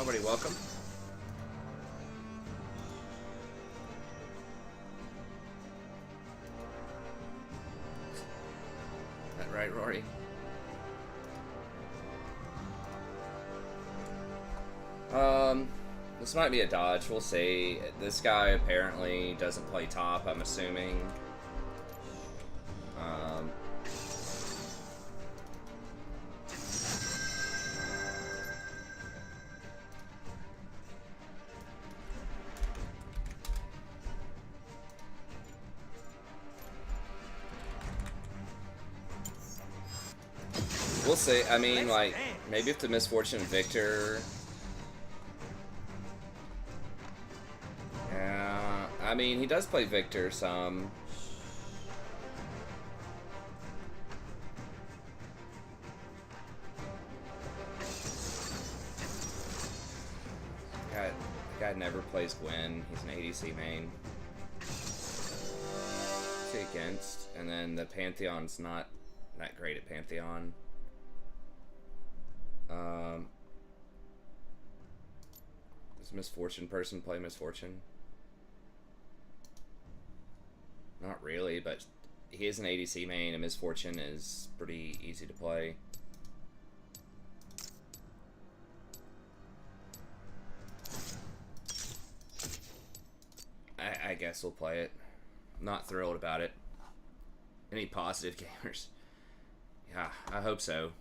Nobody welcome. That right, Rory? This might be a dodge, we'll see. This guy apparently doesn't play top, I'm assuming. We'll see. I mean, like, maybe if the Misfortune Victor... Yeah, I mean, he does play Victor some. The guy never plays Gwen. He's an ADC main. See against, and then the Pantheon's not that great at Pantheon. Does Misfortune person play Misfortune? Not really, but he is an ADC main, and Misfortune is pretty easy to play. I guess we'll play it. Not thrilled about it. Any positive gamers? Yeah, I hope so.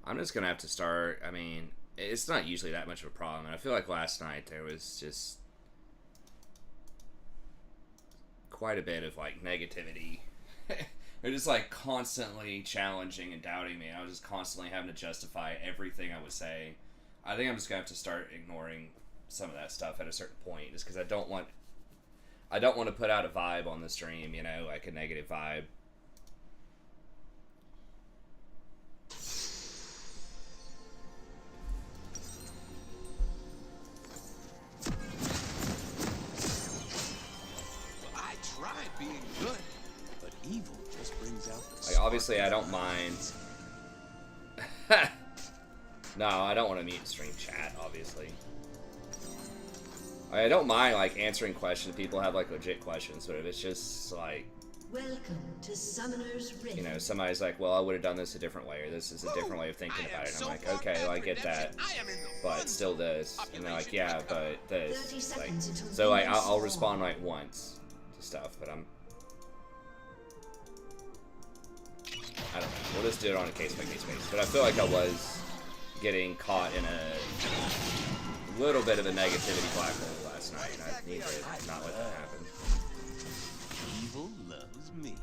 I'm just gonna have to start. I mean, it's not usually that much of a problem. And I feel like last night there was just quite a bit of like negativity. They're just like constantly challenging and doubting me. I was just constantly having to justify everything I was saying. I think I'm just gonna have to start ignoring some of that stuff at a certain point, just because I don't want to put out a vibe on the stream, you know, like a negative vibe. Like, obviously, I don't mind. No, I don't want to mute stream chat, obviously. I don't mind, like, answering questions. People have, like, legit questions, but if it's just, like... Welcome to Summoner's Rift. You know, somebody's like, well, I would have done this a different way, or this is a different way of thinking about it. And I'm like, okay, well, I get that, but still this. And they're like, yeah, but this. Like, so, like, I'll respond, like, once to stuff, but I don't know. We'll just do it on a case-by-case basis. But I feel like I was getting caught in a little bit of a negativity black hole last night, and I need to not let that happen. Evil loves me.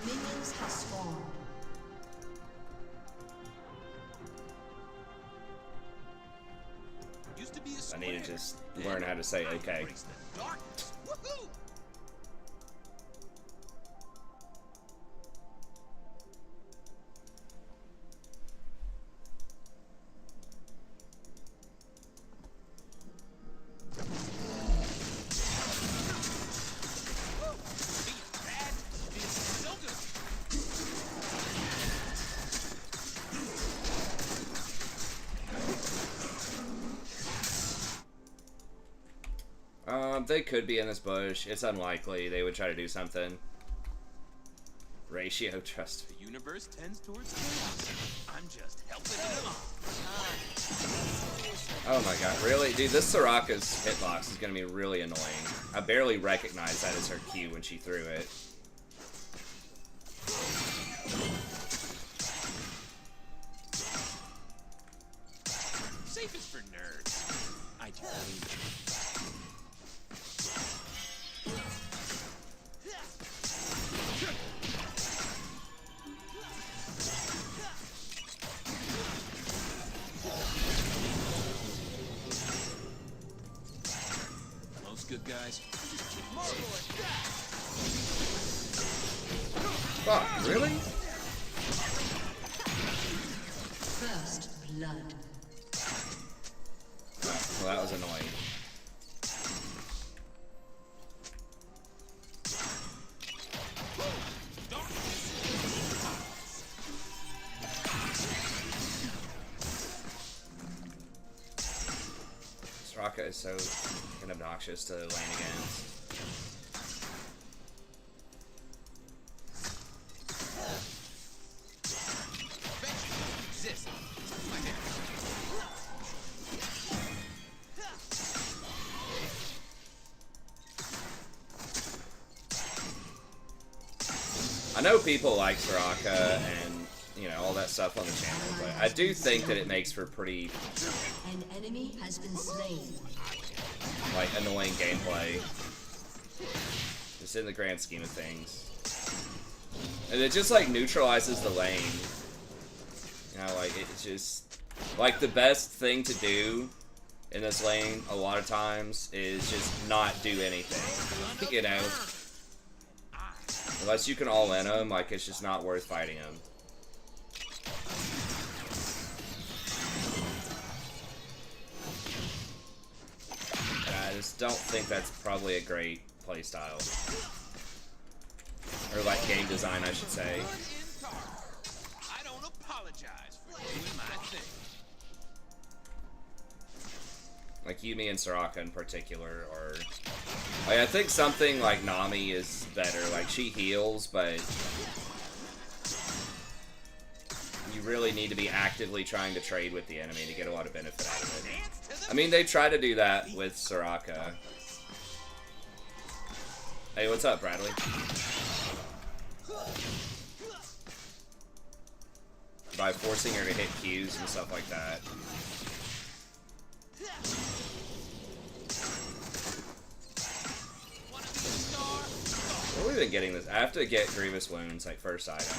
Minions have spawned. I need to just learn how to say okay. They could be in this bush. It's unlikely they would try to do something. Ratio trust. The universe tends towards chaos. I'm just helping it along. Oh my god, really? Dude, this Soraka's hitbox is gonna be really annoying. I barely recognized that as her Q when she threw it. Safe is for nerds. I do. Good guys. Fuck, really? First blood. Well, that was annoying. Soraka is so fucking obnoxious to lane against. I know people like Soraka and, you know, all that stuff on the channel, but I do think that it makes for pretty, An enemy has been slain. like, annoying gameplay. Just in the grand scheme of things. And it just, like, neutralizes the lane. You know, like, it's just... Like, the best thing to do in this lane, a lot of times, is just not do anything. You know? Unless you can all in them, like, it's just not worth fighting them. I just don't think that's probably a great playstyle. Or, like, game design, I should say. I don't apologize for doing my thing. Like, Yumi and Soraka in particular are... Like, I think something like Nami is better. Like, she heals, but... You really need to be actively trying to trade with the enemy to get a lot of benefit out of it. I mean, they try to do that with Soraka. Hey, what's up, Bradley? By forcing her to hit Qs and stuff like that. Where have we been getting this? I have to get Grievous Wounds, like, first item.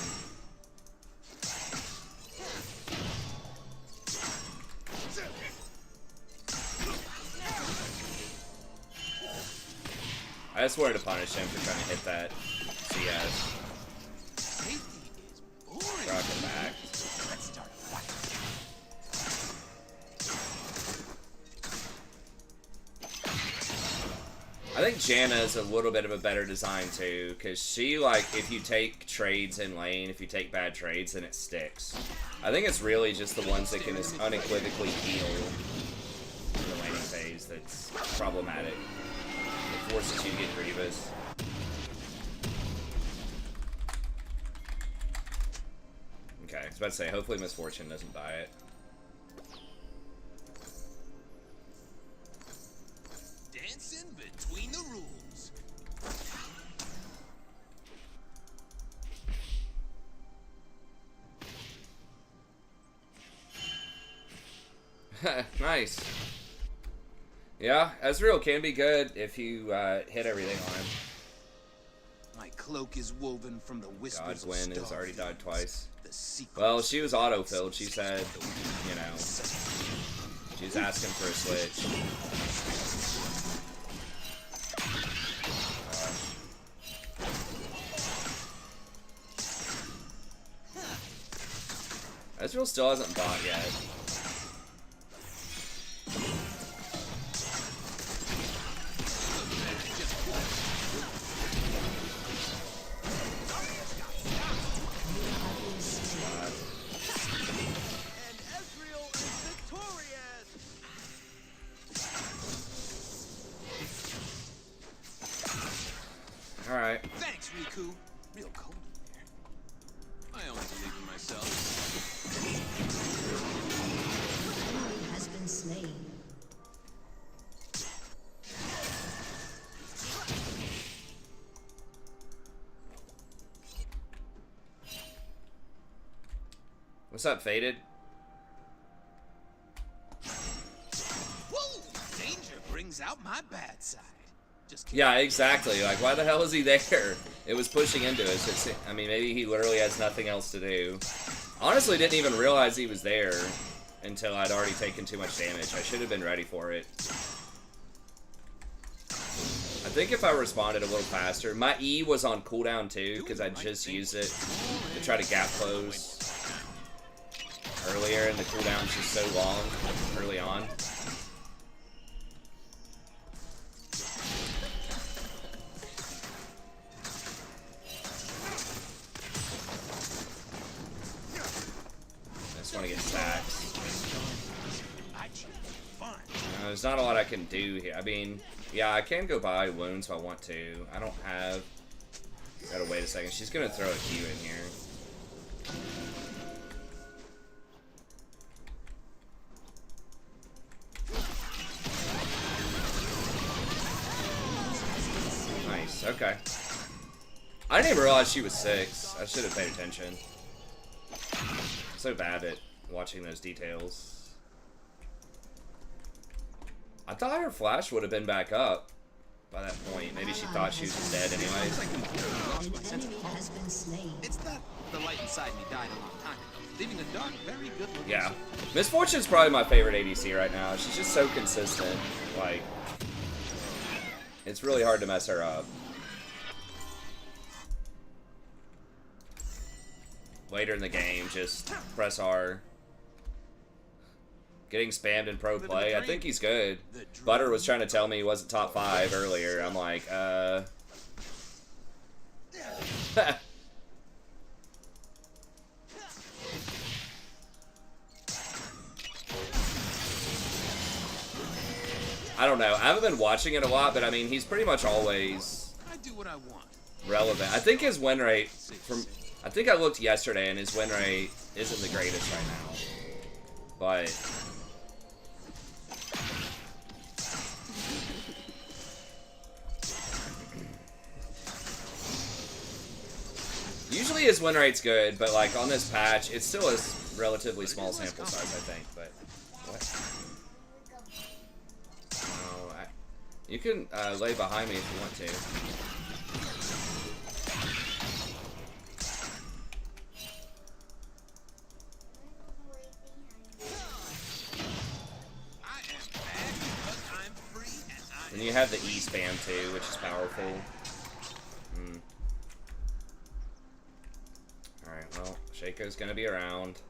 I just wanted to punish him for trying to hit that CS. Rock him back. I think Janna is a little bit of a better design too, because she, like, if you take trades in lane, if you take bad trades, then it sticks. I think it's really just the ones that can just unequivocally heal in the laning phase that's problematic. It forces you to get Grievous. Okay, I was about to say, hopefully Misfortune doesn't buy it. Dancing between the rules. Nice. Yeah, Ezreal can be good if you hit everything on him. My cloak is woven from the whispers God, of Gwen has already died starfields. twice. The secrets Well, she was auto-filled. She said, you know, she was asking for a switch. Ezreal still hasn't bought yet. And Ezreal is victorious. All right. Thanks, Riku. Real cold in here. I only believe in myself. An enemy has been slain. What's up, Faded? Whoa! Danger brings out my bad side. Just kidding. Yeah, exactly. Like, why the hell is he there? It was pushing into us. I mean, maybe he literally has nothing else to do. Honestly, didn't even realize he was there until I'd already taken too much damage. I should have been ready for it. I think if I responded a little faster, my E was on cooldown too, because I just used it to try to gap close earlier, and the cooldown's just so long early on. just want to get stacks. I choose fun. There's not a lot I can do here. I mean, yeah, I can go buy wounds if I want to. I don't have... Gotta wait a second. She's gonna throw a Q in here. Nice, okay. I didn't even realize she was 6. I should have paid attention. So bad at watching those details. I thought her flash would have been back up by that point. Maybe she thought she was just dead anyways. An enemy has been slain. It's that the light inside me died a long time ago, leaving a dark, very good looking. Yeah. Miss Fortune's probably my favorite ADC right now. She's just so consistent. Like, it's really hard to mess her up. Later in the game, just press R. Getting spammed in pro play. I think he's good. Butter was trying to tell me he wasn't top 5 earlier. I'm like, I don't know. I haven't been watching it a lot, but I mean, he's pretty much always I do what I want. relevant. I think his win rate I think I looked yesterday and his win rate isn't the greatest right now. But usually his win rate's good, but like on this patch, it's still a relatively small sample size, I think. But what? Oh, you can lay behind me if you want to. And you have the E spam too, which is powerful. Alright, well, Shaco's gonna be around.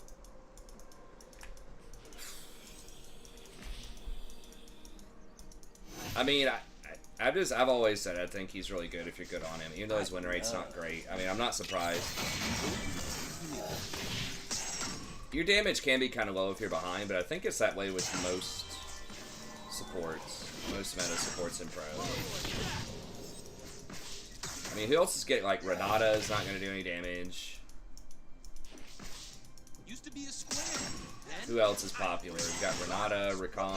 I mean, I've always said I think he's really good if you're good on him, even though his win rate's not great. I mean, I'm not surprised. Your damage can be kind of low if you're behind, but I think it's that way with most supports. Most meta supports in pro. I mean, who else is getting, like, Renata is not going to do any damage. Used to be a square. Who else is popular? We've got Renata, Rakan.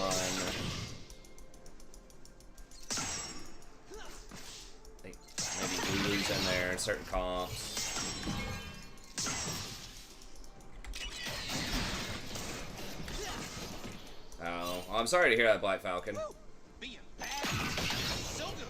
I think maybe Lulu's in there in certain comps. Oh, I'm sorry to hear that, Black Falcon. Being bad. So good.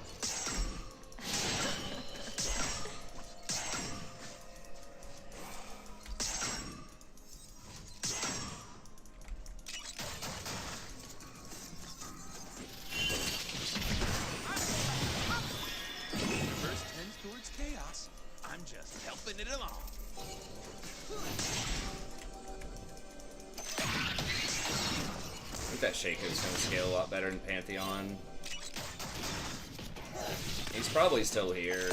First tends towards chaos. I'm just helping it along. I think that Shaco's gonna scale a lot better than Pantheon. He's probably still here.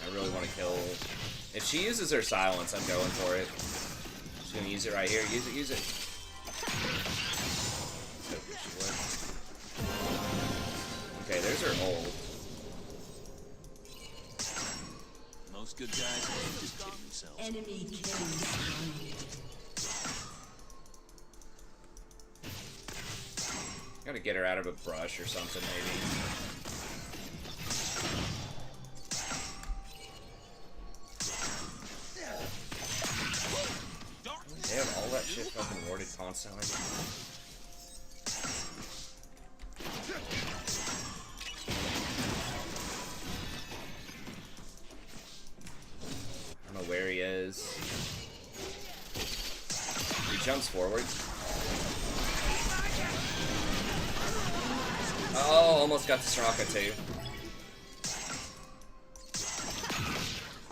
I really want to kill... If she uses her silence, I'm going for it. She's gonna use it right here. Use it, use it. Okay, there's her ult. Most good guys just kill themselves. Enemy killing. Gotta get her out of a brush or something, maybe. They have all that shit fucking warded constantly. I don't know where he is. He jumps forward. Oh, almost got the Straka too.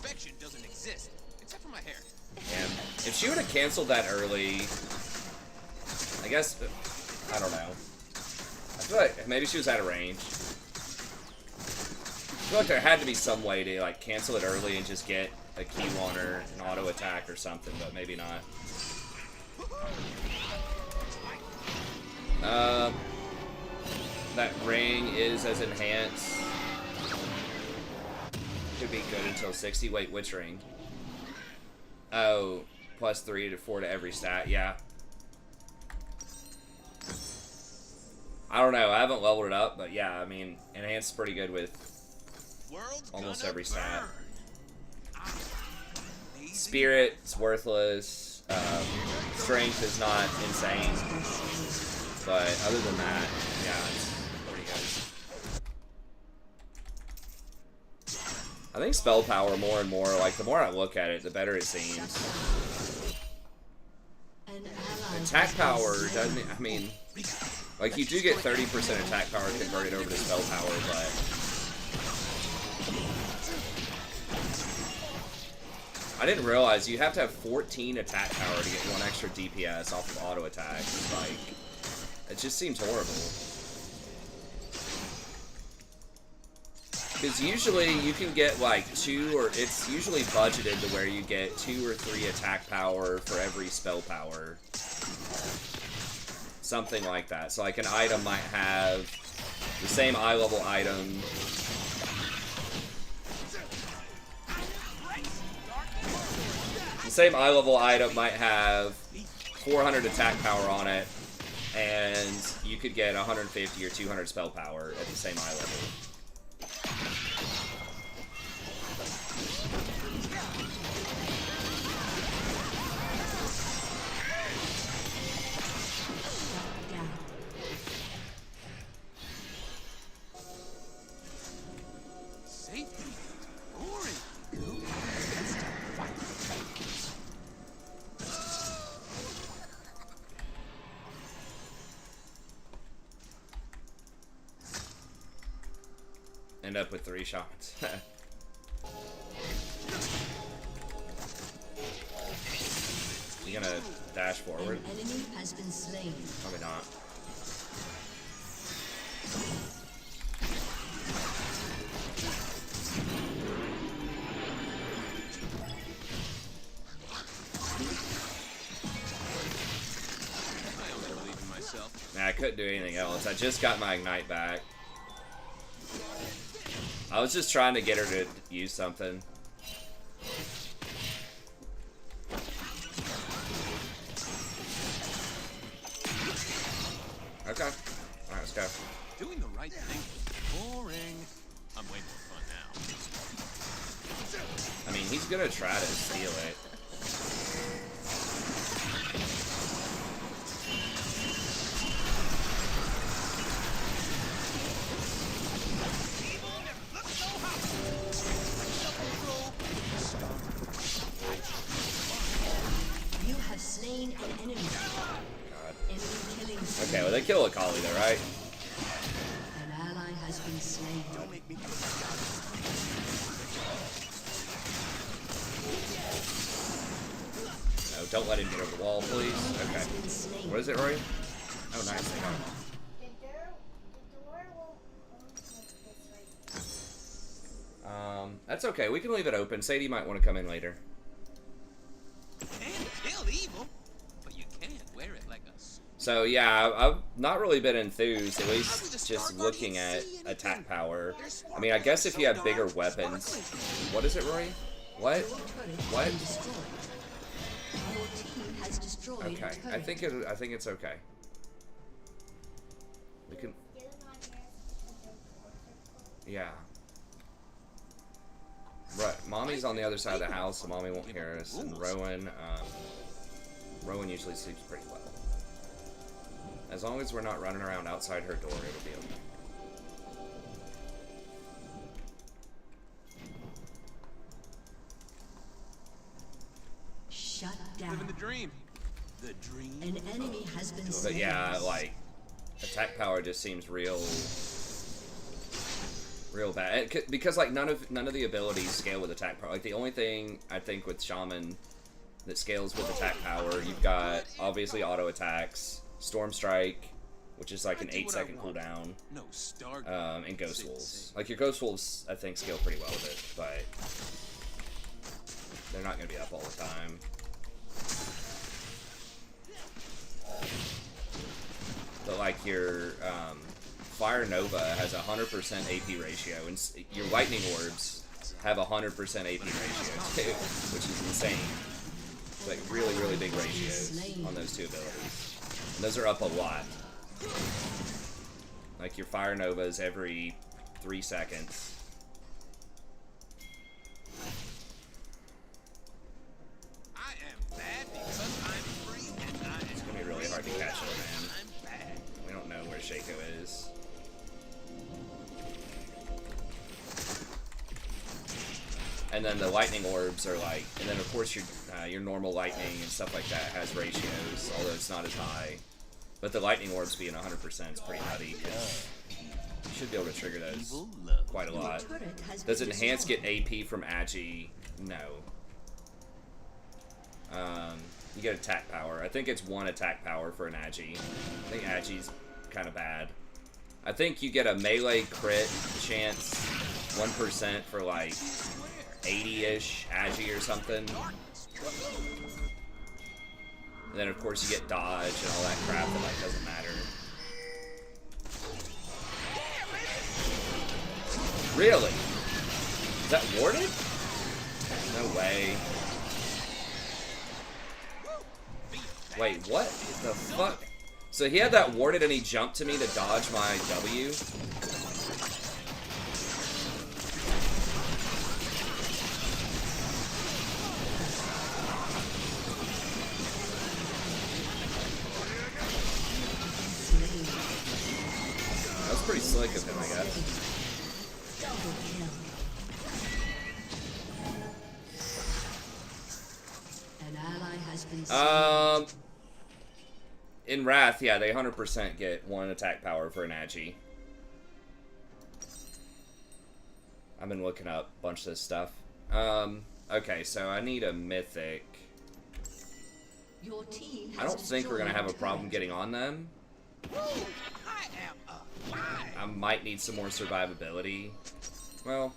Perfection doesn't exist, except for my hair. And if she would have canceled that early, I guess, I don't know. I feel like maybe she was out of range. I feel like there had to be some way to like cancel it early and just get a Q1 or an auto attack or something, but maybe not. That ring is as enhanced. Could be good until 60. Wait, which ring? Oh, plus 3 to 4 to every stat. Yeah. I don't know. I haven't leveled it up, but yeah, I mean, enhanced is pretty good with almost every stat. Spirit's worthless. Strength is not insane. But other than that, yeah, it's pretty good. I think spell power more and more, like, the more I look at it, the better it seems. Attack power doesn't, I mean, like, you do get 30% attack power converted over to spell power, but I didn't realize you have to have 14 attack power to get 1 extra DPS off of auto attacks. Like, it just seems horrible. Because usually you can get like 2 or it's usually budgeted to where you get 2 or 3 attack power for every spell power. Something like that. So like an item might have the same eye level item. The same eye level item might have 400 attack power on it, and you could get 150 or 200 spell power at the same eye level. End up with 3 shots. You gonna dash forward? An enemy has been slain. Probably not. I only believe in myself. Nah, I couldn't do anything else. I just got my ignite back. I was just trying to get her to use something. Okay. Alright, let's go. Doing the right thing was boring. I'm way more fun now. I mean, he's gonna try to steal it. You have slain an enemy. God. Enemy killing. Okay, well they kill Akali though, right? An ally has been slain. Don't make me No, don't let him get over the wall, please. Okay. What is it, Rory? Oh, nice. They got him. The door will open this way. That's okay. We can leave it open. Sadie might want to come in later. can't kill evil, but you can wear it like a sword. So yeah, I've not really been enthused, at least just looking at attack power. I mean, I guess if you have bigger weapons. What is it, Rory? What? What? Okay, I think it's okay. We can. Yeah. Right, Mommy's on the other side of the house, so Mommy won't hear us. And Rowan usually sleeps pretty well. As long as we're not running around outside her door, it'll be okay. Shut down. Living the dream. The dream. An enemy has been But slain. yeah, like, attack power just seems real bad. Because like none of the abilities scale with attack power. Like the only thing I think with Shaman that scales with attack power, you've got obviously auto attacks, Storm Strike, which is like an I do what I 8-second want. cooldown. No star. And Ghost Wolves. Like, your Ghost Wolves, I think, scale pretty well with it, but they're not going to be up all the time. But, like, your Fire Nova has a 100% AP ratio, and your Lightning Orbs have a 100% AP ratio, too, which is insane. It's like really, really big ratios on those two abilities. And those are up a lot. Like, your Fire Novas every 3 seconds. I am bad because I'm free and I am It's gonna be really hard to catch it, man. I'm bad. We don't know where Shaco is. And then the lightning orbs are like, and then of course your normal lightning and stuff like that has ratios, although it's not as high. But the lightning orbs being 100% is pretty nutty. You should be able to trigger those quite a lot. Does Enhance get AP from Agi? No. You get attack power. I think it's 1 attack power for an Agi. I think Agi's kind of bad. I think you get a melee crit chance 1% for like 80-ish Agi or something. And then of course you get dodge and all that crap that like doesn't matter. Really? Is that warded? No way. Wait, what the fuck? So he had that warded and he jumped to me to dodge my W? That was pretty slick of him, I guess. An ally has been slain. In Wrath, yeah, they 100% get 1 attack power for an Agi. I've been looking up a bunch of this stuff. Okay, so I need a mythic. Your team has I don't think we're gonna have a destroyed problem turret. getting on them. I am alive. I might need some more survivability. Well,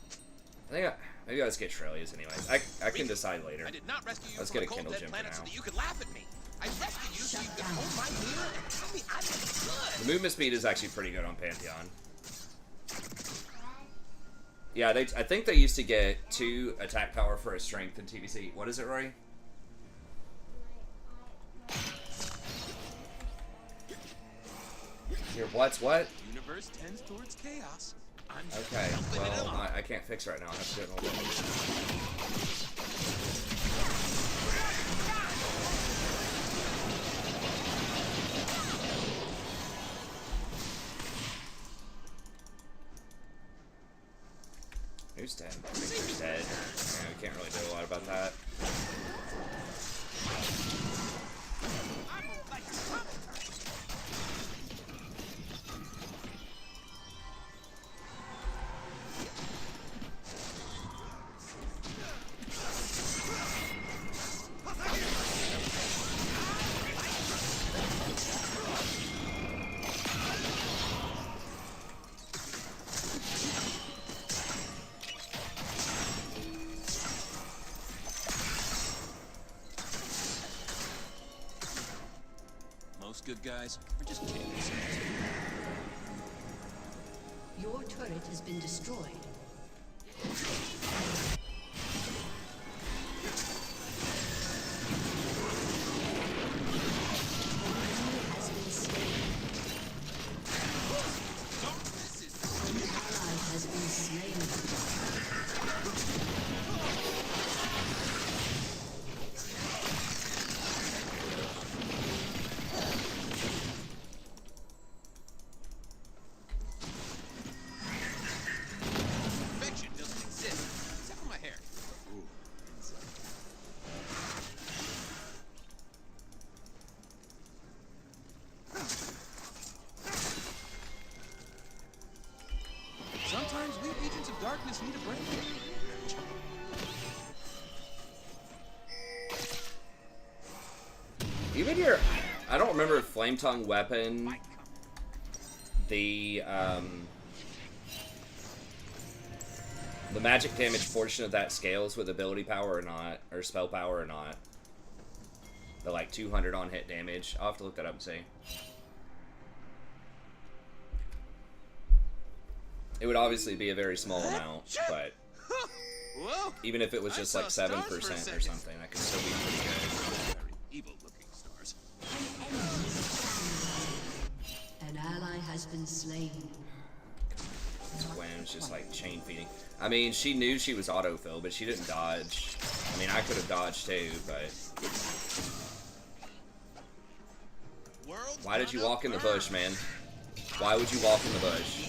I think maybe I'll just get Trellias anyways. I can decide later. I did not rescue you Let's from get a a cold Kindle dead Gem for planet so now. that you could laugh at me. I rescued you so you could hold my mirror and tell me I was The good. movement speed is actually pretty good on Pantheon. Yeah, I think they used to get 2 attack power for a strength in TBC. What is it, Rory? Your what's what? Universe tends towards chaos. I'm just Okay, dumping it well, along. I can't fix it right now. I have to do it in a little bit. Who's dead? Victor's dead. Yeah, we can't really do a lot about that. I'm like most good guys are just kids. Your turret has been destroyed. Has been slain. An ally has been slain. Perfection doesn't exist, except for my hair. Ooh, sometimes we agents of darkness need a break. Even your, I don't remember if Flame Tongue weapon the magic damage portion of that scales with ability power or not, or spell power or not. The like 200 on hit damage. I'll have to look that up and see. It would obviously be a very small amount, but Whoa! even if it was I just saw like stars 7% for a or second. something, that could still be pretty good. Very evil-looking stars. An ally has been slain. This Gwen's just like chain feeding. I mean, she knew she was autofill, but she didn't dodge. I mean, I could have dodged too, but World's why did you gonna walk in the burn. bush, man? Why would you walk in the bush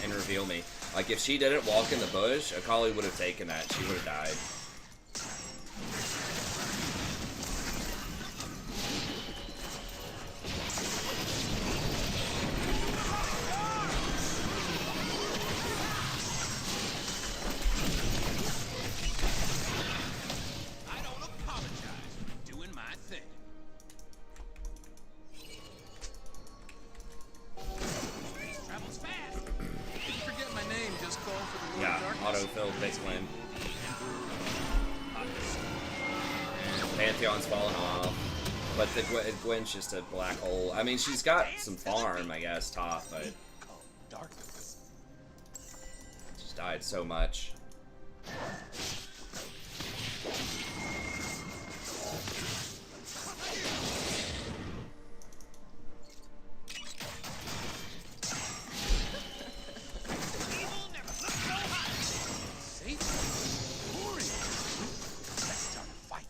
and reveal me? Like, if she didn't walk in the bush, Akali would have taken that. She would have died. I don't apologize for doing my thing. Space travels fast. Didn't forget my name, just call for the Lord Yeah, of Darkness. autofill, big win. Pantheon's falling off. But the Gwen's just a black hole. I mean, she's got some farm, I guess, top, but Call darkness. she's died so much. Safe. Boring. Let's start a fight.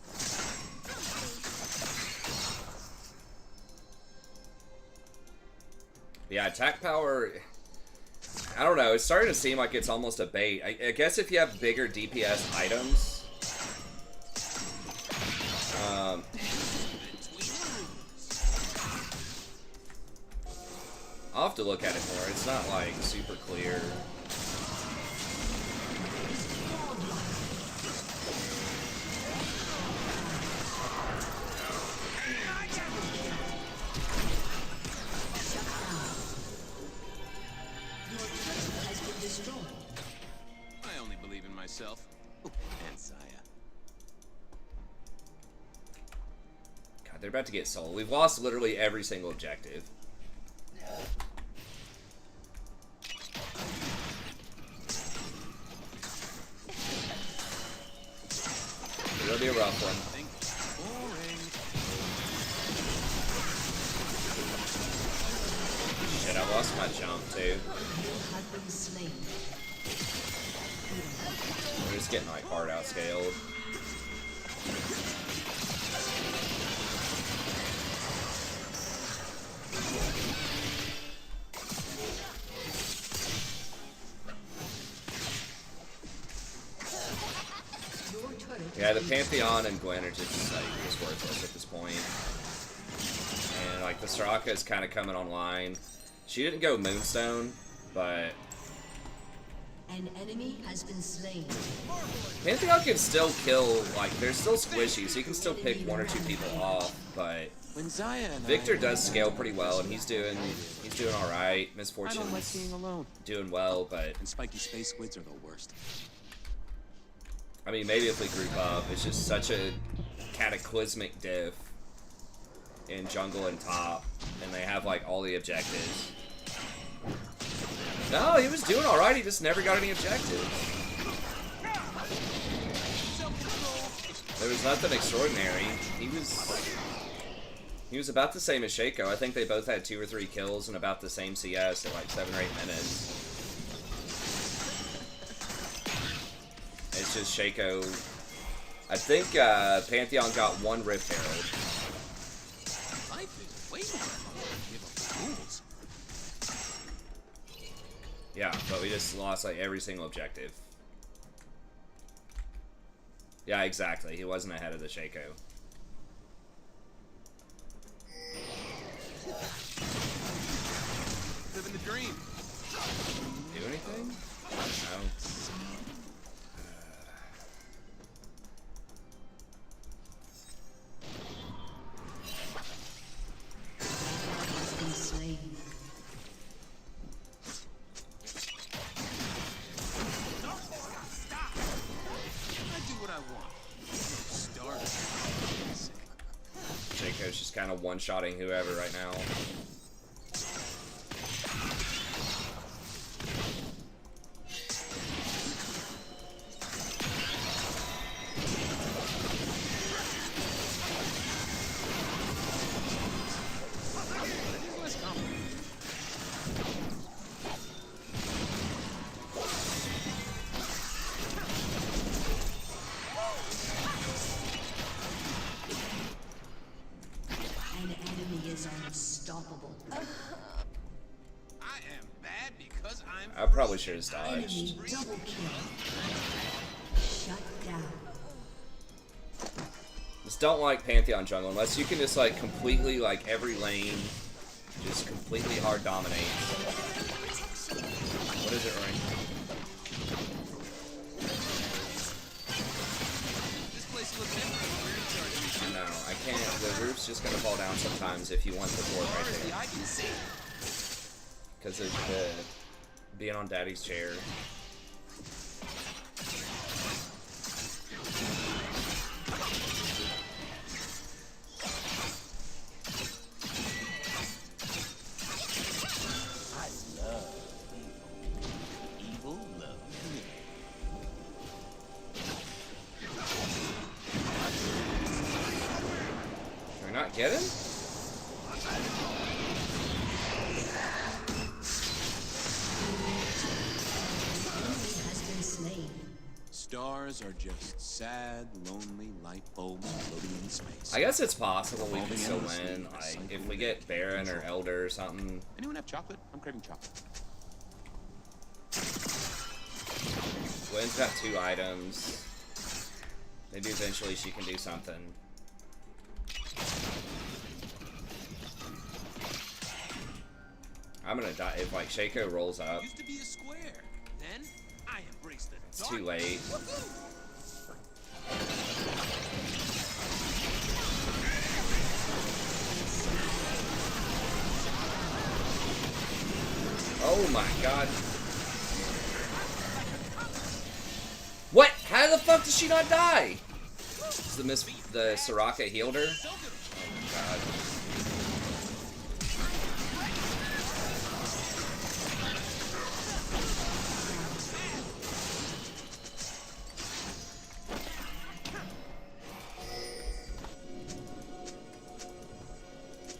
Yeah, attack power, I don't know, it's starting to seem like it's almost a bait. I guess if you have bigger DPS items, I'll have to look at it more. It's not like super clear. Your turret has been destroyed. I only believe in myself. And Saya. God, they're about to get sold. We've lost literally every single objective. It'll be a rough one. Think boring. Shit, I lost my jump too. You have been slain. We're just getting like hard outscaled. Your turret Yeah, the has been Pantheon and Gwen are just like just worthless at this point. And like the Soraka is kind of coming online. She didn't go Moonstone, but An enemy has been slain. Pantheon can still kill. Like they're still squishy, so you can still pick one or two people off. But When Zaya and Victor does scale pretty well, and he's doing all right. I Misfortune's don't like being alone. doing well, but And spiky space squids are the worst. I mean maybe if we group up, it's just such a cataclysmic diff in jungle and top, and they have like all the objectives. No, he was doing all right. He just never got any objectives. There was nothing extraordinary. He was about the same as Shaco. I think they both had 2 or 3 kills and about the same CS at like 7 or 8 minutes. It's just Shaco. I think Pantheon got 1 Rift Herald. Life is way more fun than give up rules. Yeah, but we just lost like every single objective. Yeah, exactly. He wasn't ahead of the Shaco. Living the dream. Do anything? No. has been slain. Shaco's just kind of one-shotting whoever right now. An enemy is unstoppable. I am bad because I'm. I probably should have Enemy dodged. double kill. Shut down. Just don't like Pantheon jungle unless you can just like completely like every lane, just completely hard dominate. What is it, Ring? This place looks empty. We're in charge. No, I can't. The roof's just gonna fall down sometimes if you want the board Far right as the there. eye can see. Because of the being on Daddy's chair. I love evil. Evil loves me. Can we not get him? Enemy has been slain. Stars are just sad, lonely light bulbs floating in space. I guess it's possible we can still win. Like, if we get Baron or Elder or something. Anyone have chocolate? I'm craving chocolate. Gwen's got 2 items. Maybe eventually she can do something. I'm gonna die if like Shaco rolls up. Used to be a square. Then I embraced the It's dark. too late. Oh my god. What? How the fuck did she not die? Is the Soraka healed her? Oh my god.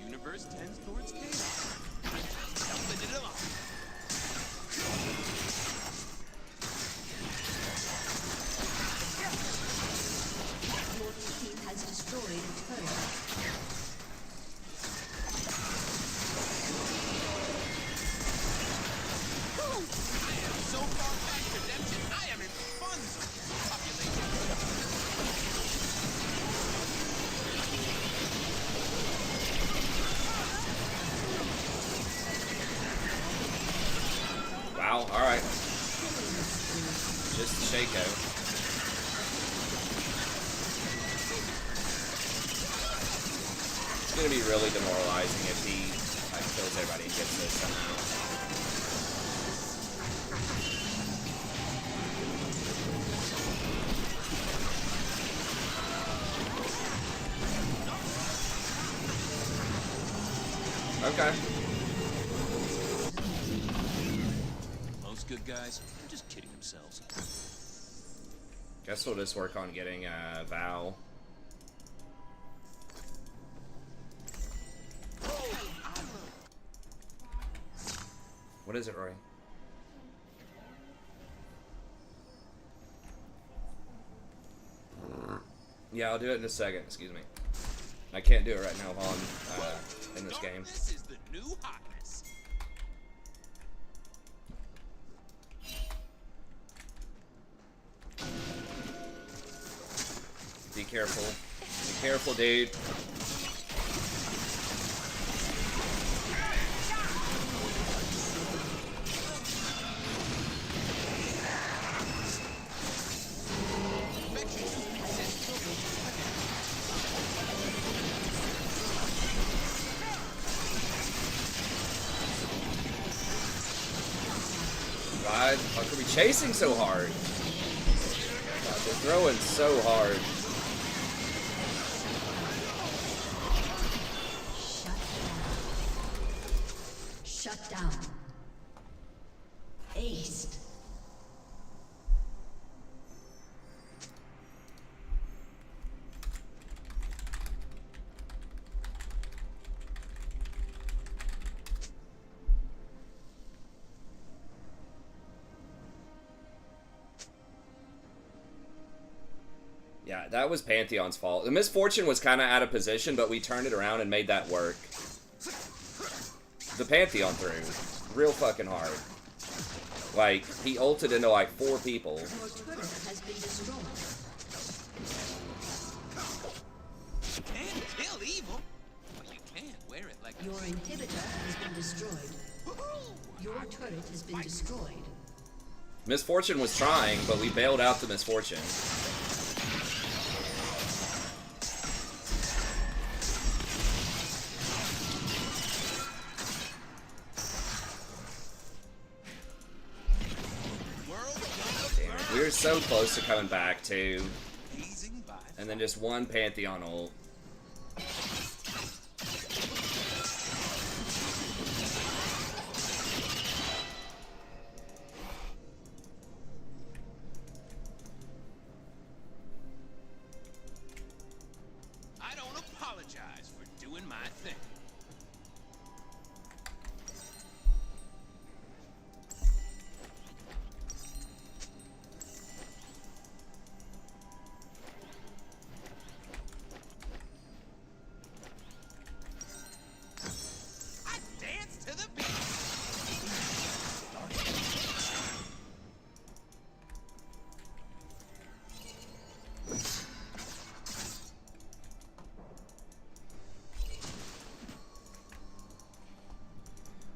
Universe tends towards chaos. Dumping it along. Your team has destroyed a turret. I am so far past redemption. I am in funds population. Wow, alright. Just Shaco. It's gonna be really demoralizing if he like kills everybody and gets this somehow. Okay. Most good guys are just kidding themselves. Guess we'll just work on getting Val. What is it, Roy? Yeah, I'll do it in a second. Excuse me. I can't do it right now while I'm in this game. Darkness is the new hotness. Be careful. Be careful, dude. Why are we chasing so hard? God, they're throwing so hard. down. Aced. Yeah, that was Pantheon's fault. The misfortune was kind of out of position, but we turned it around and made that work. The Pantheon threw real fucking hard. Like, he ulted into like 4 people. Your turret has been destroyed. Can't kill evil, but you can wear it like Your inhibitor has been destroyed. Your turret has been destroyed. Misfortune was trying, but we bailed out the misfortune. We were so close to coming back, too. And then just one Pantheon ult. I don't apologize for doing my thing.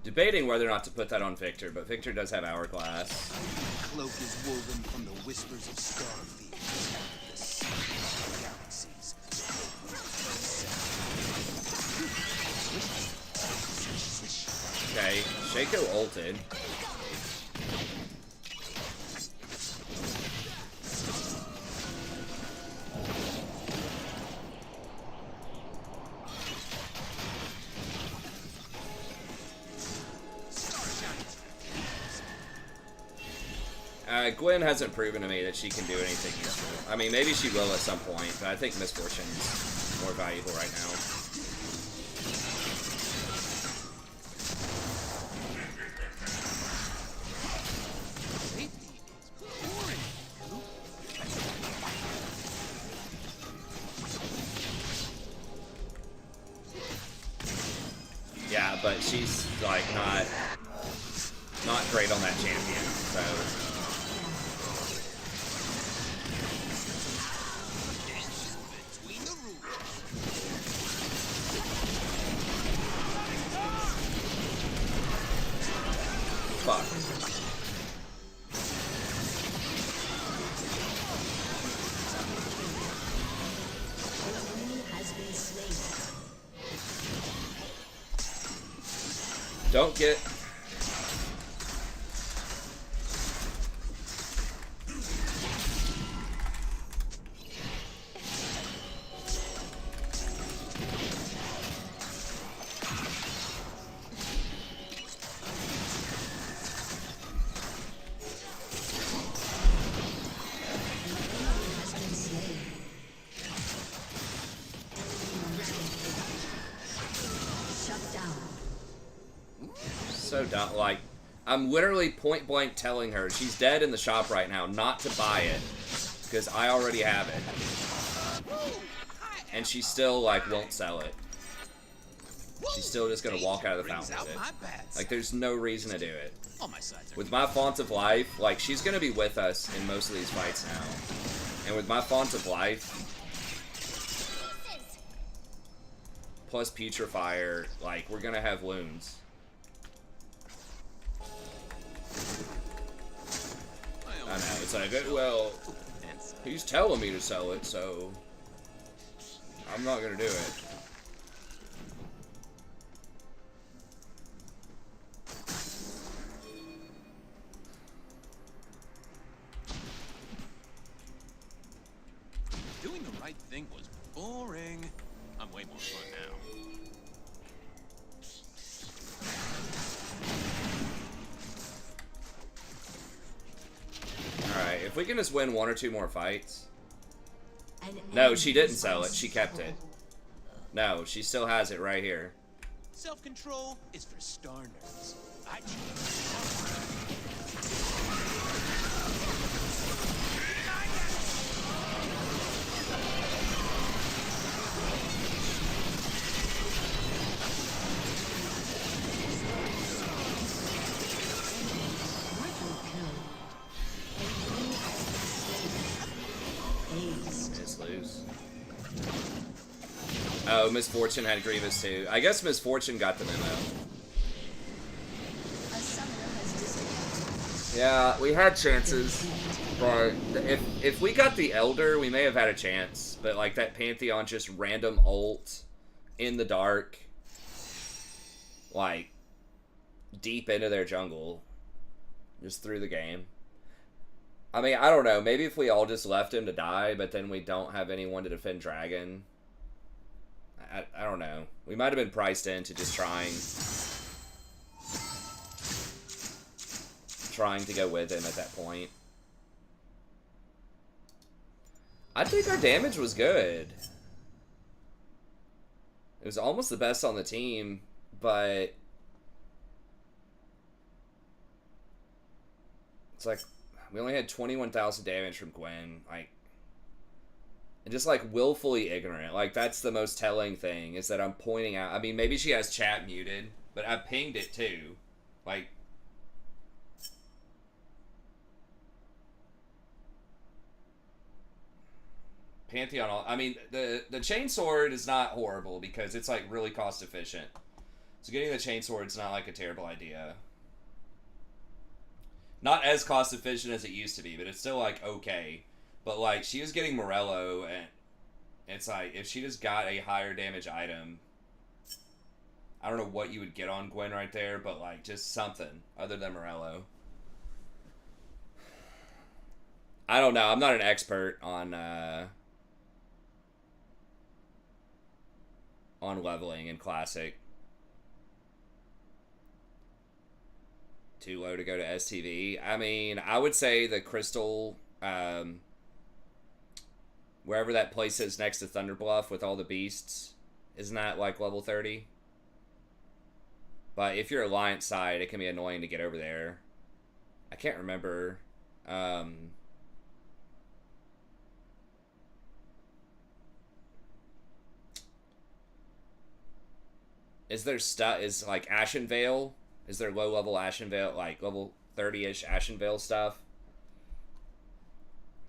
Debating whether or not to put that on Victor, but Victor does have Hourglass. Cloak is woven from the whispers of Starfield, the seas of galaxies. Okay, Shaco ulted. Gwen hasn't proven to me that she can do anything useful. I mean, maybe she will at some point, but I think Misfortune's more valuable right now. Yeah, but she's like not great on that champion, so. Fuck. Don't get... So dumb. Like, I'm literally point blank telling her she's dead in the shop right now not to buy it because I already have it, and she still like won't sell it. She's still just gonna walk out of the fountain with it. Like, there's no reason to do it. With my font of life, like, she's gonna be with us in most of these fights now, and with my font of life plus Putrefier, like, we're gonna have wounds. I know, it's like, well, he's telling me to sell it, so I'm not gonna do it. Doing the right thing was boring. I'm way more fun now. we can just win 1 or 2 more fights. An No, she enemy didn't has sell been it. She kept it. No, she still has it right here. Self-control is for star nerds. I Miss lose. Oh, Miss Fortune had Grievous too. I guess Miss Fortune got the memo. A summoner has disconnected. Yeah, we had chances, but if we got the Elder, we may have had a chance. But like that Pantheon just random ult in the dark, like deep into their jungle, just through the game. I mean, I don't know. Maybe if we all just left him to die, but then we don't have anyone to defend Dragon. I don't know. We might have been priced into just trying to go with him at that point. I think our damage was good. It was almost the best on the team, but it's like we only had 21,000 damage from Gwen, like, and just like willfully ignorant. Like that's the most telling thing is that I'm pointing out. I mean, maybe she has chat muted, but I pinged it too. Like, Pantheon. I mean, the chainsword is not horrible because it's like really cost efficient. So getting the chainsword is not like a terrible idea. Not as cost efficient as it used to be, but it's still like okay. But like she was getting Morello, and it's like if she just got a higher damage item, I don't know what you would get on Gwen right there, but like just something other than Morello. I don't know. I'm not an expert on leveling in Classic. Too low to go to STV. I mean, I would say the Crystal, wherever that place is next to Thunder Bluff with all the beasts, isn't that like level 30? But if you're Alliance side, it can be annoying to get over there. I can't remember. Is there stuff? Is like Ashen Veil? Is there low level Ashen Veil, like level 30-ish Ashen Veil stuff?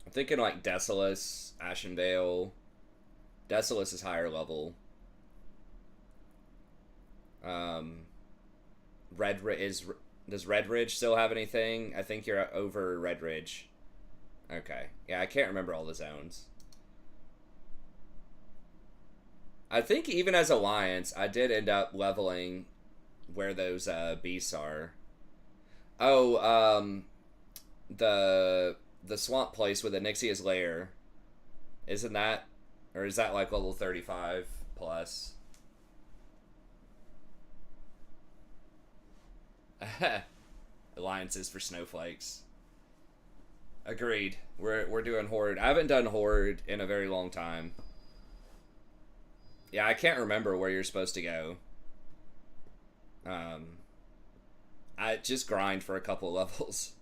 I'm thinking like Desolus, Ashen Veil. Desolus is higher level. Does Red Ridge still have anything? I think you're over Red Ridge. Okay. Yeah, I can't remember all the zones. I think even as Alliance, I did end up leveling where those beasts are. Oh, the swamp place with Anixia's lair. Isn't that, or is that like level 35 plus? Alliances for snowflakes. Agreed. We're doing Horde. I haven't done Horde in a very long time. Yeah, I can't remember where you're supposed to go. I just grind for a couple levels.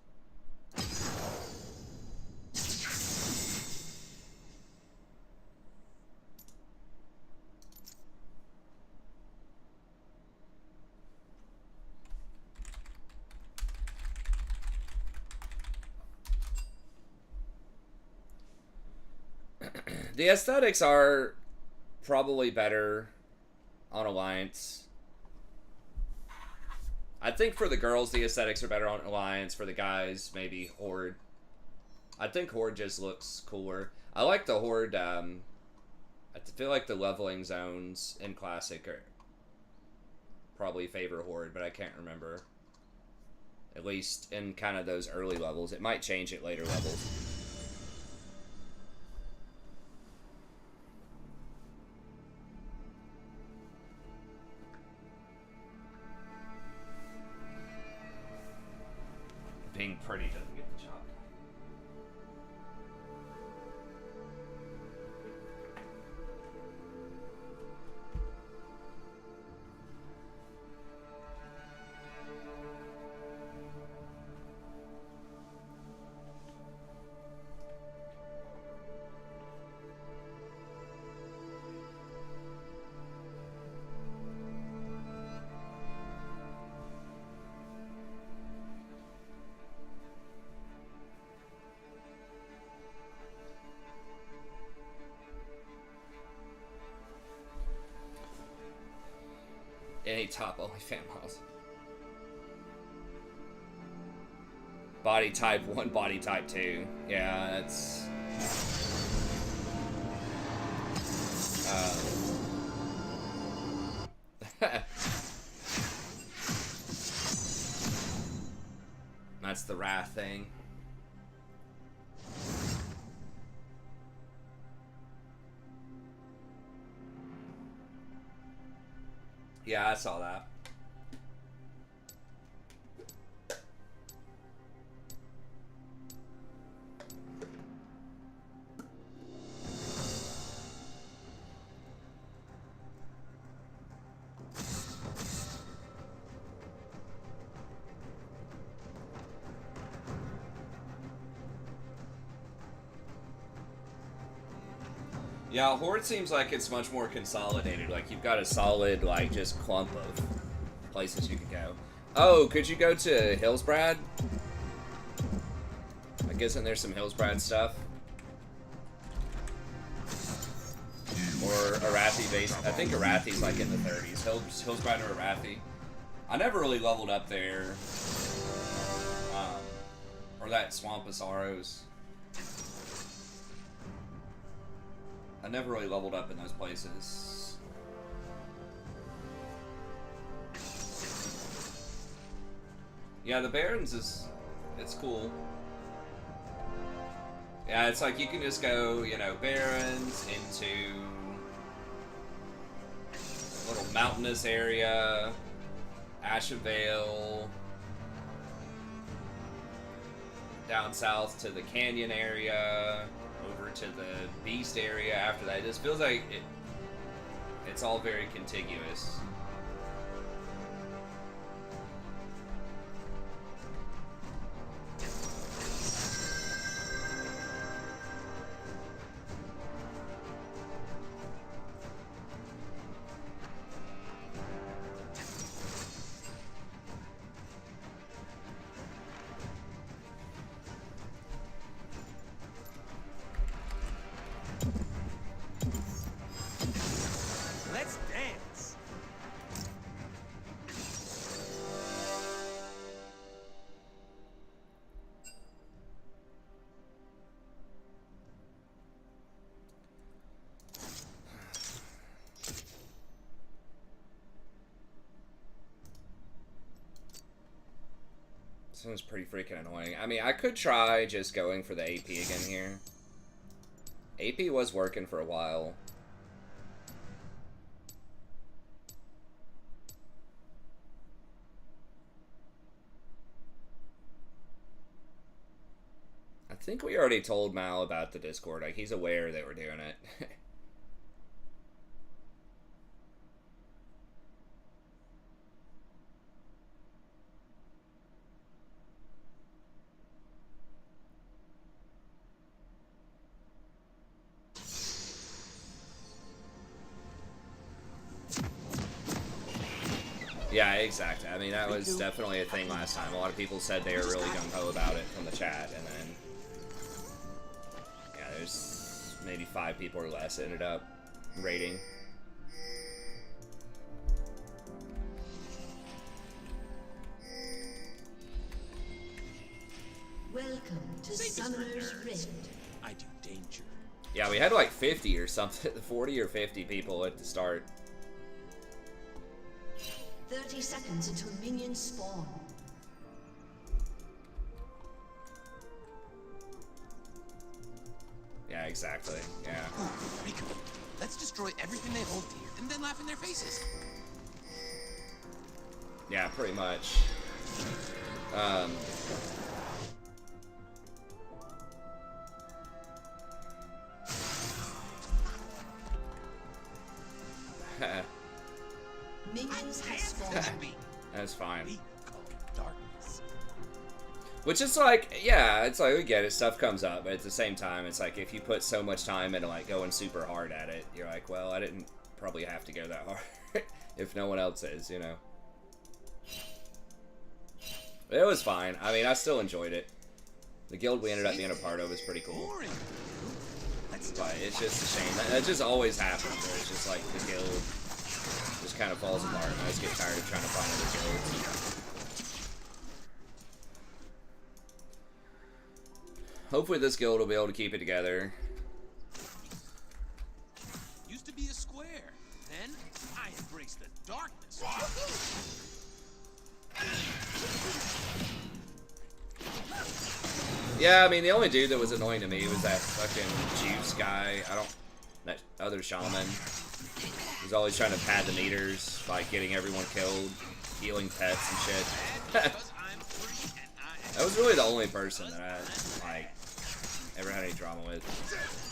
The aesthetics are probably better on Alliance. I think for the girls, the aesthetics are better on Alliance. For the guys, maybe Horde. I think Horde just looks cooler. I like the Horde. I feel like the leveling zones in Classic are probably favor Horde, but I can't remember. At least in kind of those early levels. It might change at later levels. Being pretty doesn't get the job. Body top only fan models. Body type 1, body type 2. Yeah, that's... That's the Wrath thing. Yeah, I saw that. Yeah, Horde seems like it's much more consolidated. Like, you've got a solid, like, just clump of places you could go. Oh, could you go to Hillsbrad? I guess there's some Hillsbrad stuff. Or Arathi base. I think Arathi's like in the 30s. Hillsbrad or Arathi. I never really leveled up there. Or that Swamp of Sorrows. I never really leveled up in those places. Yeah, the Barrens it's cool. Yeah, it's like you can just go, you know, Barrens into a little mountainous area, Ashen Vale, down south to the canyon area, over to the beast area after that. It just feels like it's all very contiguous. Let's dance. This one's pretty freaking annoying. I mean, I could try just going for the AP again here. AP was working for a while. I think we already told Mal about the Discord. Like, he's aware that we're doing it. Yeah, exactly. I mean, that was definitely a thing last time. A lot of people said they were really gung-ho about it from the chat, and then... yeah, there's maybe 5 people or less that ended up rating. Welcome to Summoner's Rift. I do danger. Yeah, we had like 50 or something, 40 or 50 people at the start. 30 seconds until minions spawn. Yeah, exactly. Yeah. Rico, let's destroy everything they hold dear and then laugh in their faces. Yeah, pretty much. Minions have spawned. That's fine. We call darkness. Which is like, yeah, it's like, we get it, stuff comes up, but at the same time, it's like, if you put so much time into, like, going super hard at it, you're like, well, I didn't probably have to go that hard, if no one else is, you know? But it was fine. I mean, I still enjoyed it. The guild we ended up being a part of was pretty cool. Boring. Let's But it's just a shame. That just always happens, where it's just like, the guild just kind of falls apart. And I just get tired of trying to find other guilds. Hopefully this guild will be able to keep it together. Used to be a square. Then I embraced the darkness. Yeah, I mean, the only dude that was annoying to me was that fucking juice guy. That other shaman. He's always trying to pad the meters, like getting everyone killed, healing pets and shit. That was really the only person that I, like, ever had any drama with.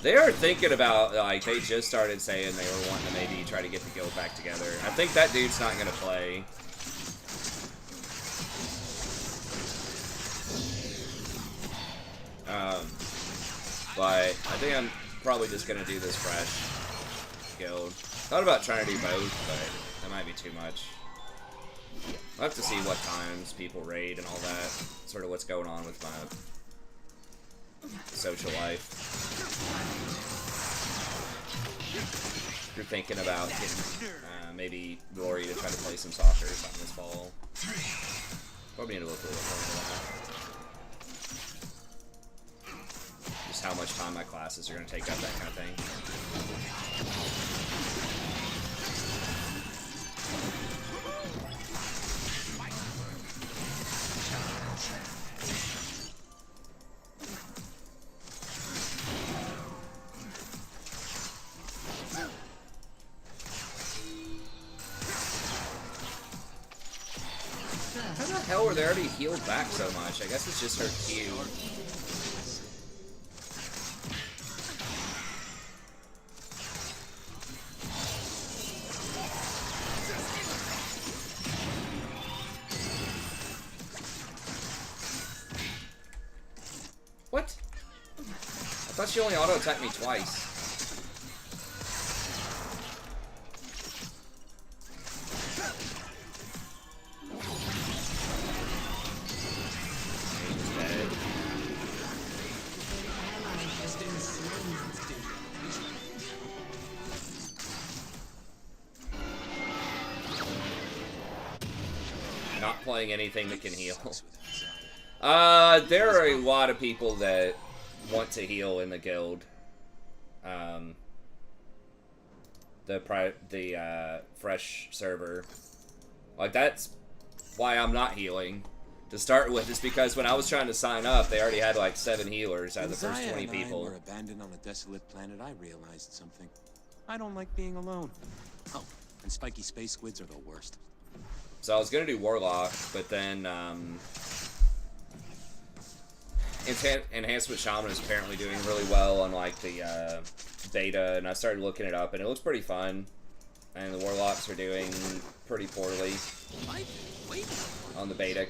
They are thinking about, like, they just started saying they were wanting to maybe try to get the guild back together. I think that dude's not going to play. But I think I'm probably just going to do this fresh guild. Thought about trying to do both, but that might be too much. I'll have to see what times people raid and all that. Sort of what's going on with my social life. If you're thinking about getting maybe Rory to try to play some soccer or something this fall. Probably need to look a little more into that. Just how much time my classes are going to take up, that kind of thing. How the hell were they already healed back so much? I guess it's just her Q. What? I thought she only auto-attacked me twice. Not playing anything that can heal. There are a lot of people that want to heal in the guild. The fresh server. Like, that's why I'm not healing. To start with, is because when I was trying to sign up, they already had like 7 healers out of the first 20 people. When we were abandoned on a desolate planet, I realized something. I don't like being alone. Oh, and spiky space squids are the worst. So I was gonna do Warlock, but then Enhancement Shaman is apparently doing really well on like the beta, and I started looking it up, and it looks pretty fun. And the Warlocks are doing pretty poorly on the beta.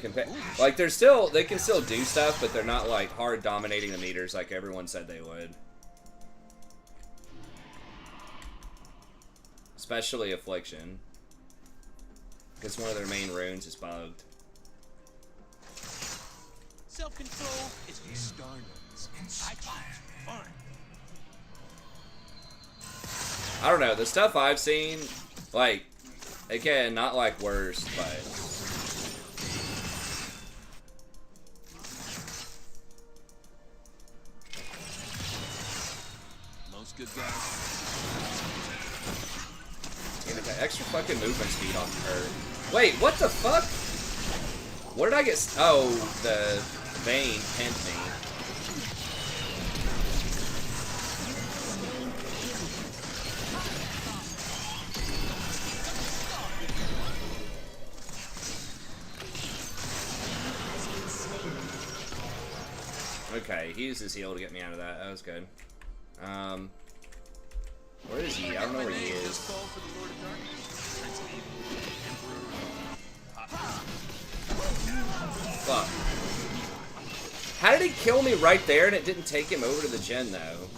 Like they can still do stuff, but they're not like hard dominating the meters like everyone said they would. Especially Affliction, because one of their main runes is bugged. Self-control is for star nerds. I choose fun. I don't know, the stuff I've seen, like, again, not like worst, but Most good guys. damn it, that extra fucking movement speed on her. Wait, what the fuck? What did I get? Oh, the vein pinned me. Okay, he used his heal to get me out of that. That was good. Where is he? I don't know where he is. Fuck. How did he kill me right there and it didn't take him over to the gen though?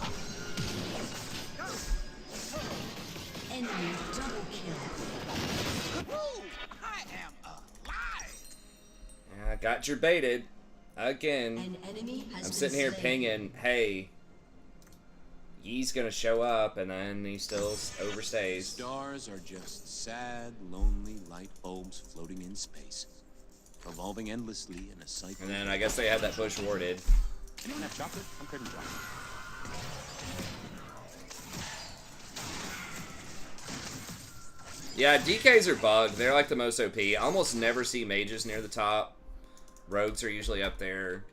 Enemy double kill. I am alive. I got your baited. Again. An enemy has I'm been sitting here slain. pinging, hey, he's gonna show up, and then he still overstays. Stars are just sad, lonely light bulbs floating in space, revolving endlessly in a cycle. And then I guess they had that bush warded. Anyone have chocolate? I'm craving chocolate. Yeah, DKs are bugged. They're like the most OP. I almost never see mages near the top. Rogues are usually up there.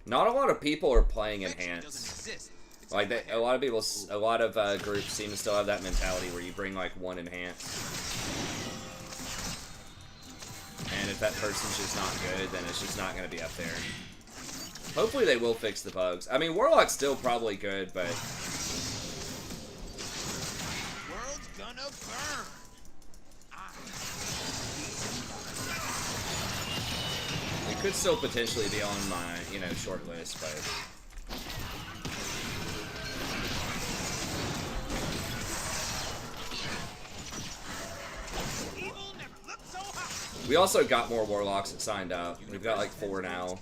Not a lot of people are playing Enhance. Like, a lot of people, a lot of groups seem to still have that mentality where you bring like one Enhance. And if that person's just not good, then it's just not going to be up there. Hopefully they will fix the bugs. I mean, Warlock's still probably good, but... World's gonna burn. It could still potentially be on my, you know, short list, but... We also got more Warlocks that signed up. We've got like 4 now.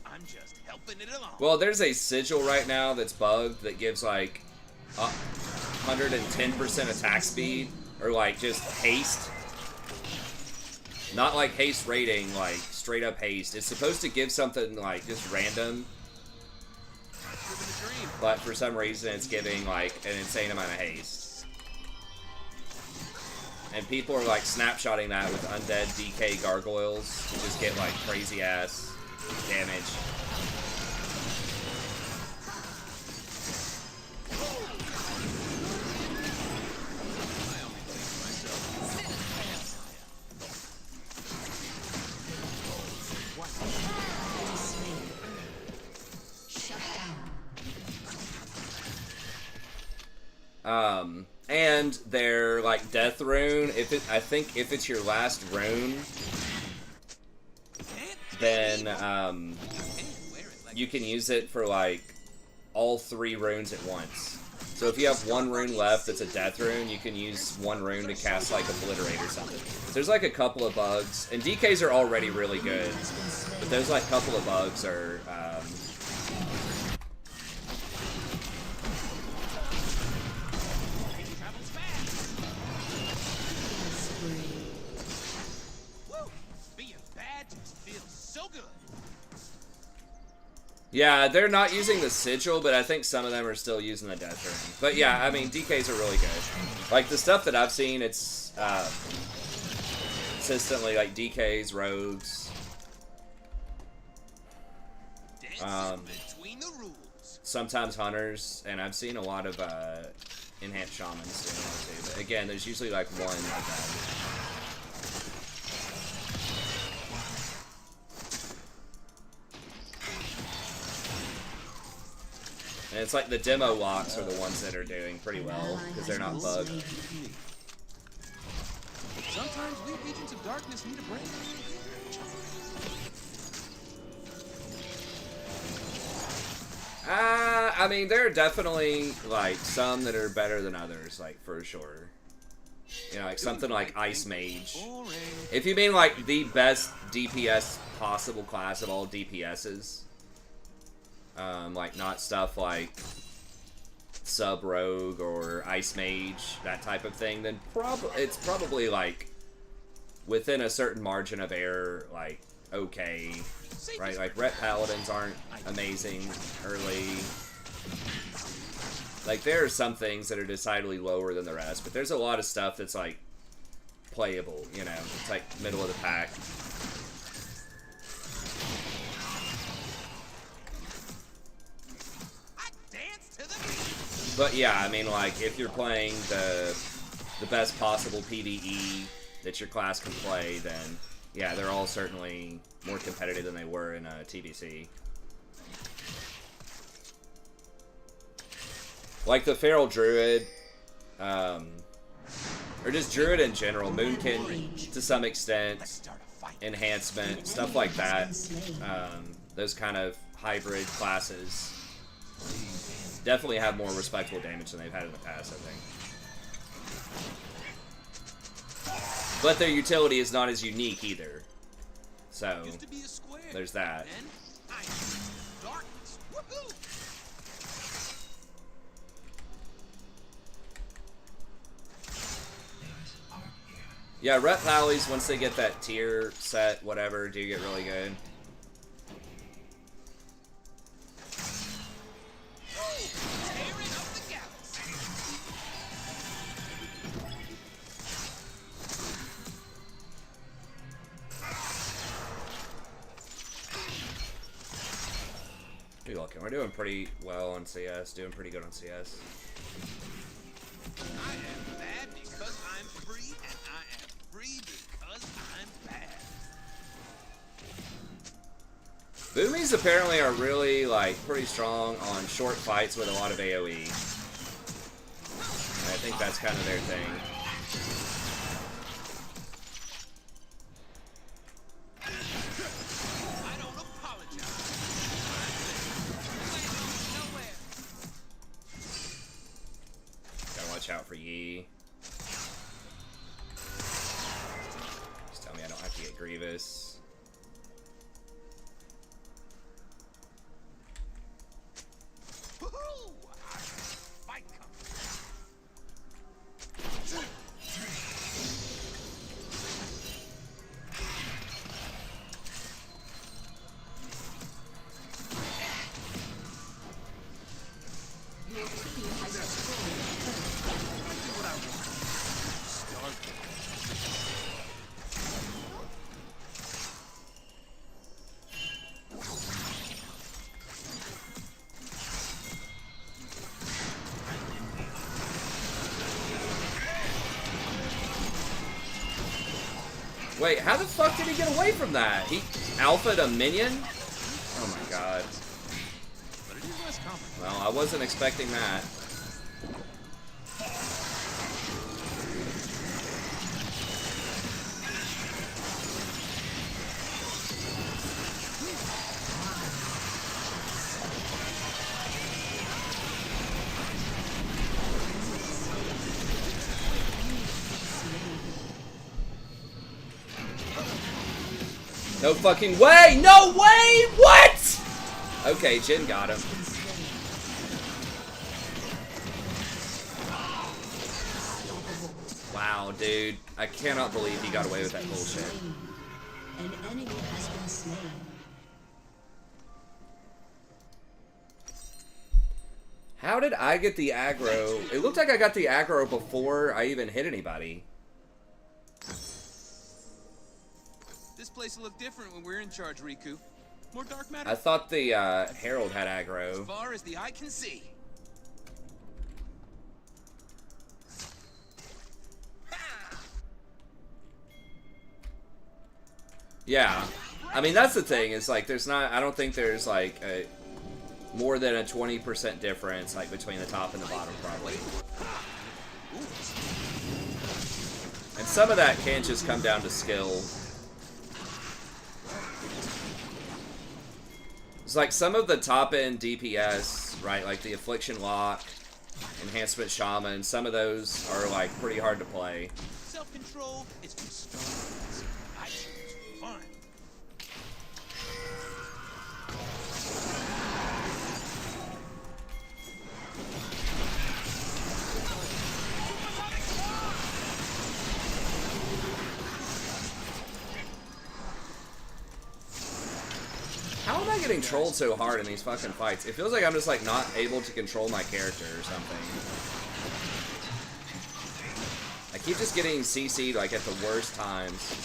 I'm just helping it along. Well, there's a sigil right now that's bugged that gives like 110% attack speed, or like just haste. Not like haste rating, like straight up haste. It's supposed to give something like just random, but for some reason it's giving like an insane amount of haste. And people are like snapshotting that with undead DK gargoyles to just get like crazy ass damage. And their like death rune, I think if it's your last rune, then you can use it for like all 3 runes at once. So if you have 1 rune left that's a death rune, you can use 1 rune to cast like Obliterate or something. So there's like a couple of bugs, and DKs are already really good, but there's like a couple of bugs are yeah, they're not using the sigil, but I think some of them are still using the death ring. But yeah, I mean, DKs are really good. Like, the stuff that I've seen, it's consistently, like, DKs, rogues. Sometimes hunters, and I've seen a lot of enhanced shamans doing that too. But again, there's usually, like, one like that. And it's like the demo locks are the ones that are doing pretty well, because they're not bugged. Sometimes we agents of darkness need a break. I mean, there are definitely, like, some that are better than others, like, for sure. You know, like, something like Ice Mage. If you mean, like, the best DPS possible class of all DPSs, like, not stuff like Sub-Rogue or Ice Mage, that type of thing, then it's probably, like, within a certain margin of error, like, okay, right? Like, Ret Paladins aren't amazing early. Like, there are some things that are decidedly lower than the rest, but there's a lot of stuff that's, like, playable, you know? It's, like, middle of the pack. But yeah, I mean, like, if you're playing the best possible PvE that your class can play, then yeah, they're all certainly more competitive than they were in TBC. Like the Feral Druid, or just Druid in general, Moonkin to some extent, Enhancement, stuff like that. Those kind of hybrid classes definitely have more respectable damage than they've had in the past, I think. But their utility is not as unique either. So, there's that. Yeah, rep pallies, once they get that tier set, whatever, do get really good. You're welcome. We're doing pretty well on CS, doing pretty good on CS. I am bad because I'm free, and I am free because I'm bad. Boomies apparently are really, like, pretty strong on short fights with a lot of AoE. And I think that's kind of their thing. I don't apologize. Gotta watch out for Yi. Just tell me I don't have to get Grievous. Wait, how the fuck did he get away from that? He alpha'd a minion? Oh my god. Well, I wasn't expecting that. No fucking way! No way! What? Okay, Jin got him. Wow, dude. I cannot believe he got away with that bullshit. An enemy has been slain. How did I get the aggro? It looked like I got the aggro before I even hit anybody. This place will look different when we're in charge, Riku. More dark matter. I thought the Herald had aggro. As far as the eye can see. Yeah. I mean, that's the thing, is like, there's not, I don't think there's like a, more than a 20% difference, like, between the top and the bottom, probably. And some of that can just come down to skill. It's like some of the top end DPS, right, like the Affliction Lock, Enhancement Shaman, some of those are like pretty hard to play. Self-control is for stars. I choose fun. How am I getting trolled so hard in these fucking fights? It feels like I'm just like not able to control my character or something. I keep just getting CC'd like at the worst times.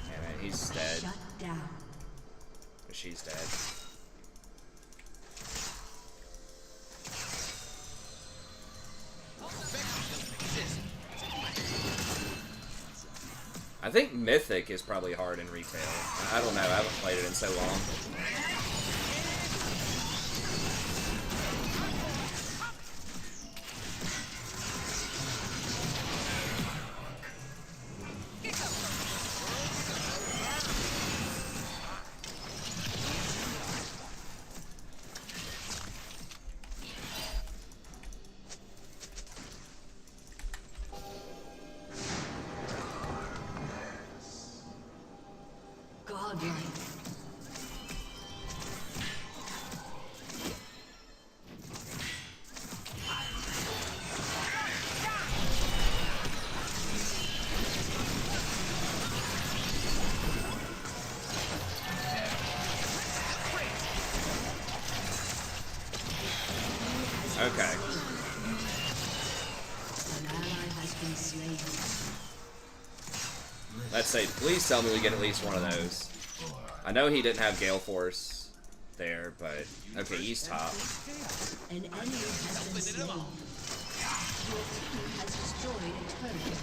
Yeah, man, he's dead. Shut down. She's dead. I think Mythic is probably hard in retail. I don't know, I haven't played it in so long. Okay. An ally has been slain. Let's say, please tell me we get at least one of those. I know he didn't have Gale Force there, but okay, he's top. An enemy has been slain. Your team has destroyed a turret.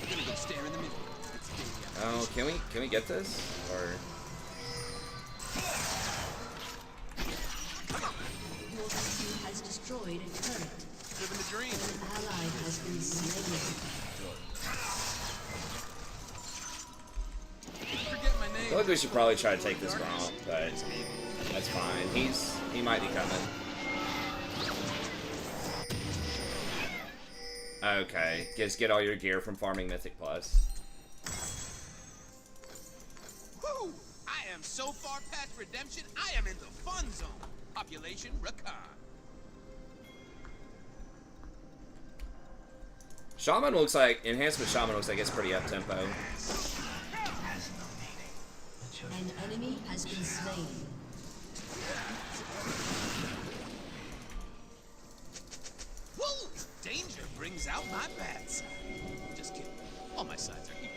I'm gonna go stare in the middle. Oh, can we get this? Or Your team has destroyed a turret. Living the dream. An ally has been slain. Forget my I name. feel like we should probably try to take this romp, but that's fine. He might be coming. Okay, just get all your gear from farming Mythic Plus. Woo! I am so far past redemption, I am in the fun zone. Population Rakan. Shaman looks like Enhancement Shaman looks like it's pretty up tempo. An enemy has been slain. Whoa! Danger brings out my bad side. Just kidding. All my sides are equal.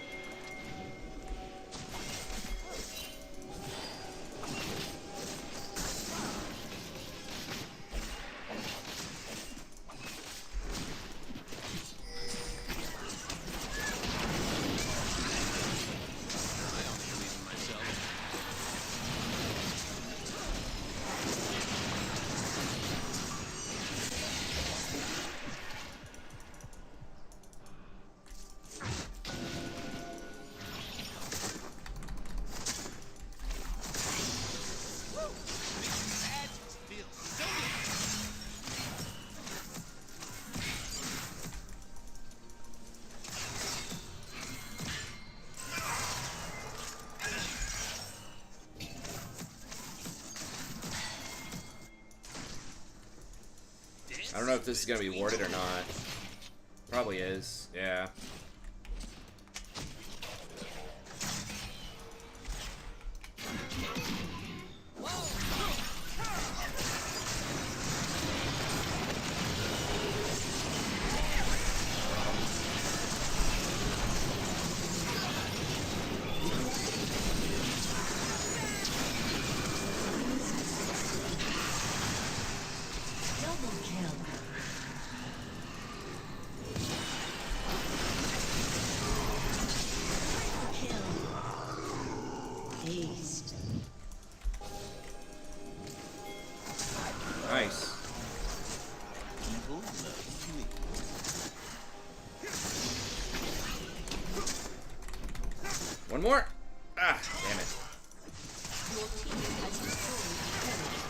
I only believe in myself. I don't know if this is gonna be warded or not. Probably is, yeah. Double kill. Kill. Aced. Nice. People love me. One more. Ah, damn it. Your team has destroyed a turret.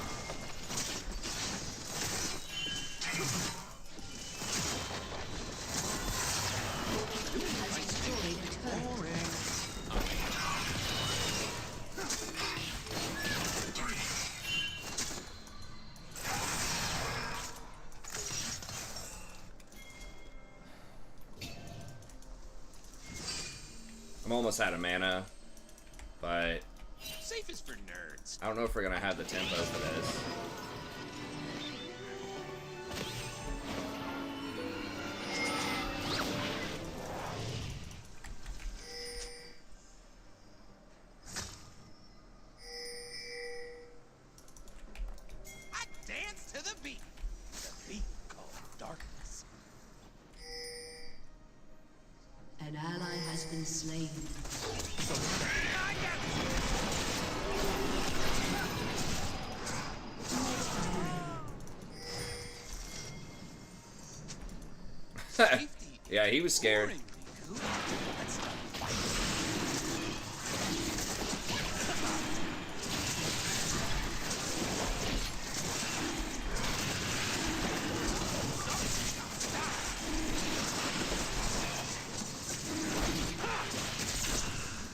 Your team has destroyed a turret. I'm almost out of mana, but Safe is for nerds. I don't know if we're gonna have the tempo for this. I dance to the beat. The beat called darkness. An ally has been slain. Yeah, he was scared. Boringly good. Let's start fighting.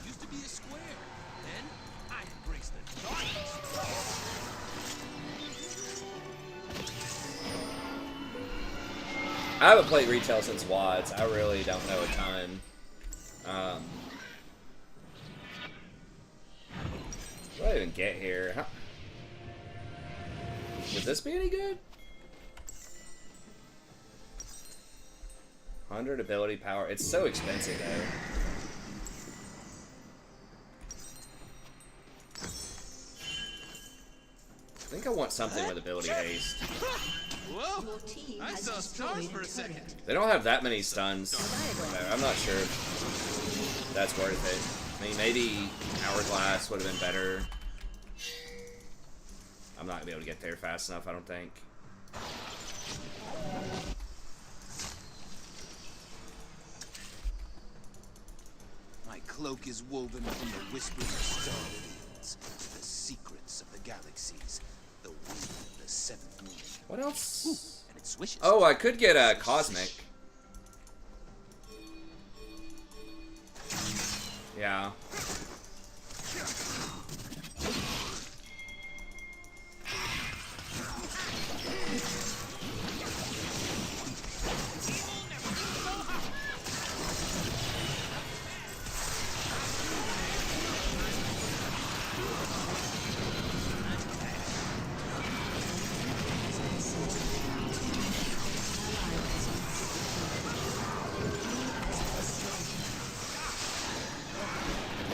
Used to be a square. Then I embraced the darkness. I haven't played retail since WADS. I really don't know a ton. What do I even get here? Would this be any good? 100 ability power. It's so expensive though. I think I want something with ability haste. Whoa! Your team I has saw stars destroyed for a a second. turret. They don't have that many stuns. I'm not sure if that's worth it. I mean, maybe Hourglass would have been better. I'm not gonna be able to get there fast enough, I don't think. My cloak is woven from the whispers of starfields, the secrets of the galaxies, the wind of the seventh moon. What else? Ooh, and it swishes. Oh, I could get a Cosmic. Yeah.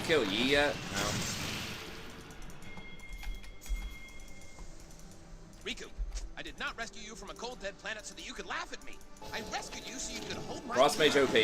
Kill Yi yet? No. Riku, I did not rescue you from a cold dead planet so that you could laugh at me. I rescued you so you could hold my Cross Mage OP.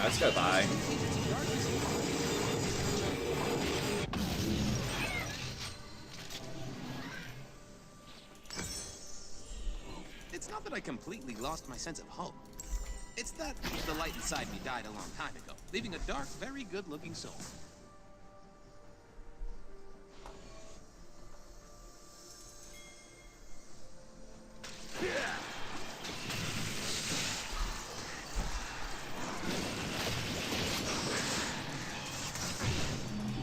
Let's go by. It's not that I completely lost my sense of hope. It's that the light inside me died a long time ago, leaving a dark, very good-looking soul.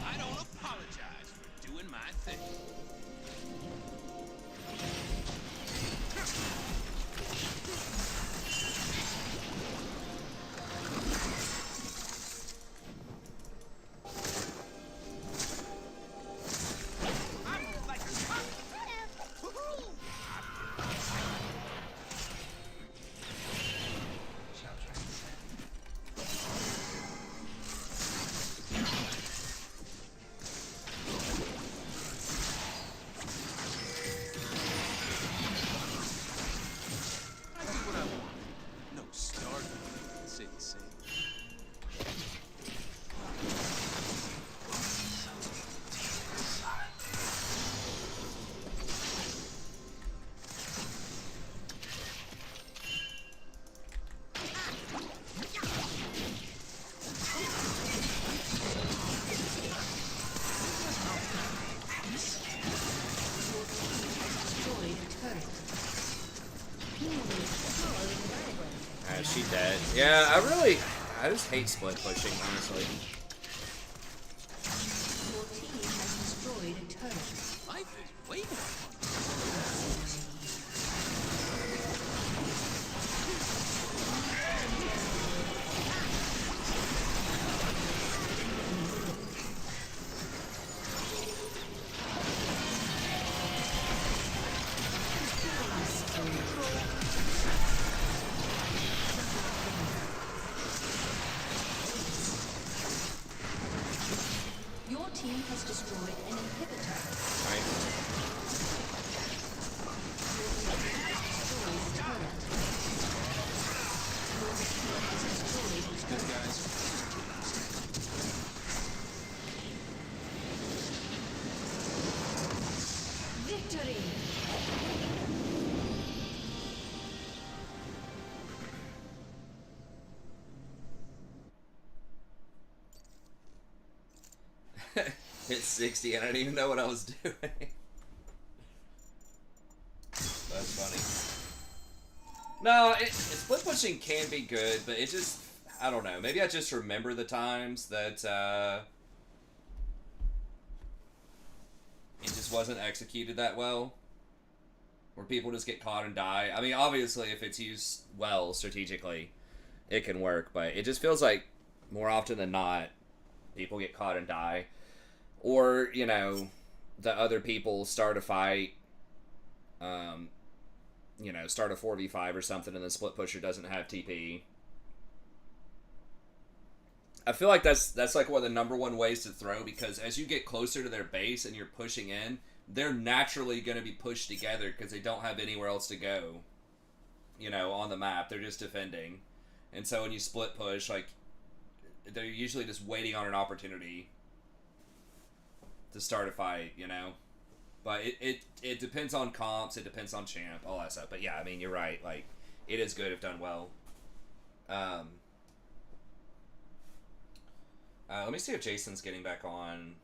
I don't apologize for doing my thing. No start. Say the same. Destroyed a turret. She dead. Yeah, I just hate split pushing, honestly. Your team has destroyed a turret. Life is way more fun. Your team has destroyed an inhibitor. Nice. Destroyed a turret. Your team has destroyed a Good turret. guys. Victory! Hit 60 and I didn't even know what I was doing. That's funny. No, split pushing can be good, but it just, I don't know. Maybe I just remember the times that just wasn't executed that well. Where people just get caught and die. I mean, obviously, if it's used well strategically, it can work. But it just feels like more often than not, people get caught and die. Or, you know, the other people start a fight, you know, start a 4v5 or something, and the split pusher doesn't have TP. I feel like that's like one of the number one ways to throw, because as you get closer to their base and you're pushing in, they're naturally going to be pushed together because they don't have anywhere else to go, you know, on the map. They're just defending. And so when you split push, like, they're usually just waiting on an opportunity to start a fight, you know? But it depends on comps, it depends on champ, all that stuff. But yeah, I mean, you're right. Like, it is good if done well. Let me see if Jason's getting back on.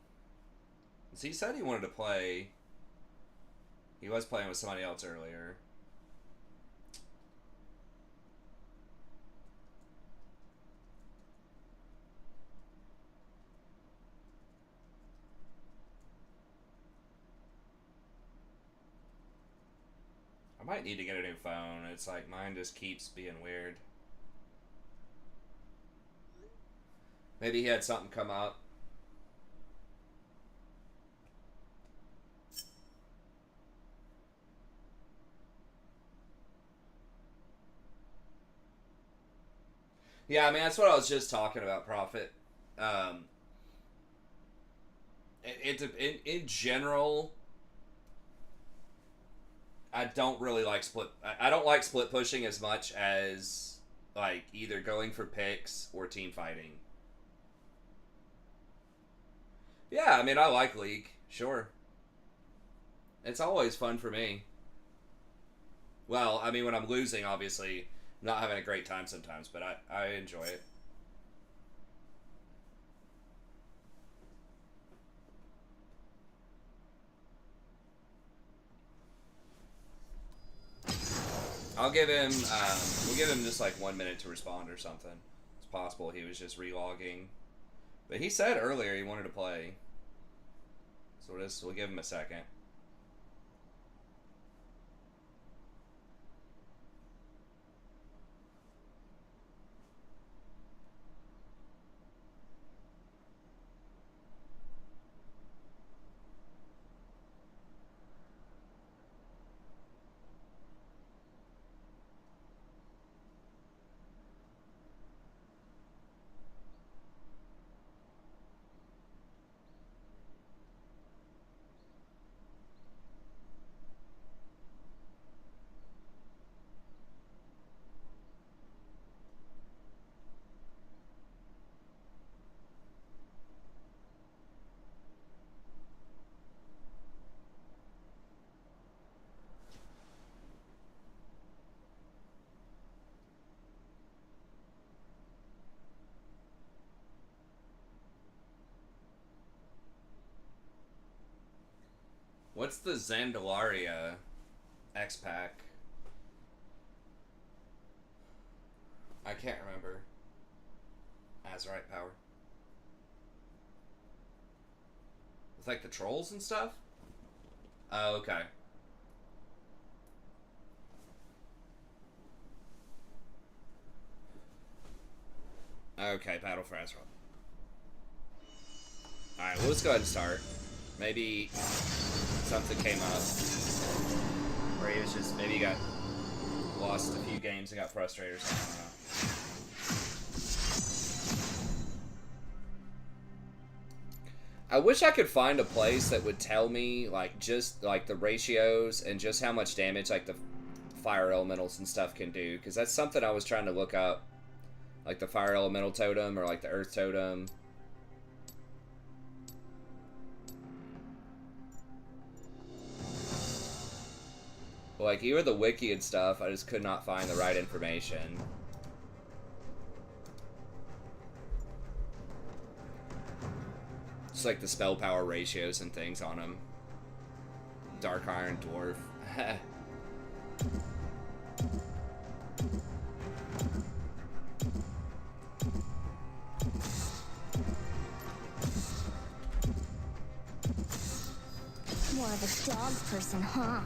So he said he wanted to play. He was playing with somebody else earlier. I might need to get a new phone. It's like mine just keeps being weird. Maybe he had something come up. Yeah, I mean, that's what I was just talking about, Prophet. In general, I don't really like split. I don't like split pushing as much as like either going for picks or team fighting. Yeah, I mean, I like League. Sure. It's always fun for me. Well, I mean, when I'm losing, obviously, I'm not having a great time sometimes, but I enjoy it. I'll give him, we'll give him just like 1 minute to respond or something. It's possible he was just relogging. But he said earlier he wanted to play. So we'll give him a second. What's the Zandalaria X-Pack? I can't remember. Azerite power. With like the trolls and stuff? Oh, okay. Okay, Battle for Azeroth. Alright, well, let's go ahead and start. Maybe something came up where he was just, maybe he got lost a few games and got frustrated or something. I don't know. I wish I could find a place that would tell me, like, just, like, the ratios and just how much damage, like, the fire elementals and stuff can do. Because that's something I was trying to look up. Like, the fire elemental totem or, like, the earth totem. Like, even the wiki and stuff, I just could not find the right information. Just like the spell power ratios and things on them. Dark Iron Dwarf. What more of a dog person, huh?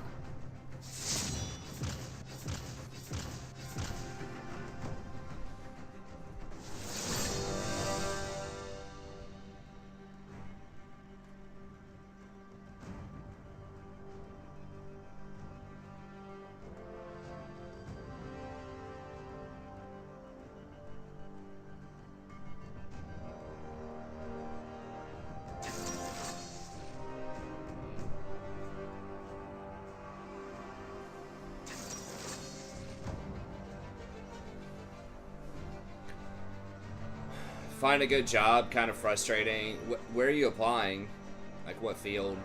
Find a good job, kind of frustrating. Where are you applying? Like what field?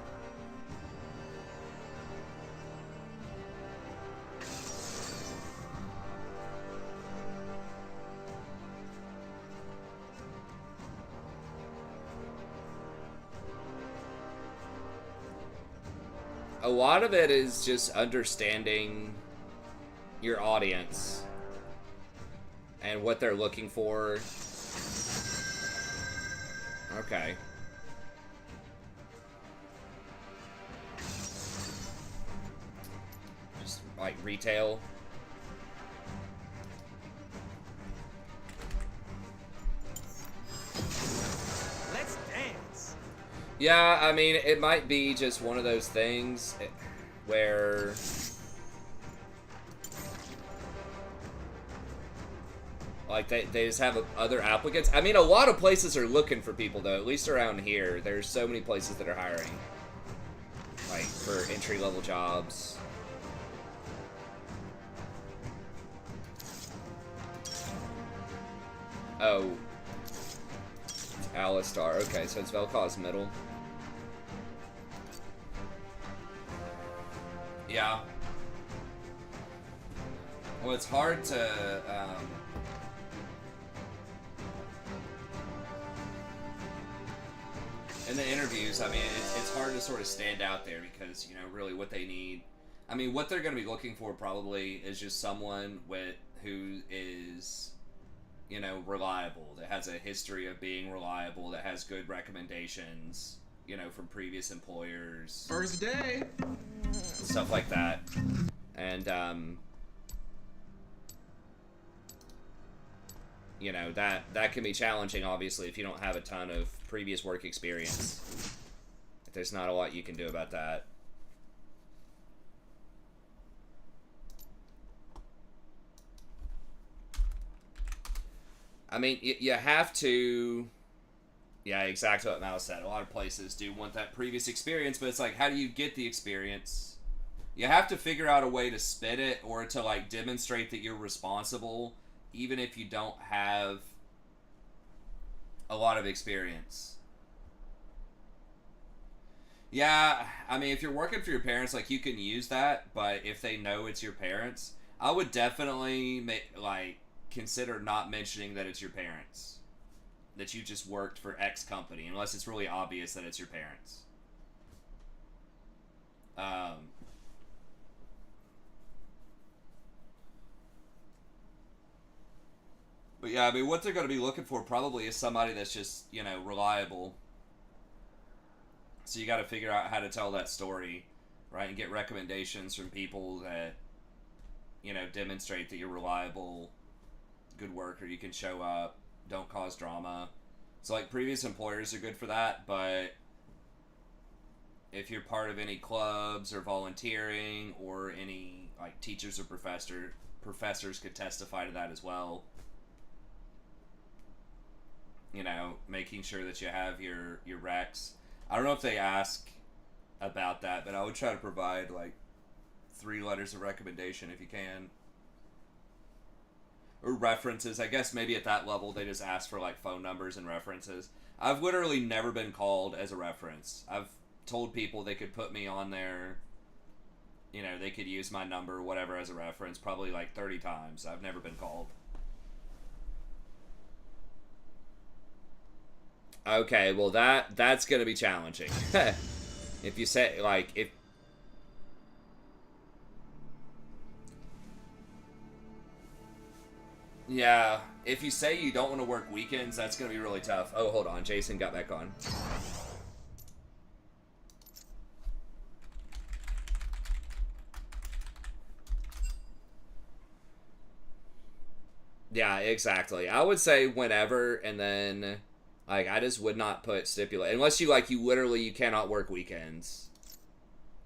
A lot of it is just understanding your audience and what they're looking for. Okay. Just like retail. Let's dance. Yeah, I mean, it might be just one of those things where like they just have other applicants. I mean, a lot of places are looking for people though, at least around here. There's so many places that are hiring. Like for entry-level jobs. Oh. Alistar. Okay, so it's Vel'Koz's middle. Yeah. Well, it's hard to, in the interviews, I mean, it's hard to sort of stand out there because, you know, really what they need. I mean, what they're going to be looking for probably is just someone who is, you know, reliable, that has a history of being reliable, that has good recommendations, you know, from previous employers. First day. Stuff like that. And, you know, that can be challenging, obviously, if you don't have a ton of previous work experience. There's not a lot you can do about that. I mean, you have to... Yeah, exactly what Mal said. A lot of places do want that previous experience, but it's like, how do you get the experience? You have to figure out a way to spit it or to, like, demonstrate that you're responsible, even if you don't have a lot of experience. Yeah, I mean, if you're working for your parents, like, you can use that, but if they know it's your parents, I would definitely, consider not mentioning that it's your parents. That you just worked for X company, unless it's really obvious that it's your parents. But yeah, I mean, what they're going to be looking for probably is somebody that's just, you know, reliable. So you got to figure out how to tell that story, right? And get recommendations from people that, you know, demonstrate that you're reliable, good worker, you can show up, don't cause drama. So, like, previous employers are good for that, but if you're part of any clubs or volunteering or any, like, teachers or professors could testify to that as well. You know, making sure that you have your recs. I don't know if they ask about that, but I would try to provide, like, 3 letters of recommendation if you can. Or references. I guess maybe at that level they just ask for, like, phone numbers and references. I've literally never been called as a reference. I've told people they could put me on there, you know, they could use my number, whatever, as a reference, probably like 30 times. I've never been called. Okay, well that's gonna be challenging. If you say, like, if... Yeah, if you say you don't want to work weekends, that's gonna be really tough. Oh, hold on, Jason got back on. Yeah, exactly. I would say whenever, and then like I just would not put stipulate unless you like you literally you cannot work weekends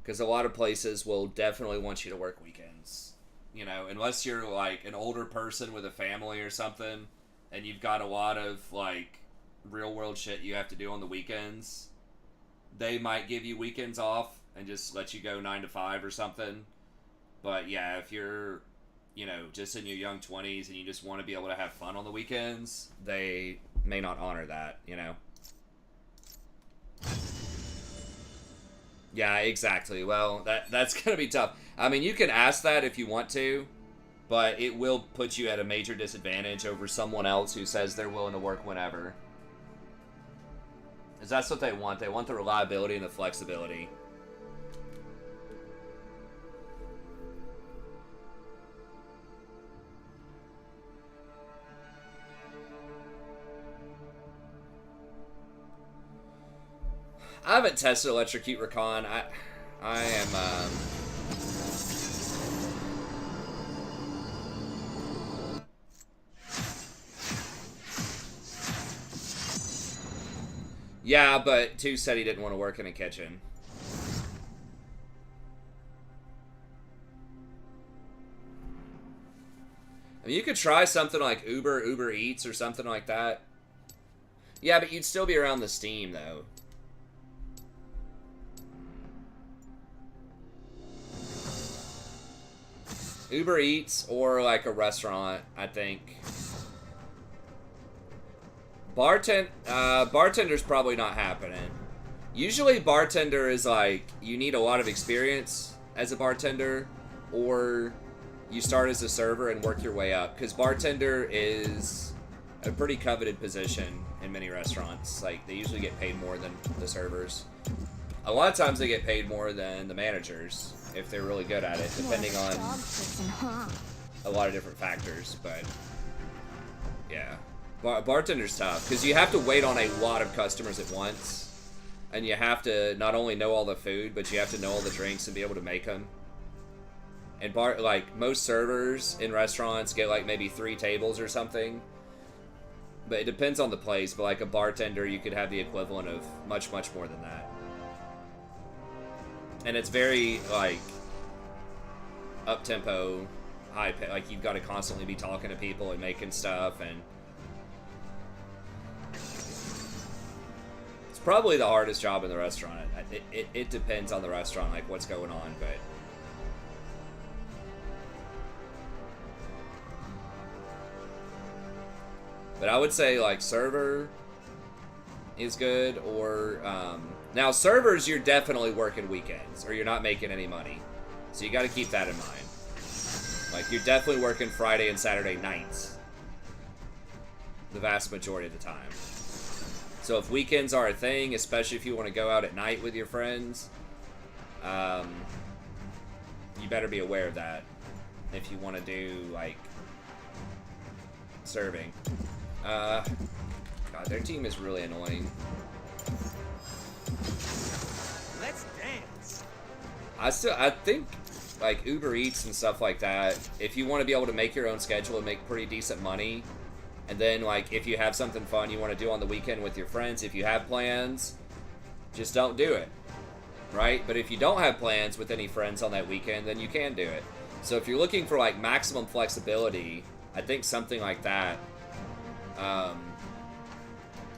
because a lot of places will definitely want you to work weekends. You know, unless you're like an older person with a family or something, and you've got a lot of like real world shit you have to do on the weekends. They might give you weekends off and just let you go 9 to 5 or something. But yeah, if you're, you know, just in your young 20s and you just want to be able to have fun on the weekends, they may not honor that, you know? Yeah, exactly. Well, that's going to be tough. I mean, you can ask that if you want to, but it will put you at a major disadvantage over someone else who says they're willing to work whenever. Because that's what they want. They want the reliability and the flexibility. I haven't tested Electrocute Rakan. I am, yeah, but 2 said he didn't want to work in a kitchen. I mean, you could try something like Uber Eats or something like that. Yeah, but you'd still be around the Steam, though. Uber Eats or like a restaurant, I think. Bartender's probably not happening. Usually bartender is like, you need a lot of experience as a bartender, or you start as a server and work your way up. Because bartender is a pretty coveted position in many restaurants. Like, they usually get paid more than the servers. A lot of times they get paid more than the managers, if they're really good at it, depending on a lot of different factors, but yeah. Bartender's tough, because you have to wait on a lot of customers at once, and you have to not only know all the food, but you have to know all the drinks and be able to make them. And like, most servers in restaurants get like maybe 3 tables or something, but it depends on the place, but like a bartender, you could have the equivalent of much, much more than that. And it's very, like, up-tempo, high-pay. Like, you've got to constantly be talking to people and making stuff, and it's probably the hardest job in the restaurant. It depends on the restaurant, like, what's going on, but I would say, like, server is good, or, now, servers, you're definitely working weekends, or you're not making any money. So you got to keep that in mind. Like, you're definitely working Friday and Saturday nights. The vast majority of the time. So if weekends are a thing, especially if you want to go out at night with your friends, you better be aware of that. If you want to do, like, serving. God, their team is really annoying. Let's dance. I think like Uber Eats and stuff like that, if you want to be able to make your own schedule and make pretty decent money, and then like if you have something fun you want to do on the weekend with your friends, if you have plans, just don't do it, right? But if you don't have plans with any friends on that weekend, then you can do it. So if you're looking for like maximum flexibility, I think something like that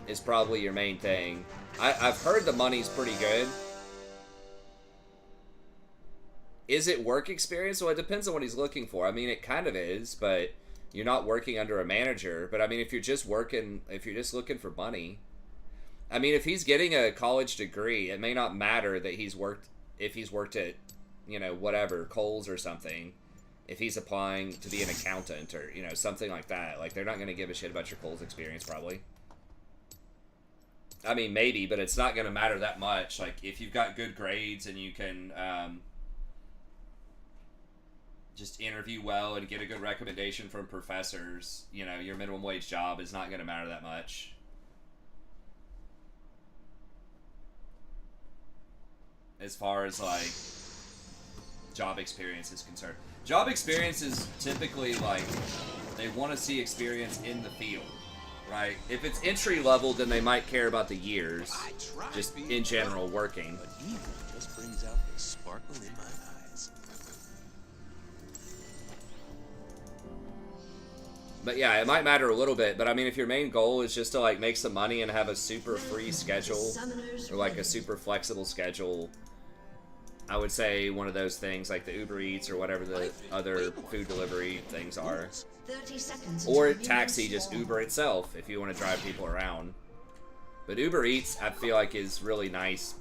is probably your main thing. I've heard the money's pretty good. Is it work experience? Well, it depends on what he's looking for. I mean, it kind of is, but you're not working under a manager. But I mean, if you're just looking for money, I mean, if he's getting a college degree, it may not matter that if he's worked at, you know, whatever, Kohl's or something. If he's applying to be an accountant or, you know, something like that. Like, they're not going to give a shit about your Kohl's experience, probably. I mean, maybe, but it's not going to matter that much. Like, if you've got good grades and you can just interview well and get a good recommendation from professors, you know, your minimum wage job is not going to matter that much. As far as, like, job experience is concerned. Job experience is typically, like, They want to see experience in the field, right? If it's entry level, then they might care about the years, just in general working. But evil just brings out the sparkle in my eyes. But yeah, it might matter a little bit, but I mean, if your main goal is just to like make some money and have a super free schedule, or like a super flexible schedule, I would say one of those things like the Uber Eats or whatever the other food delivery things are. 30 seconds. Or until taxi, minions just spawn. Uber itself, if you want to drive people around. But Uber Eats, I feel like, is really nice,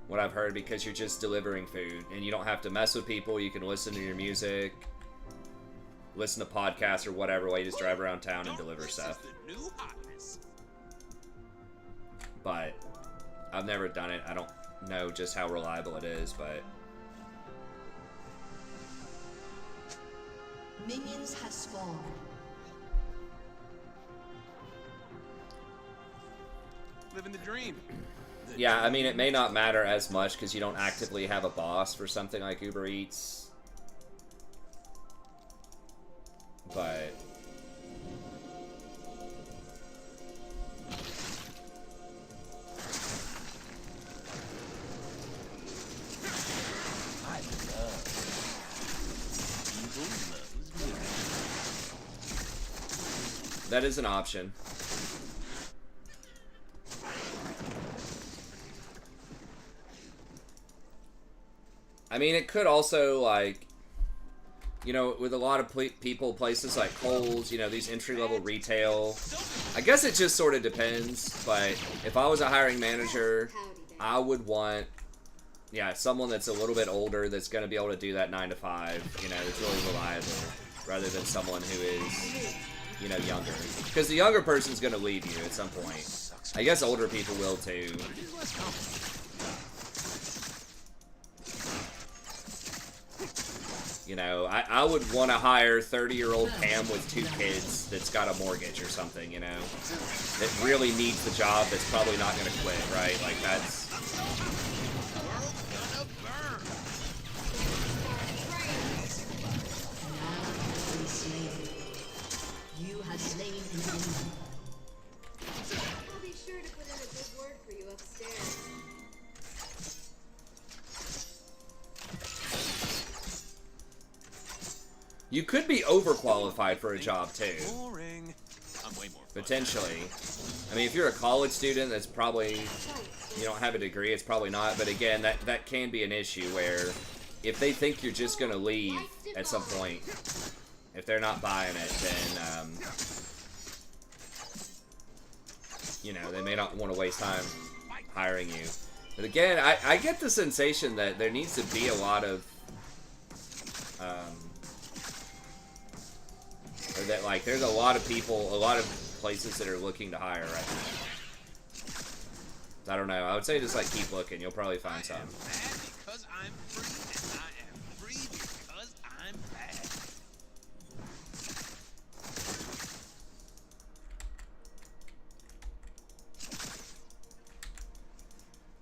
what I've heard, because you're just delivering food, and you don't have to mess with people. You can listen to your music, listen to podcasts or whatever while you just drive around town and deliver stuff. The new hotness. But I've never done it. I don't know just how reliable it is, but Minions have spawned. Living the dream. yeah, I mean, it may not matter as much because you don't actively have a boss for something like Uber Eats. But I love evil loves me. that is an option. I mean, it could also, like, you know, with a lot of people, places like Kohl's, you know, these entry-level retail, I guess it just sort of depends, but if I was a hiring manager, I would want, yeah, someone that's a little bit older that's going to be able to do that 9 to 5, you know, that's really reliable, rather than someone who is, you know, younger. Because the younger person's going to leave you at some point. I guess older people will too. You know, I would want to hire 30-year-old Pam with 2 kids that's got a mortgage or something, you know, that really needs the job, that's probably not going to quit, right? Like, that's... You have slain an enemy. I'll be sure to put in a good word for you upstairs. You could be overqualified for a job, too. Boring. I'm way more fun. Potentially. I mean, if you're a college student, that's probably... You don't have a degree, it's probably not. But again, that can be an issue where if they think you're just going to leave at some point, if they're not buying it, then, you know, they may not want to waste time hiring you. But again, I get the sensation that there needs to be a lot of... or that, like, there's a lot of people, a lot of places that are looking to hire right now. I don't know. I would say just, like, keep looking. You'll probably find some. Mad because I'm free, and I am free because I'm bad.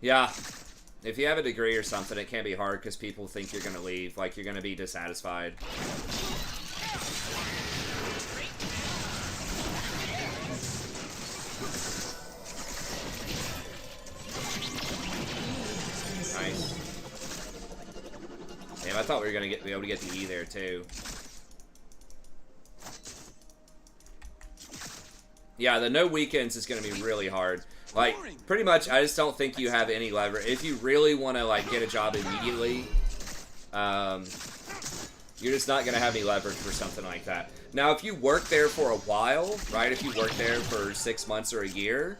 Yeah. If you have a degree or something, it can be hard because people think you're going to leave. Like, you're going to be dissatisfied. Nice. Damn, I thought we were going to be able to get the E there, too. Yeah, the no weekends is going to be really hard. Like, pretty much, I just don't think you have any lever. If you really want to, like, get a job immediately, you're just not going to have any leverage for something like that. Now, if you work there for a while, right, if you work there for 6 months or a year,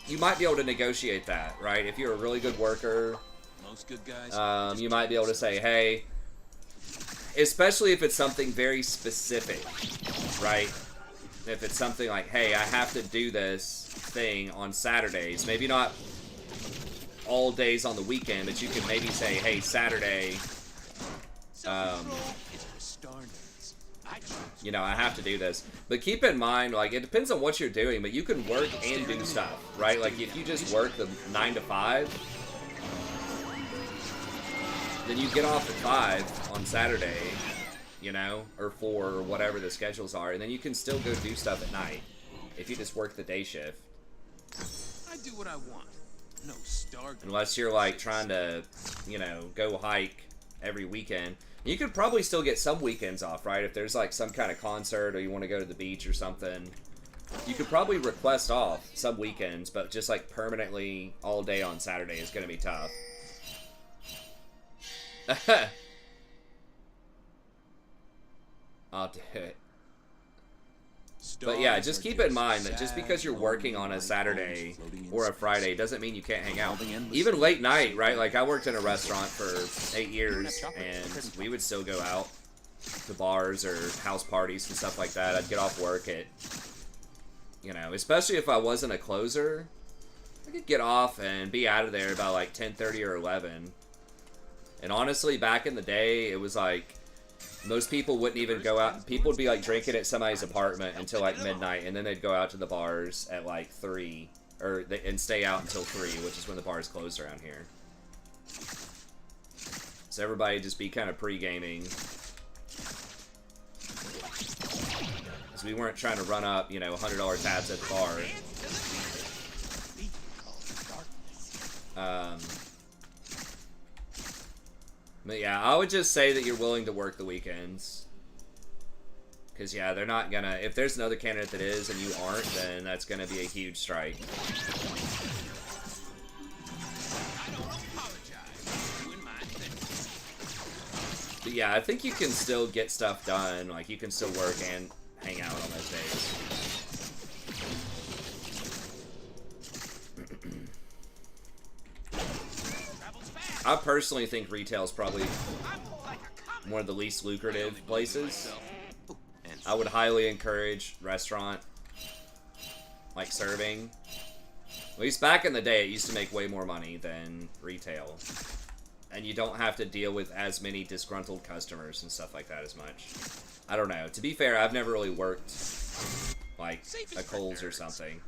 you might be able to negotiate that, right? If you're a really good worker, Most good guys. you might be able to say, hey, especially if it's something very specific, right? If it's something like, hey, I have to do this thing on Saturdays, maybe not all days on the weekend, but you can maybe say, hey, Saturday, you know, I have to do this. But keep in mind, like, it depends on what you're doing, but you can work and do stuff, right? Like, if you just work the 9 to 5, then you get off at 5 on Saturday, you know, or 4, or whatever the schedules are, and then you can still go do stuff at night if you just work the day shift. I do what I want. No Stargate. Unless you're like trying to, you know, go hike every weekend. You could probably still get some weekends off, right? If there's like some kind of concert or you want to go to the beach or something, you could probably request off some weekends, but just like permanently all day on Saturday is going to be tough. I'll do it. But yeah, just keep in mind that just because you're working on a Saturday or a Friday doesn't mean you can't hang out. Even late night, right? Like, I worked in a restaurant for 8 years, and we would still go out to bars or house parties and stuff like that. I'd get off work at, you know, especially if I wasn't a closer, I could get off and be out of there by like 10:30 or 11. And honestly, back in the day, it was like, most people wouldn't even go out. People would be like drinking at somebody's apartment until like midnight, and then they'd go out to the bars at like 3, and stay out until 3, which is when the bars close around here. So everybody just be kind of pre-gaming, because we weren't trying to run up, you know, $100 tabs at the bar. But yeah, I would just say that you're willing to work the weekends. Because yeah, they're not gonna... If there's another candidate that is and you aren't, then that's gonna be a huge strike. But yeah, I think you can still get stuff done. Like, you can still work and hang out on those days. I personally think retail is probably one of the least lucrative places. I would highly encourage restaurant, like serving. At least back in the day, it used to make way more money than retail. And you don't have to deal with as many disgruntled customers and stuff like that as much. I don't know. To be fair, I've never really worked like a Kohl's or something.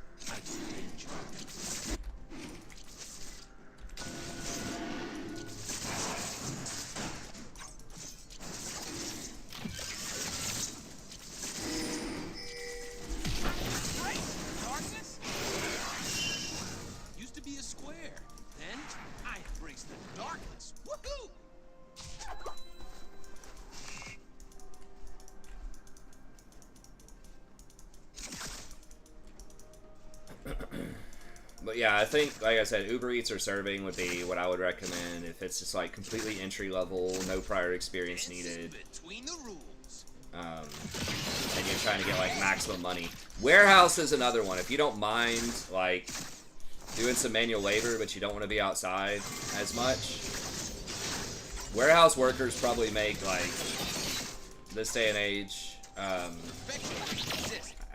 But yeah, I think, like I said, Uber Eats or serving would be what I would recommend if it's just like completely entry level, no prior experience needed. And you're trying to get like maximum money. Warehouse is another one. If you don't mind like doing some manual labor, but you don't want to be outside as much, warehouse workers probably make like, this day and age, I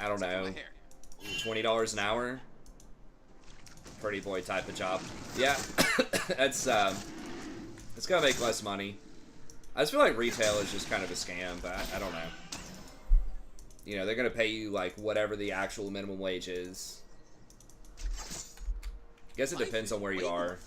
don't know, $20 an hour. Pretty boy type of job. Yeah, it's gonna make less money. I just feel like retail is just kind of a scam, but I don't know. You know, they're gonna pay you like whatever the actual minimum wage is. I guess it depends on where you are.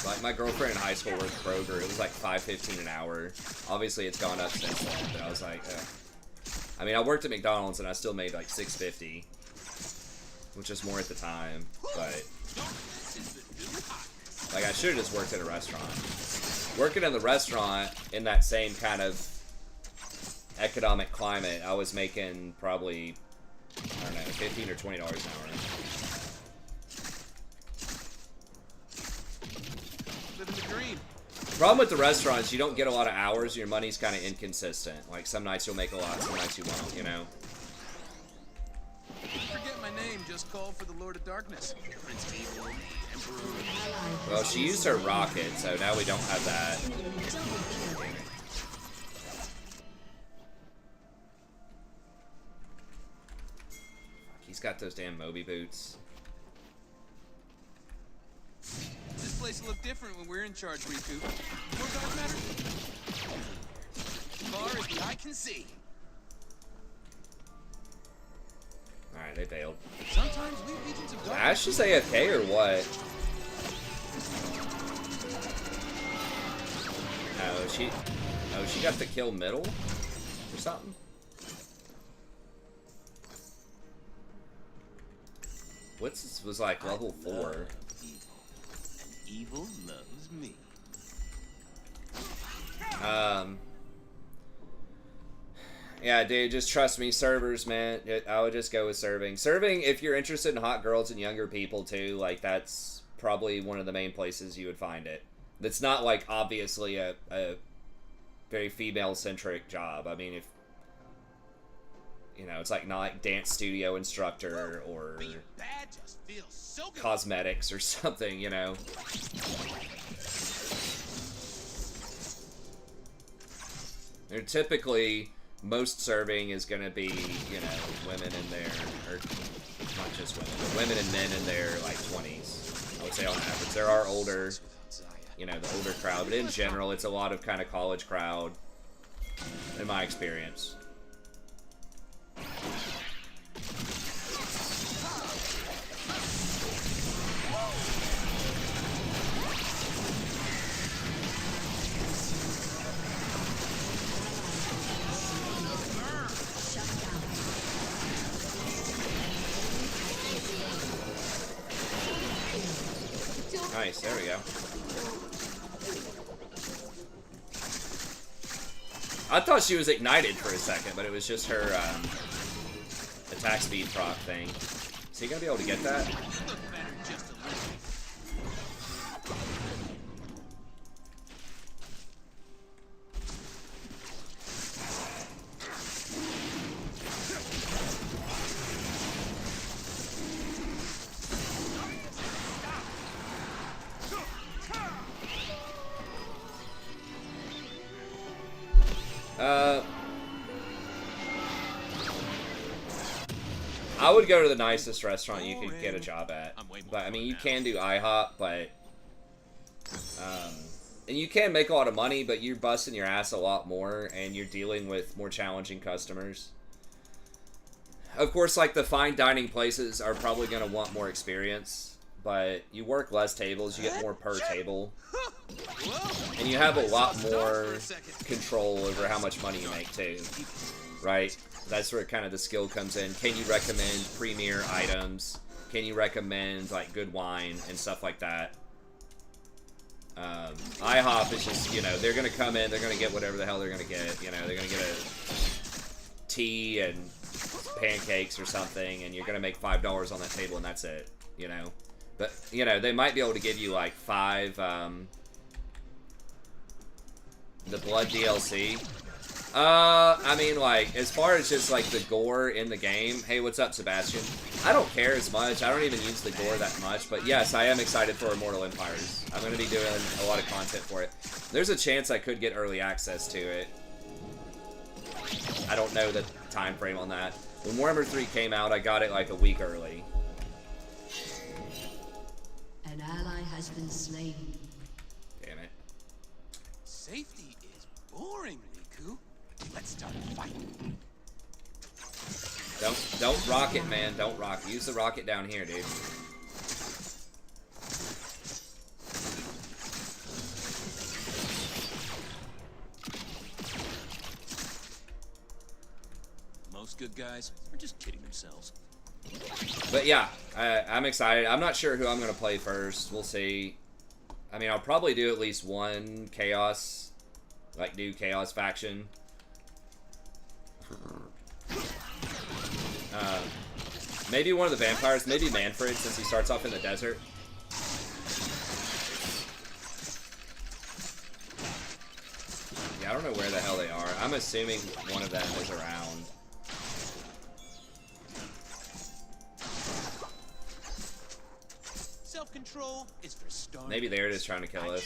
Like my girlfriend in high school worked Kroger. It was like $5.15 an hour. Obviously, it's gone up since then, but I was like, I mean, I worked at McDonald's and I still made like $6.50, which is more at the time. But like, I should have just worked at a restaurant. Working in the restaurant in that same kind of economic climate, I was making probably, I don't know, $15 or $20 an hour. Living the dream. The problem with the restaurants, you don't get a lot of hours. Your money's kind of inconsistent. Like, some nights you'll make a lot, some nights you won't, you know? Forget my name, just call for the Lord of Darkness. Prince Evil, Emperor. Well, she used her rocket, so now we don't have that. He's got those damn Moby boots. This place will look different when we're in charge, Riku. More dark matter? Far as the eye can see. Alright, they bailed. Sometimes we legions of darkness. Ash is AFK or what? Oh, she got the kill middle or something. Blitz was like level 4. Evil, and evil loves me. Yeah, dude, just trust me. Servers, man. I would just go with serving. Serving, if you're interested in hot girls and younger people too, like that's probably one of the main places you would find it. That's not like obviously a very female-centric job. I mean, if you know, it's like not like dance studio instructor or Being bad just feels so good. cosmetics or something, you know. They're typically, most serving is going to be, you know, women in there, or not just women, but women and men in their like 20s. I would say on average. There are older, you know, the older crowd, but in general, it's a lot of kind of college crowd, in my experience. Nice, there we go. I thought she was ignited for a second, but it was just her attack speed proc thing. Is he gonna be able to get that? I would go to the nicest restaurant you could get a job at. But I mean, you can do IHOP, but and you can make a lot of money, but you're busting your ass a lot more, and you're dealing with more challenging customers. Of course, like the fine dining places are probably going to want more experience, but you work less tables, you get more per table, and you have a lot more control over how much money you make too, right? That's where kind of the skill comes in. Can you recommend premier items? Can you recommend like good wine and stuff like that? IHOP is just, you know, they're going to come in, they're going to get whatever the hell they're going to get. You know, they're going to get a tea and pancakes or something, and you're going to make $5 on that table, and that's it, you know. But, you know, they might be able to give you like 5, the blood DLC. I mean, like, as far as just, like, the gore in the game, hey, what's up, Sebastian? I don't care as much. I don't even use the gore that much, but yes, I am excited for Immortal Empires. I'm going to be doing a lot of content for it. There's a chance I could get early access to it. I don't know the time frame on that. When Warhammer 3 came out, I got it, like, a week early. An ally has been slain. Damn it. Safety is boring, Riku. Let's start fighting. Don't rocket, man. Don't rock. Use the rocket down here, dude. Most good guys are just kidding themselves. But yeah, I'm excited. I'm not sure who I'm going to play first. We'll see. I mean, I'll probably do at least one Chaos, like do Chaos faction. Maybe one of the vampires, maybe Manfred, since he starts off in the desert. Yeah, I don't know where the hell they are. I'm assuming one of them is around. Self-control is for stars. Maybe they're just trying to kill us.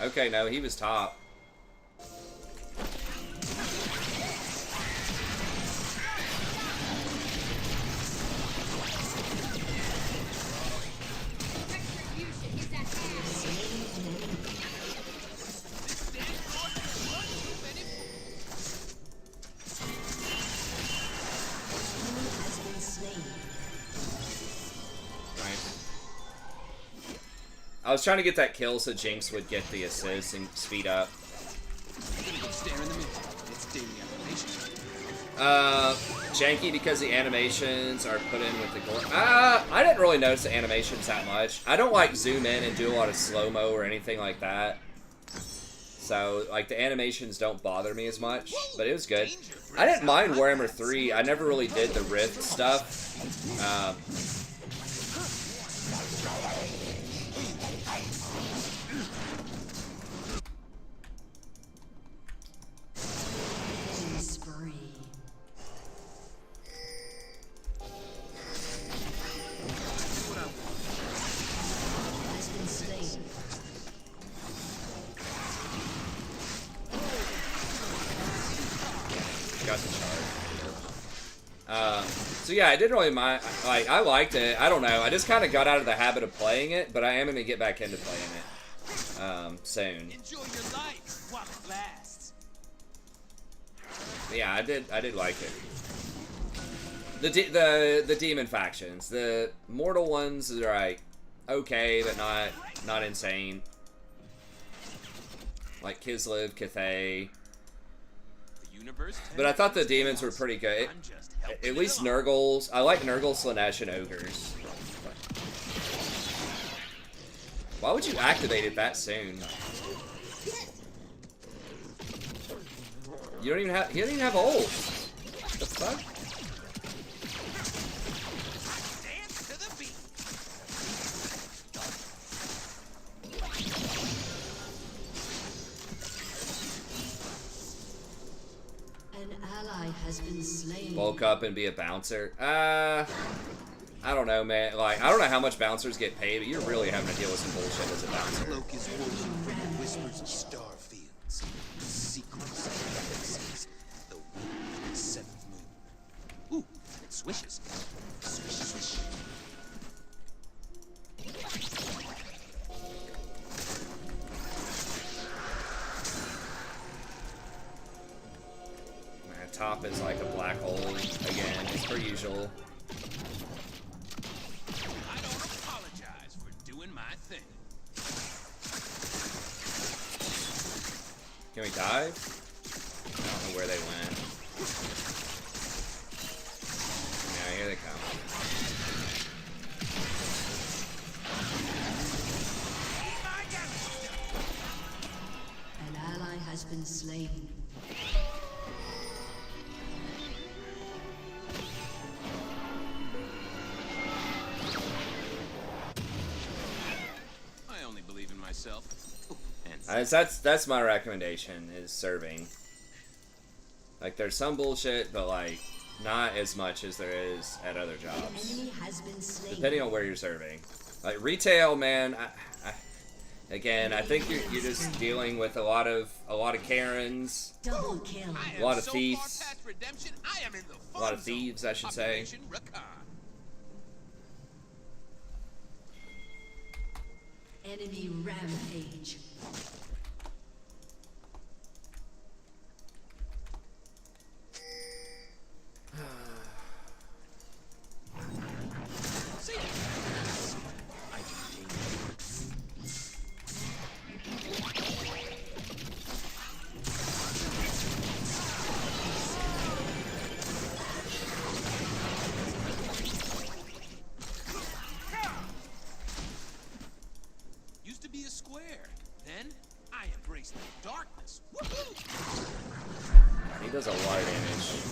Okay, no, he was top. I was trying to get that kill so Jinx would get the assist and speed up. Gonna go stare in the mirror. It's daily affirmation. Janky because the animations are put in with the gore. I didn't really notice the animations that much. I don't like zoom in and do a lot of slow-mo or anything like that. So, like, the animations don't bother me as much, but it was good. I didn't mind Warhammer 3. I never really did the Rift stuff. Spree. Has been slain. Got the charge. So yeah, I didn't really mind. Like, I liked it. I don't know. I just kind of got out of the habit of playing it, but I am gonna get back into playing it soon. Enjoy your life while it lasts. Yeah, I did like it. The demon factions, the mortal ones are like okay, but not insane. Like Kislev, Cathay. But I thought the demons were pretty good. At least Nurgles. I like Nurgles, Slanesh, and Ogres. Why would you activate it that soon? You don't even have. He doesn't even have ult. The fuck? An ally has been slain. Bulk up and be a bouncer. I don't know, man. Like, I don't know how much bouncers get paid, but you're really having to deal with some bullshit as a bouncer. Cloak is woven from the whispers of star fields, the secrets of the galaxies, the wind of the seventh moon. Ooh, it swishes. Swish, swish. Man, top is like a black hole again, as per usual. I don't apologize for doing my thing. Can we dive? I don't know where they went. Yeah, here they come. An ally has been slain. I only believe in myself. And That's my recommendation, is serving. Like, there's some bullshit, but like not as much as there is at other jobs, Enemy has been slain. depending on where you're serving. Like retail, man. Again, I think you're just dealing with a lot of Karens, Double kill. I a lot am of so thieves. far past redemption, I am in the A lot of fun zone. thieves, I should say. Population Rakan. Enemy rampage. See? I do Used to be a square. Then I embraced the darkness. Woohoo! He does a lot of damage.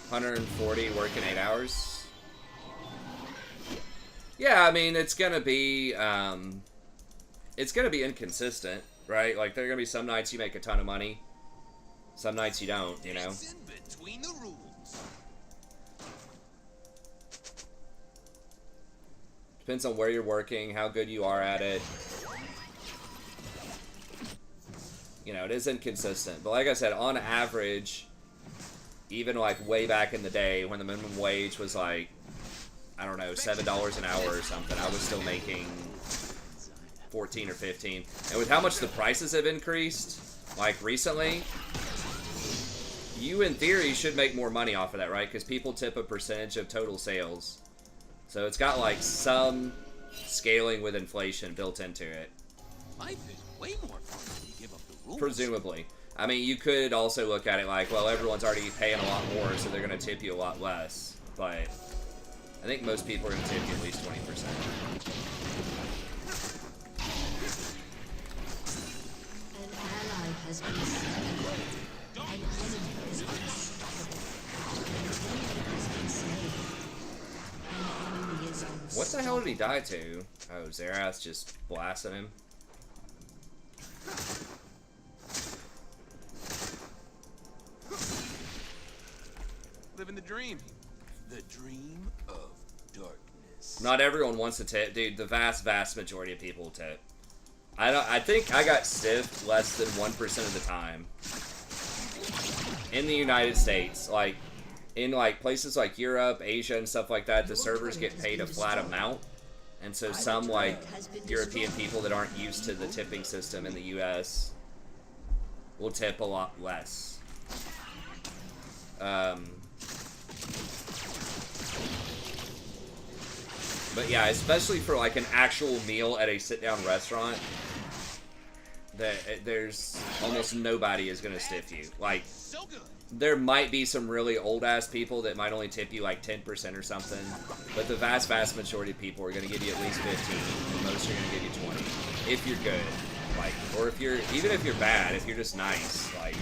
140 working 8 hours. Yeah, I mean it's gonna be inconsistent, right? Like there are gonna be some nights you make a ton of money, some nights you don't, you know. It's in between the rules. Depends on where you're working, how good you are at it. You know, it is inconsistent. But like I said, on average, even like way back in the day when the minimum wage was like, I don't know, $7 an hour or something, I was still making 14 or 15. And with how much the prices have increased, like recently, you in theory should make more money off of that, right? Because people tip a percentage of total sales. So it's got like some scaling with inflation built into it. Life is way more fun when you give up the rules. Presumably. I mean, you could also look at it like, well, everyone's already paying a lot more, so they're going to tip you a lot less. But I think most people are going to tip you at least 20%. An ally has been slain. An enemy is unstoppable. An enemy has been slain. An enemy is unstoppable. What the hell did he die to? Oh, Xerath's just blasting him. Living the dream. The dream of darkness. Not everyone wants to tip, dude. The vast majority of people will tip. I think I got stiffed less than 1% of the time. In the United States, like in like places like Europe, Asia, and stuff like that, the servers get paid a flat amount, and so some like European people that aren't used to the tipping system in the U.S. will tip a lot less. But yeah, especially for like an actual meal at a sit-down restaurant, there's almost nobody is gonna tip you. Like, there might be some really old-ass people that might only tip you like 10% or something, but the vast majority of people are gonna give you at least 15, and most are gonna give you 20 if you're good. Like, or if you're even if you're bad, if you're just nice, like.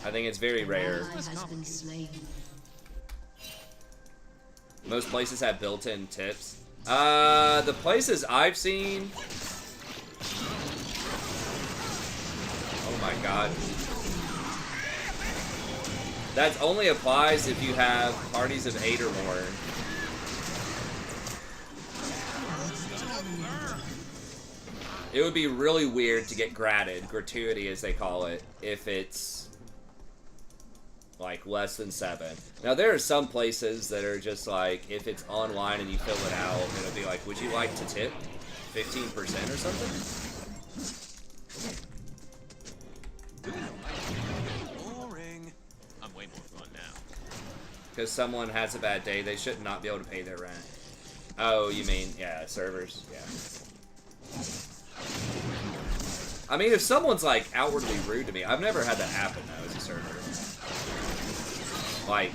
I think it's very rare. An ally has been slain. Most places have built-in tips. The places I've seen. Oh my god. That only applies if you have parties of 8 or more. It would be really weird to get gratuity as they call it, if it's like less than 7. Now there are some places that are just like, if it's online and you fill it out, it'll be like, would you like to tip 15% or something? Boring. I'm way more fun now. Because someone has a bad day, they should not be able to pay their rent. Oh, you mean, yeah, servers, yeah. I mean, if someone's like outwardly rude to me, I've never had that happen though as a server. Like,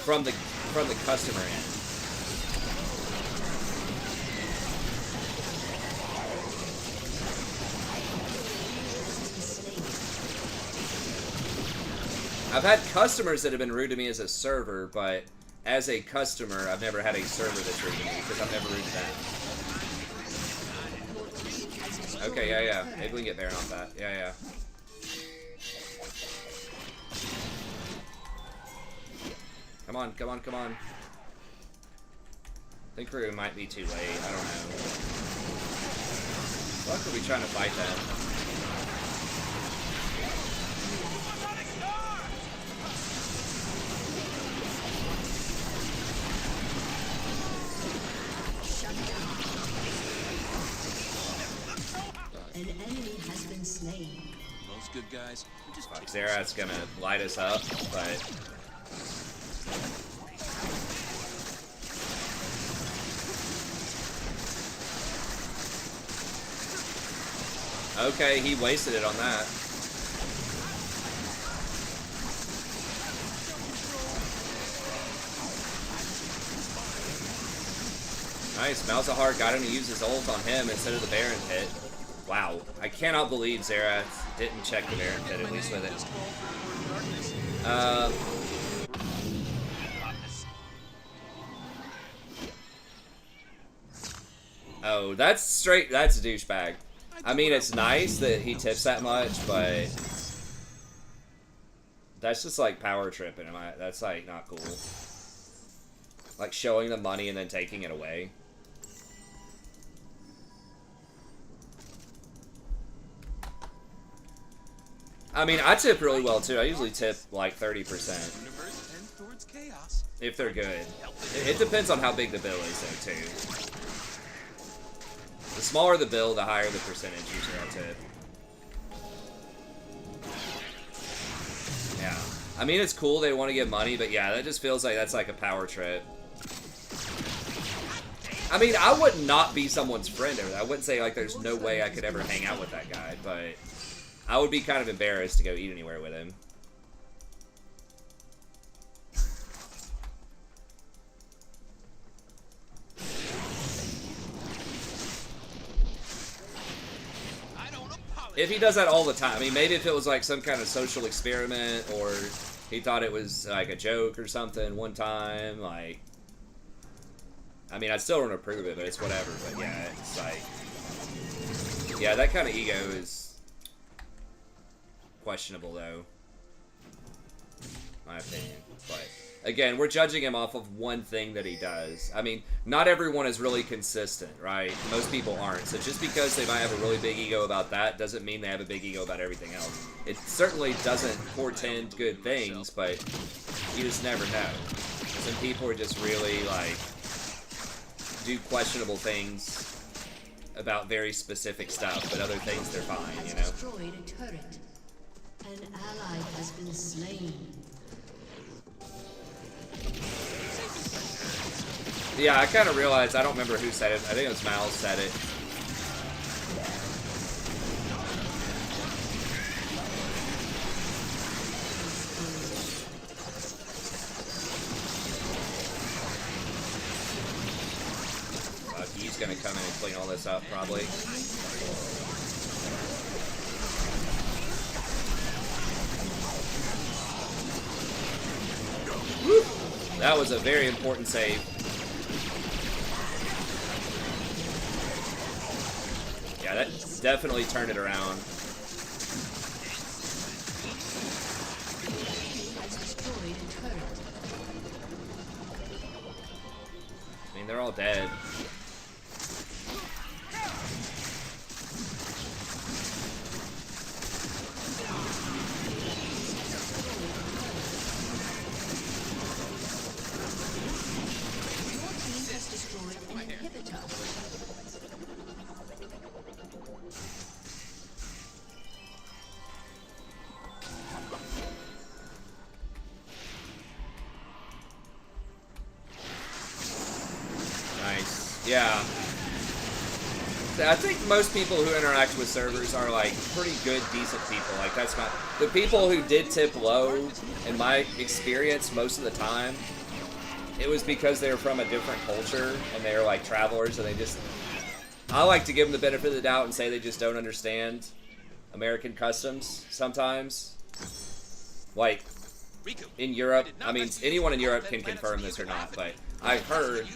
from the customer end. I've had customers that have been rude to me as a server, but as a customer, I've never had a server that's rude to me because I'm never rude to them. Okay, yeah. Maybe we can get Baron off that. Yeah. Come on. I think we might be too late. I don't know. What are we trying to fight then? An enemy has been slain. Most good guys are just Fuck, Xerath's gonna light us up, but... Okay, he wasted it on that. Nice, Malzahar got him to use his ult on him instead of the Baron pit. Wow, I cannot believe Xerath didn't check the Baron pit, at least with it. Oh, that's a douchebag. I mean, it's nice that he tips that much, but that's just like power tripping. That's like not cool. Like showing the money and then taking it away. I mean, I tip really well too. I usually tip like 30%. If they're good. It depends on how big the bill is though too. The smaller the bill, the higher the percentage usually I'll tip. Yeah. I mean, it's cool they want to get money, but yeah, that just feels like that's like a power trip. I mean, I would not be someone's friend over there. I wouldn't say, like, there's no way I could ever hang out with that guy, but I would be kind of embarrassed to go eat anywhere with him. If he does that all the time, I mean, maybe if it was like some kind of social experiment, or he thought it was like a joke or something one time, like, I mean, I still don't approve of it, but it's whatever. But yeah, it's like, yeah, that kind of ego is questionable, though, my opinion. But again, we're judging him off of one thing that he does. I mean, not everyone is really consistent, right? Most people aren't. So just because they might have a really big ego about that doesn't mean they have a big ego about everything else. It certainly doesn't portend good things, but you just never know. Some people are just really, like, do questionable things about very specific stuff, but other things they're fine, you know? Destroyed a turret. An ally has been slain. Yeah, I kind of realized, I don't remember who said it. I think it was Mal said it. He's gonna come in and clean all this up, probably. Woo! That was a very important save. Yeah, that definitely turned it around. I mean, they're all dead. Yeah. I think most people who interact with servers are, like, pretty good, decent people. Like, that's not... The people who did tip low, in my experience, most of the time, it was because they were from a different culture, and they were, like, travelers, and they just... I like to give them the benefit of the doubt and say they just don't understand American customs, sometimes. Like, in Europe, I mean, anyone in Europe can confirm this or not, but I've heard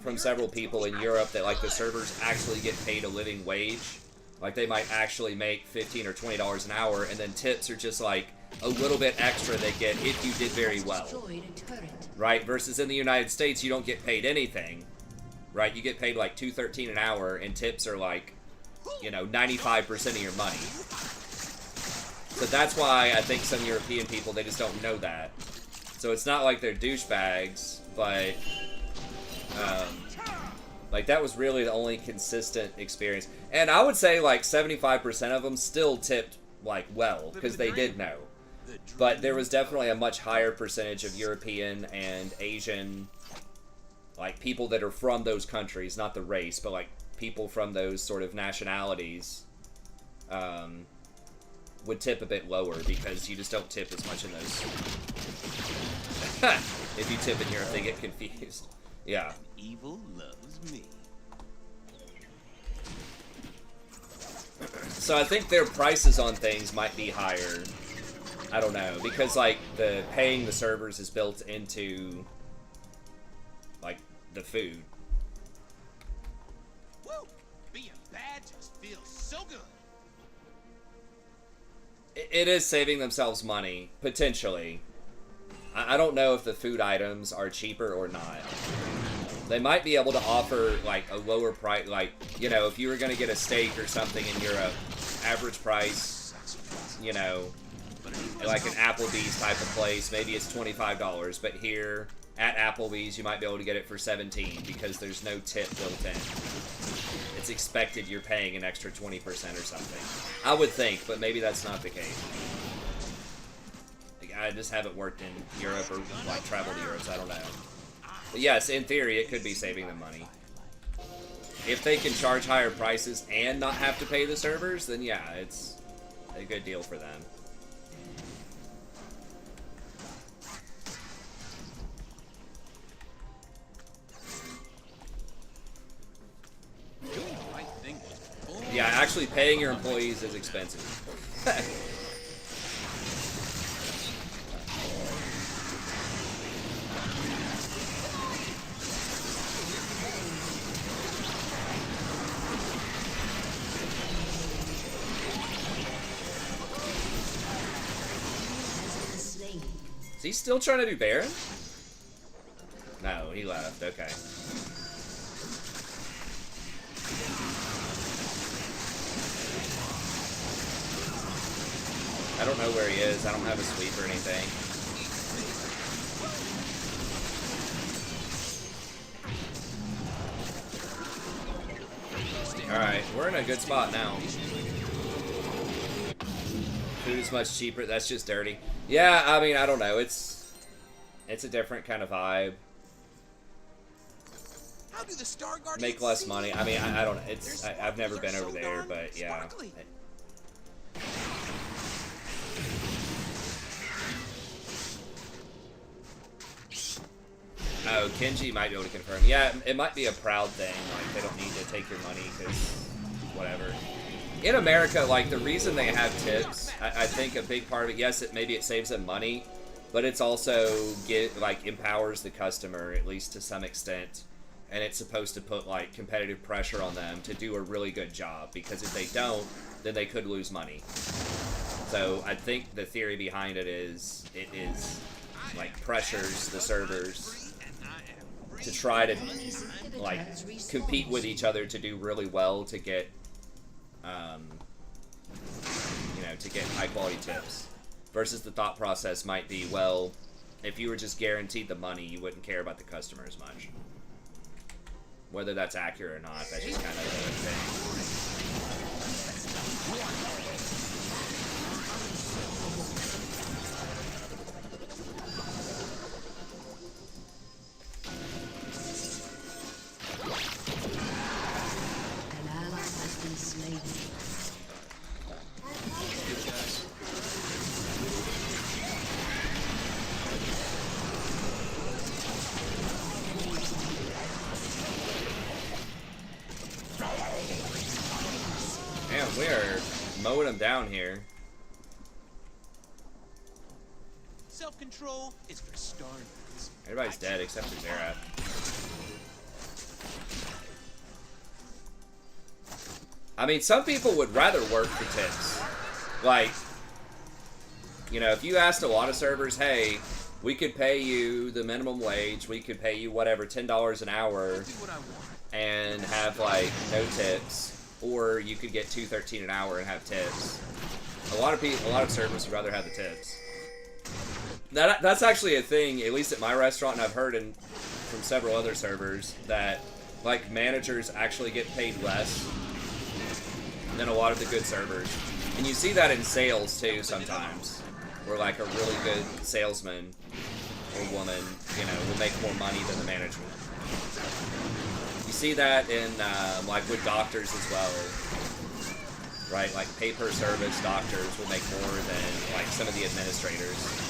from several people in Europe that, like, the servers actually get paid a living wage. Like, they might actually make $15 or $20 an hour, and then tips are just, like, a little bit extra they get if you did very well. Right? Versus in the United States, you don't get paid anything. Right? You get paid, like, $2.13 an hour, and tips are, like, you know, 95% of your money. So that's why I think some European people, they just don't know that. So it's not like they're douchebags, but... like, that was really the only consistent experience. And I would say, like, 75% of them still tipped, like, well, because they did know. But there was definitely a much higher percentage of European and Asian, like, people that are from those countries, not the race, but, like, people from those sort of nationalities, would tip a bit lower, because you just don't tip as much in those. If you tip in Europe, they get confused. Yeah. Evil loves me. So I think their prices on things might be higher. I don't know, because, like, the paying the servers is built into, like, the food. Woo! Being bad just feels so good. It is saving themselves money, potentially. I don't know if the food items are cheaper or not. They might be able to offer, like, a lower price, like, you know, if you were going to get a steak or something in Europe, average price, you know, like an Applebee's type of place, maybe it's $25, but here at Applebee's you might be able to get it for $17 because there's no tip built in. It's expected you're paying an extra 20% or something. I would think, but maybe that's not the case. Like, I just haven't worked in Europe or, like, traveled to Europe, so I don't know. But yes, in theory, it could be saving them money. if they can charge higher prices and not have to pay the servers, then yeah, it's a good deal for them. Yeah, actually paying your employees is expensive. Is he still trying to do Baron? No, he left. Okay. I don't know where he is. I don't have a sweep or anything. Alright, we're in a good spot now. Food is much cheaper. That's just dirty. Yeah, I mean, I don't know. It's a different kind of vibe. How do the Star Guardians Make less see? money. I mean, I don't know. It's I've never been over there, but yeah. Oh, Kenji might be able to confirm. Yeah, it might be a proud thing. Like, they don't need to take your money because whatever. In America, like, the reason they have tips, I think a big part of it, yes, maybe it saves them money, but it's also, empowers the customer, at least to some extent. And it's supposed to put, like, competitive pressure on them to do a really good job, because if they don't, then they could lose money. So I think the theory behind it is, like, pressures the servers to try to, like, compete with each other to do really well to get, to get high-quality tips. Versus the thought process might be, well, if you were just guaranteed the money, you wouldn't care about the customer as much. Whether that's accurate or not, that's just kind of the An ally has been slain. Man, we're mowing them down here. Self-control is for starvers. Everybody's dead except for Zera. I mean, some people would rather work for tips. Like, if you asked a lot of servers, hey, we could pay you the minimum wage, we could pay you whatever, $10 an hour, and have, like, no tips. Or you could get $2.13 an hour and have tips. A lot of servers would rather have the tips. That's actually a thing, at least at my restaurant, and I've heard from several other servers, that, like, managers actually get paid less than a lot of the good servers. And you see that in sales, too, sometimes. Where, like, a really good salesman or woman, will make more money than the management. You see that in, like, with doctors as well. Right? Like, pay-per-service doctors will make more than, like, some of the administrators.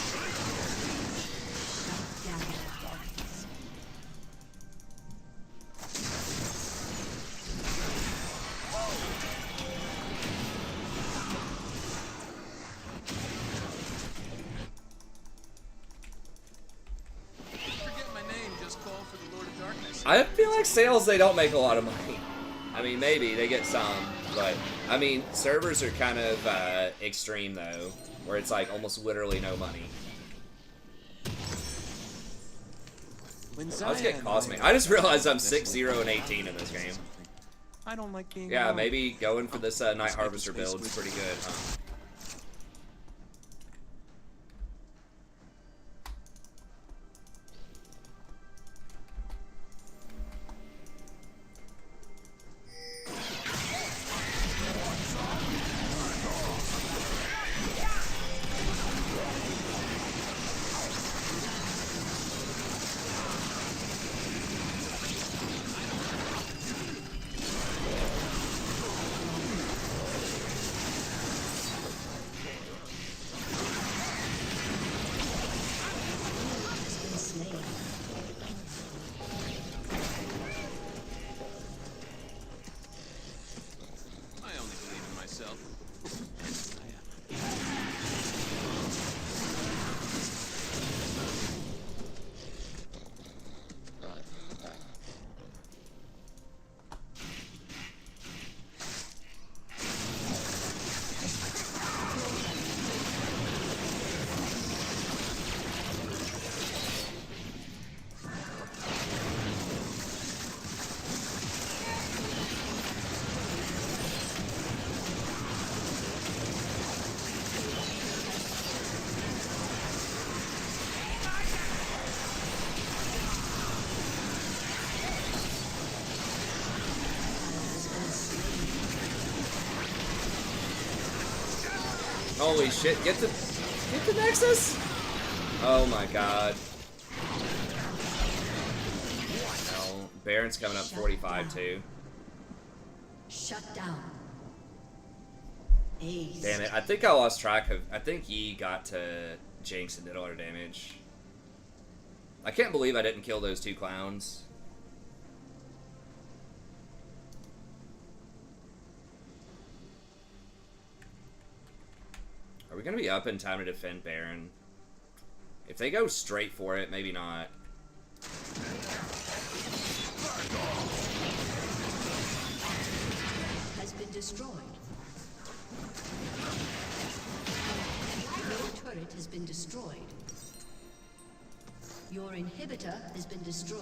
I feel like sales, they don't make a lot of money. I mean, maybe they get some, but I mean, servers are kind of extreme though, where it's like almost literally no money. Let's get Cosmic. I just realized I'm 6-0 and 18 in this game. I don't like being Yeah, maybe going for this Night Harvester build is pretty good, huh? Holy shit, get the Nexus! Oh my god. No, Baron's coming up 45 too. Shut down. Ace. Damn it, I think I lost track of, I think Yi got to Jinx and did all her damage. I can't believe I didn't kill those two clowns. Are we gonna be up in time to defend Baron? If they go straight for it, maybe not. Has been destroyed. Your turret has been destroyed. Your inhibitor has been destroyed.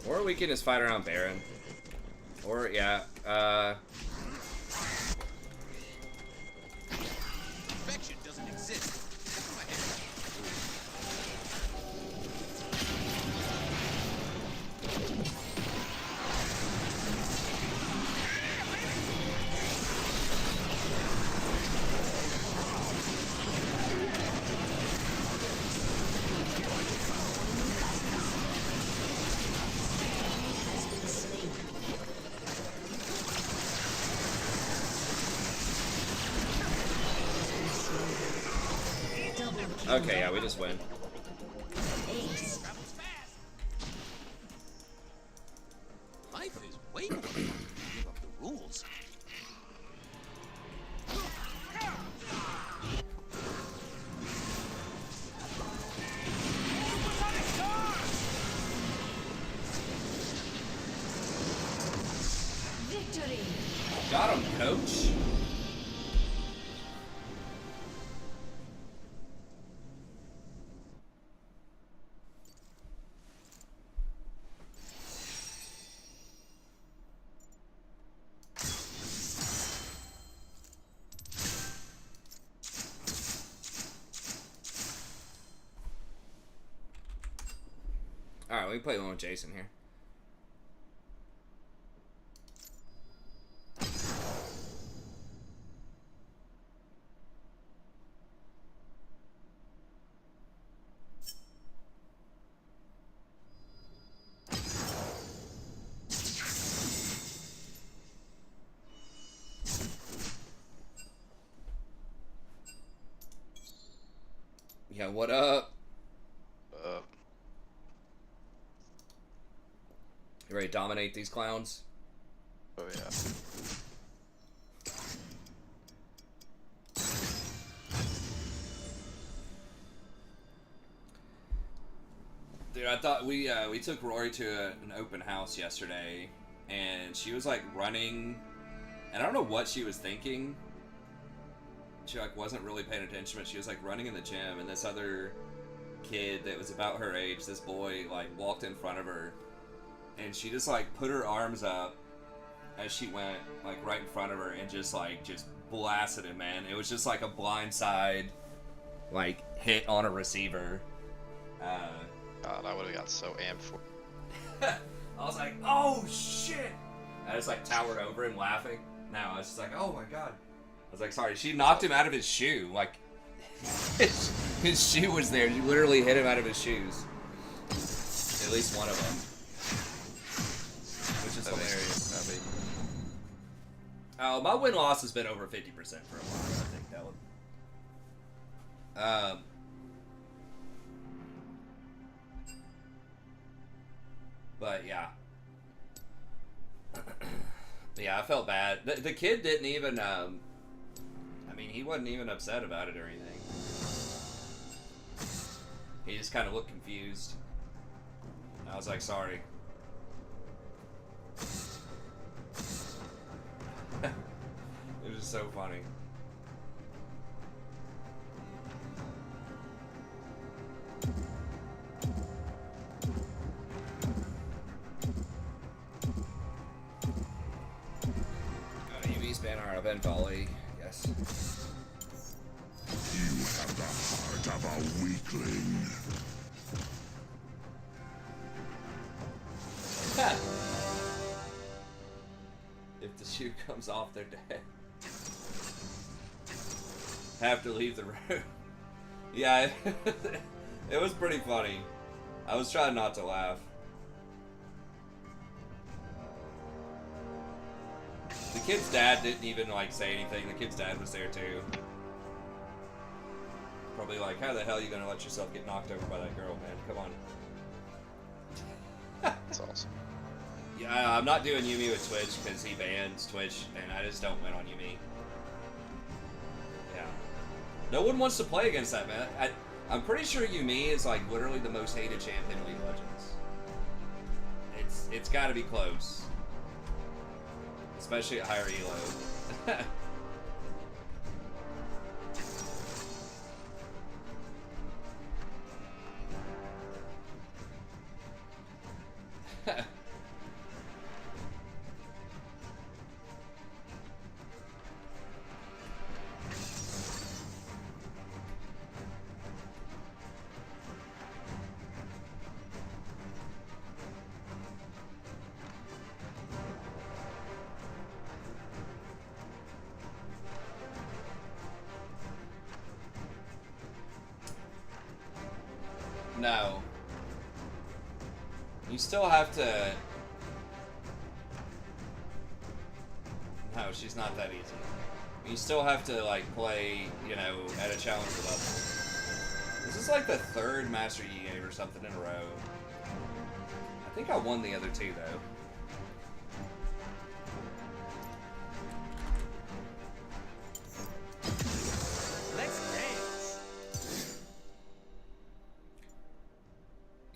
Or we can just fight around Baron. Or, yeah, Perfection doesn't exist. okay, yeah, we just win. Ace. Life is way more fun when you give up the rules. Victory. Got him, coach. Alright, we can play one with Jason here. Yeah, what up? You ready to dominate these clowns? Oh yeah. Dude, I thought we took Rory to an open house yesterday, and she was like running, and I don't know what she was thinking. She like wasn't really paying attention, but she was like running in the gym, and this other kid that was about her age, this boy, like walked in front of her, and she just like put her arms up as she went like right in front of her and just blasted him, man. It was just like a blindside like hit on a receiver. God, I would have got so amped for. I was like, oh shit! I just like towered over him laughing. Now I was just like, oh my god. I was like, sorry. She knocked him out of his shoe. Like his shoe was there. She literally hit him out of his shoes. At least one of them. Which is hilarious. Oh, my win-loss has been over 50% for a while. I think that would. But yeah. Yeah, I felt bad. The kid didn't even, I mean, he wasn't even upset about it or anything. He just kind of looked confused. I was like, sorry. It was so funny. UV span our event volley. guess. You have the heart of a weakling. If the shoe comes off, they're dead. Have to leave the room. Yeah, it was pretty funny. I was trying not to laugh. The kid's dad didn't even like say anything. The kid's dad was there too. Probably like, how the hell are you gonna let yourself get knocked over by that girl, man? Come on. That's awesome. Yeah, I'm not doing Yumi with Twitch because he bans Twitch, and I just don't win on Yumi. Yeah. No one wants to play against that, man. I'm pretty sure Yumi is like literally the most hated champ in League of Legends. It's got to be close, especially at higher elo. No. You still have to... No, she's not that easy. You still have to, like, play, you know, at a challenger level. This is like the third Master Yi game or something in a row. I think I won the other two, though.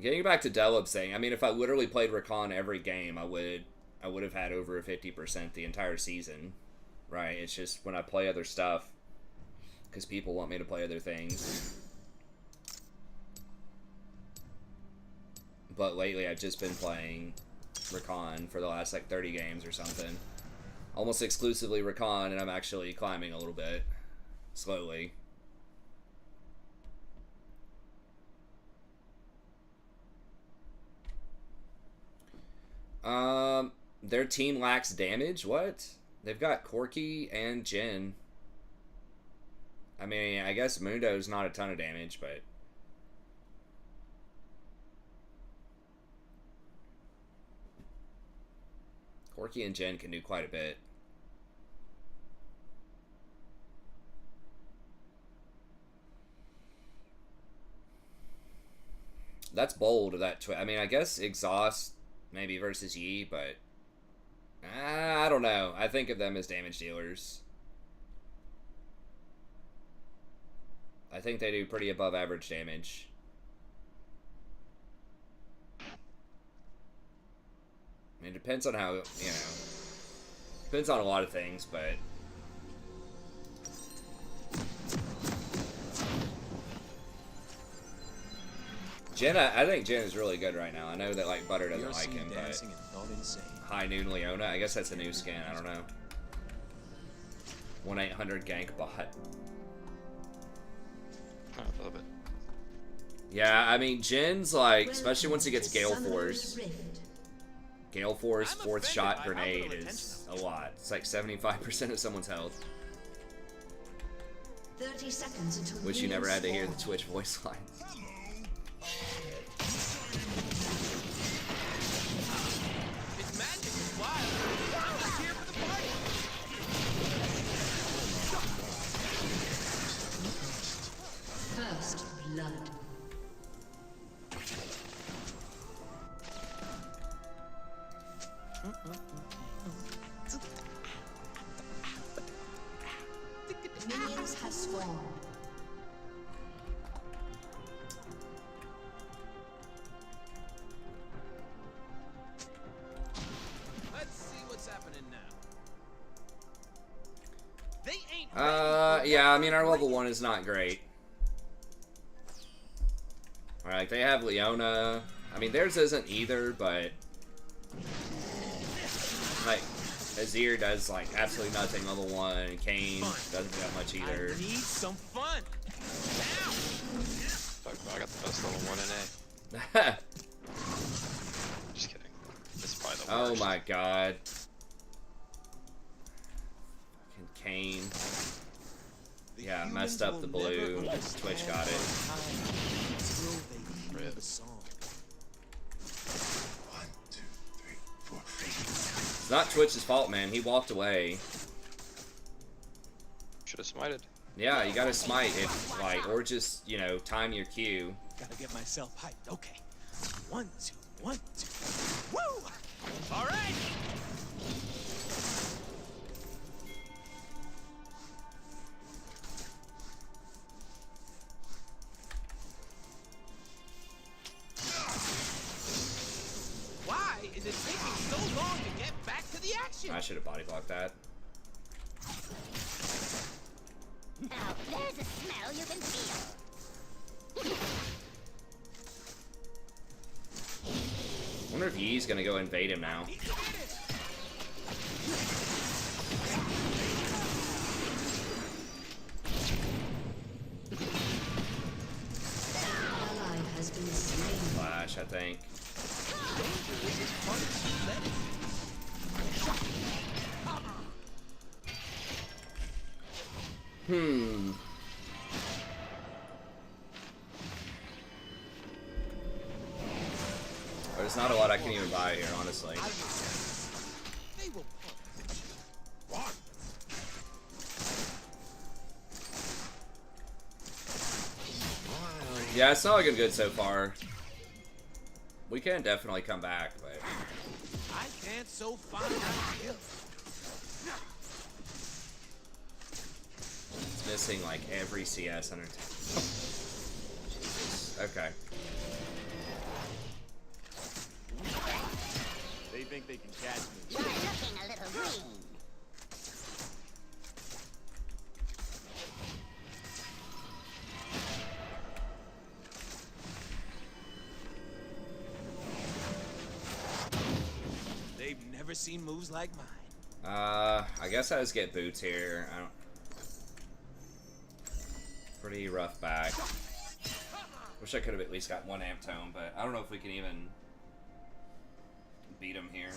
Getting back to Delub's thing, I mean, if I literally played Rakan every game, I would have had over a 50% the entire season, right? It's just when I play other stuff, because people want me to play other things. But lately, I've just been playing Rakan for the last, like, 30 games or something. Almost exclusively Rakan, and I'm actually climbing a little bit, slowly. Their team lacks damage? What? They've got Corki and Jin. I mean, I guess Mundo's not a ton of damage, but... Corki and Jin can do quite a bit. That's bold of that I mean, I guess Exhaust maybe versus Yi, but I don't know. I think of them as damage dealers. I think they do pretty above average damage. I mean, it depends on how, you know, depends on a lot of things, but Jen, I think Jen is really good right now. I know that, like, Butter doesn't like him, but High Noon Leona, I guess that's a new skin, I don't know. 1-800 gank bot. A little bit. Yeah, I mean, Jin's like, especially once he gets Gale Force. Gale Force, fourth shot grenade is a lot. It's like 75% of someone's health. 30 seconds until Wish you never had to hear the Twitch voice lines. It's magic, it's wild. I'm just here for the party. First blood. Minions have spawned. Let's see what's happening now. They ain't Yeah, I mean, our level 1 is not great. Alright, they have Leona. I mean, theirs isn't either, but... like, Azir does like absolutely nothing level 1. Kane doesn't do that much either. I need some fun. Now. Fuck, I got the best level 1 in A. Just kidding. This is probably the Oh worst. my god. Fucking Kane. Yeah, messed up the blue. Twitch got it. Rip. 1, 2, 3, 4. It's not Twitch's fault, man. He walked away. Should have smited. Yeah, you gotta smite if, like, or just, you know, time your Q. Gotta get myself hyped. Okay. 1, 2, 1, 2. Woo! All right. Why is it taking so long to get back to the action? I should have body blocked that. Now there's a smell you can feel. I wonder if Yee's gonna go invade him now. Ally has been slain. Flash, I think. But it's not a lot I can even buy here, honestly. They will Yeah, it's not looking good so far. We can definitely come back, but I can't so find out. it's missing like every CS under. Jesus. Okay. They think they can catch me. You're looking a little green. They've never seen moves like mine. I guess I just get boots here. I don't. Pretty rough back. Wish I could have at least got one amp tone, but I don't know if we can even beat him here.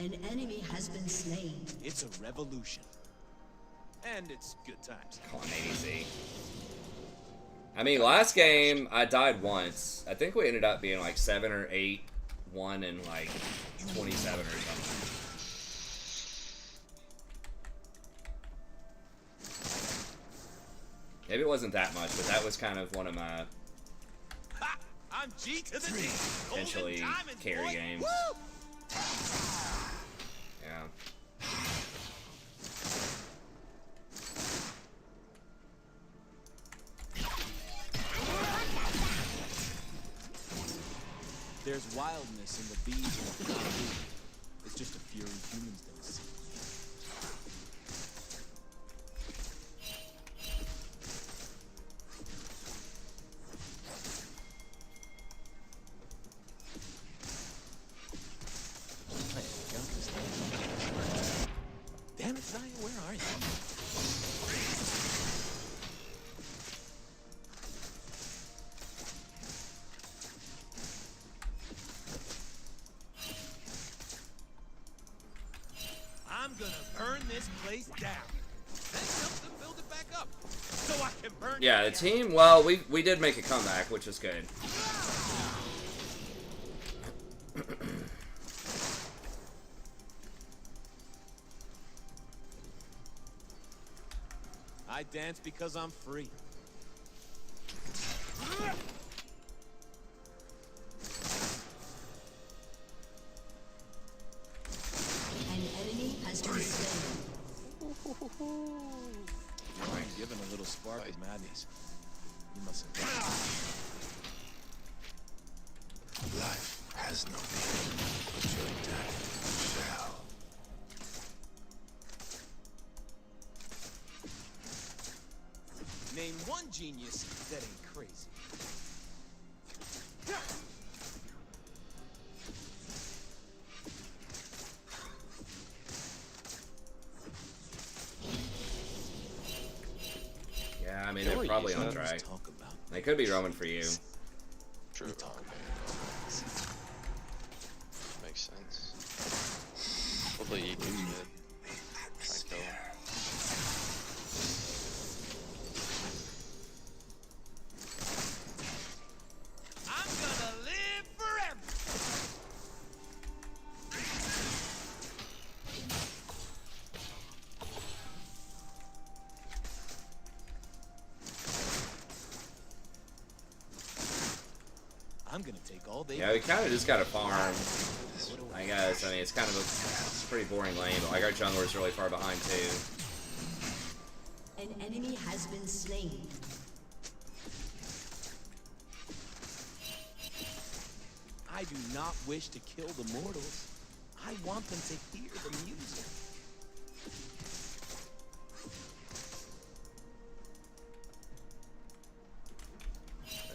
An enemy has been slain. It's a revolution. And it's good times. Come on, ADC. I mean, last game I died once. I think we ended up being like 7 or 8, 1 and like 27 or something. Maybe it wasn't that much, but that was kind of one of my Ha! I'm G to the D. potentially Golden diamond, carry boy. games. Woo! Yeah. There's wildness in the bees and the coffee. It's just a fury humans don't see. Damn it, Zaya, where are you? I'm gonna burn this place down. Then help them build it back up. So I can burn Yeah, it the down. team, well, we did make a comeback, which is good. I dance because I'm free. An enemy has been slain. I'm given a little spark of madness. You must have. Life has no meaning, but your death shall. Name one genius that ain't crazy. probably on track. They could be roaming for you. True. Makes sense. Hopefully you can get try and kill him. I'm gonna live forever. I'm gonna take all day. Yeah, we kind of just got to farm, I guess. I mean, it's kind of a pretty boring lane, but like our jungler's really far behind too. An enemy has been slain. I do not wish to kill the mortals. I want them to hear the music.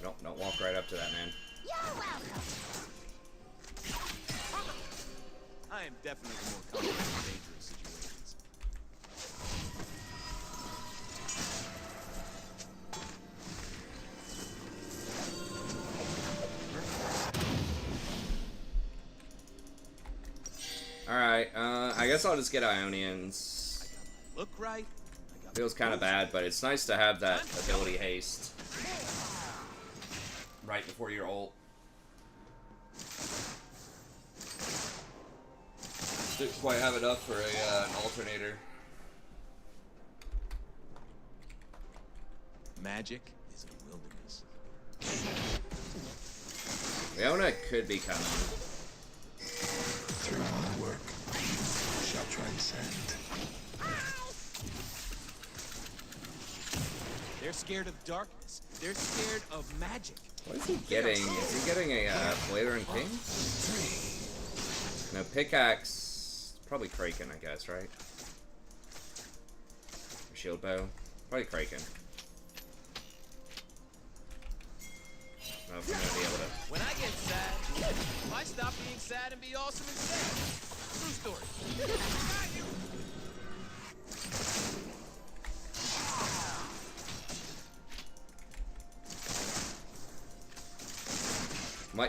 Don't walk right up to that, man. You're welcome. I am definitely more comfortable in dangerous situations. Alright, I guess I'll just get Ionians. Look right. I got Feels kind of bad, but it's nice to have that ability haste right before your ult. Didn't quite have enough for an alternator. Magic is a wilderness. Leona could be coming. Through my work shall transcend. They're scared of darkness. They're scared of magic. What is he getting? Is he getting a Blader and King? No, pickaxe. Probably Kraken, I guess, right? Or shield bow. Probably Kraken. I don't know if I'm gonna be able to. When I get sad, I stop being sad and be awesome instead. True story. Got you.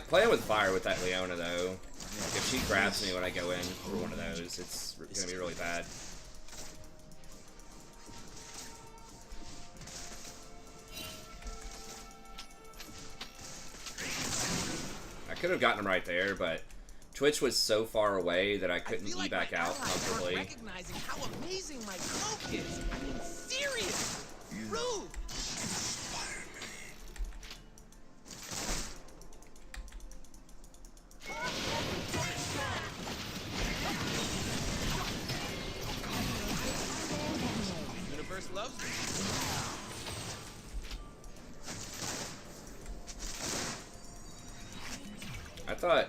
Playing with fire with that Leona though. Like if she grabs me when I go in for one of those, it's gonna be really bad. I could have gotten him right there, but Twitch was so far away that I couldn't E back out comfortably. Recognizing how amazing my cloak is. I mean, serious. Rude. Universe loves me. I thought.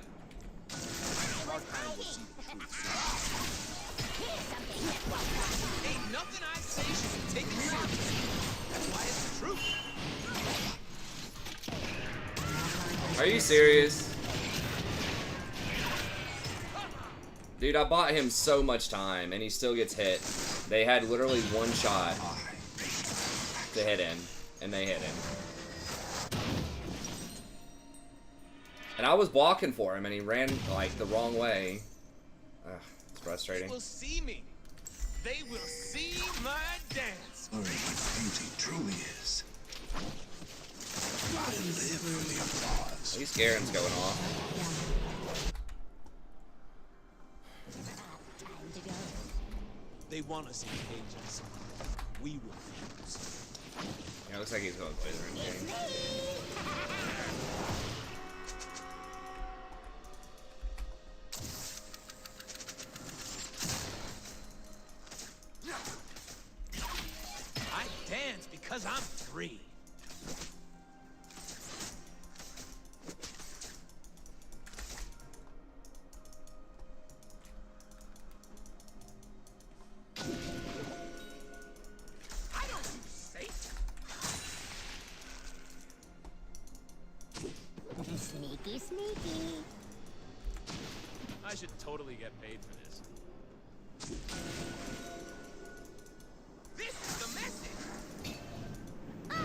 Ain't nothing I say should be taken seriously. That's why it's the truth. Are you serious? Dude, I bought him so much time, and he still gets hit. They had literally one shot to hit him, and they hit him. And I was blocking for him, and he ran, like, the wrong way. Ugh, it's frustrating. They will see me. They will see my dance. Learning what beauty truly is. I live for the applause. At least Garen's going off. Time to go. They want us in cages. We refuse. Yeah, it looks like he's going to play the ring game. I dance because I'm free. I don't do safe. Sneaky, sneaky. I should totally get paid for this. This is the message. Oh,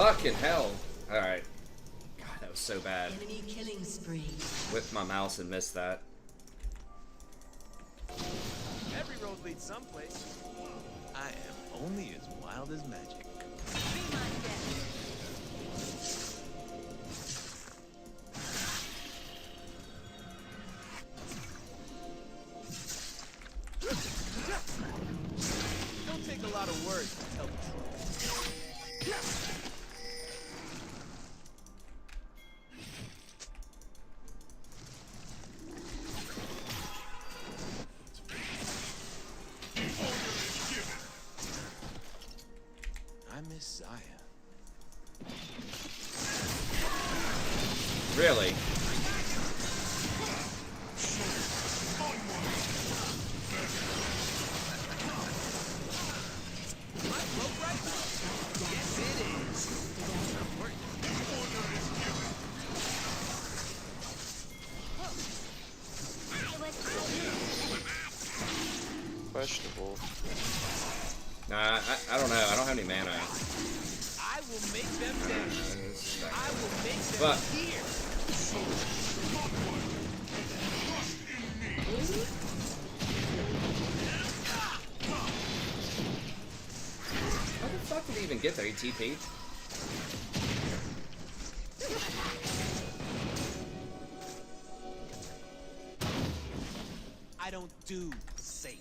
Fucking hell. Alright. God, that was so bad. Enemy killing spree. Whipped my mouse and missed that. Every road leads someplace. I am only as wild as magic. Be my guest. Don't take a lot of words to tell the truth. I'm Messiah. Really? Yes, it is. I'm working. Questionable. Nah, I don't know. I don't have any mana. I will make them dance. I will make them But hear. how the fuck did he even get there? He TP'd? I don't do safe.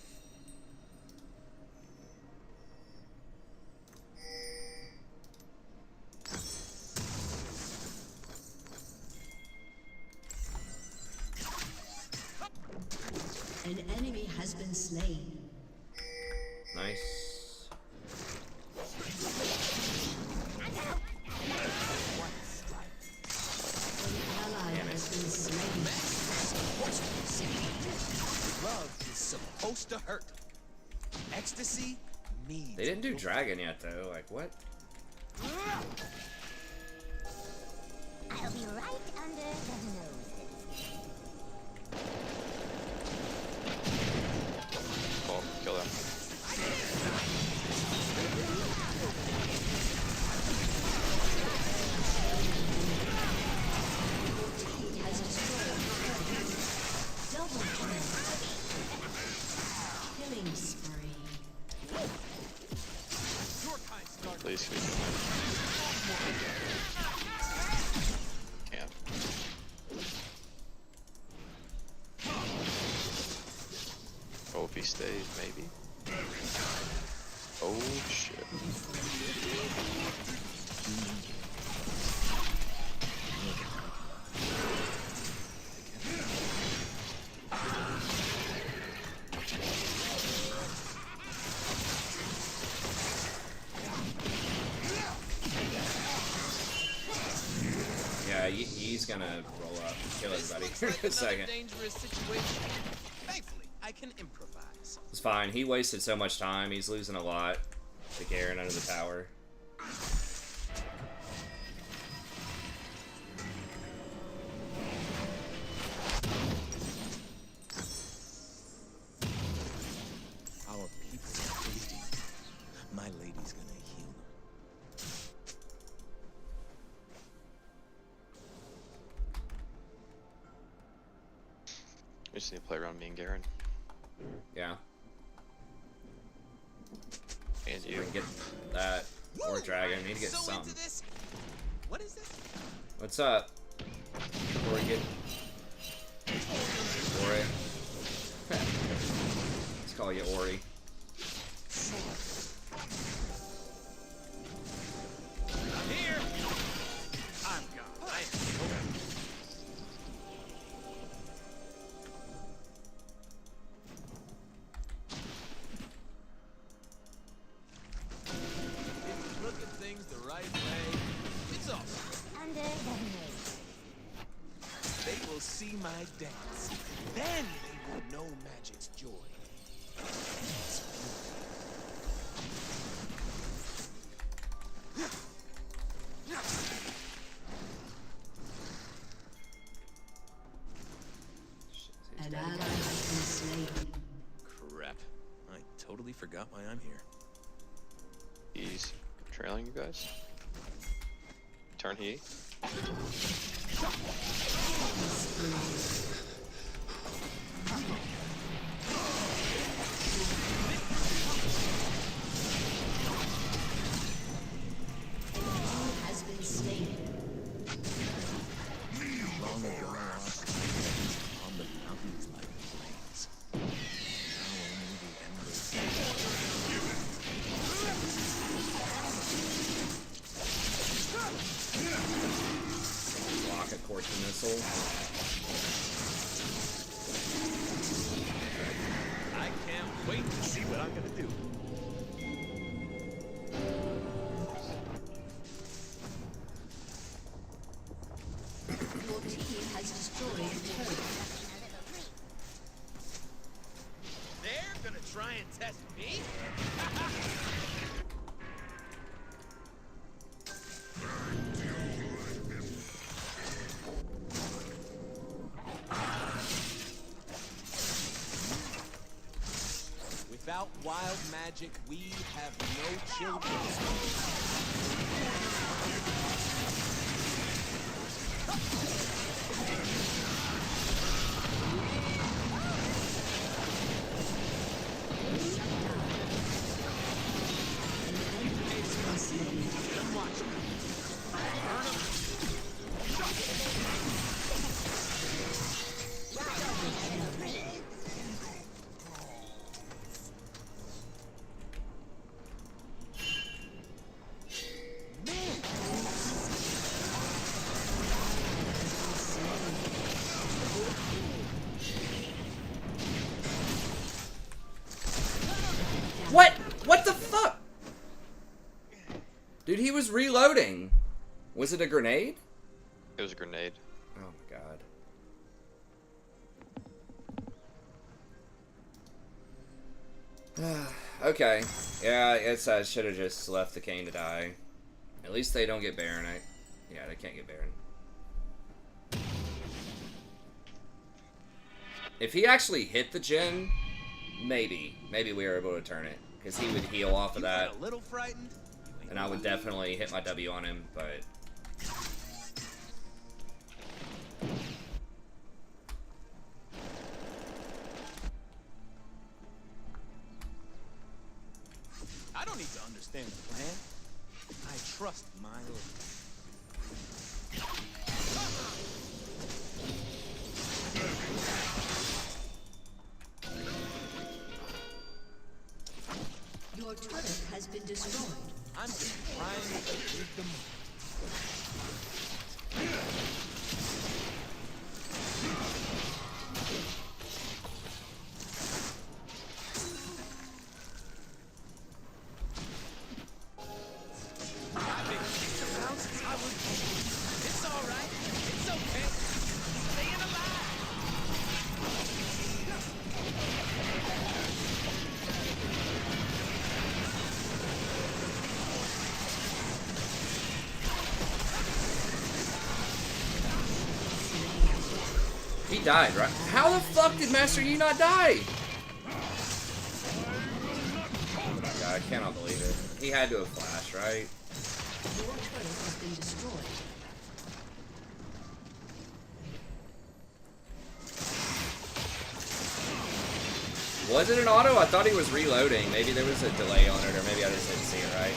An enemy has been slain. Nice. An ally has been slain. Love is supposed to hurt. Ecstasy means. They didn't do dragon yet though. Like what? I'll be right under the noses. Oh, kill him. Has destroyed. Double kill. Killing spree. Your kind start. Please. Can't. Oh, if he stays, maybe. Oh shit. Yeah, he's gonna roll up, kill everybody This looks in a like second. another dangerous situation. Thankfully, I can improvise. It's fine. He wasted so much time. He's losing a lot to Garen under the tower. Our people are tasting. My lady's gonna heal them. We just need to play around me and Garen. Yeah. And We you. can get that or dragon. We need to get so some. into this. What is this? What's up? Before we get Ori. Let's call you Ori. Here. I'm gone. I am so If you look at things the right way, it's all right. Under the nose. They will see my dance. Then they will know magic's joy. An ally has been slain. Crap. I totally forgot why I'm here. He's trailing you guys. turn heat. Has been slain. Long ago, on the mountains like plains. Now only the endless. Block a Corky missile. I can't wait to see what I'm gonna do. Your team has destroyed a turret. They're gonna try and test me? Without wild magic, we have no children. What? What the fuck? Dude, he was reloading. Was it a grenade? It was a grenade. Oh my god. Okay. Yeah, it's I should have just left the Kane to die. At least they don't get Baron. Yeah, they can't get Baron. If he actually hit the gen, maybe we were able to turn it, because he would heal off of that, A little frightened? and I would definitely hit my W on him. But I don't need to understand the plan. I trust my leader. Your turret has been destroyed. I'm just trying to rid them. I've been kicked around since I was born. It's all right. It's okay. Staying alive. he died, right? How the fuck did Master Yi not die? Oh my god, I cannot believe it. He had to have flashed, right? Your turret has been destroyed. Was it an auto? I thought he was reloading. Maybe there was a delay on it, or maybe I just didn't see it right.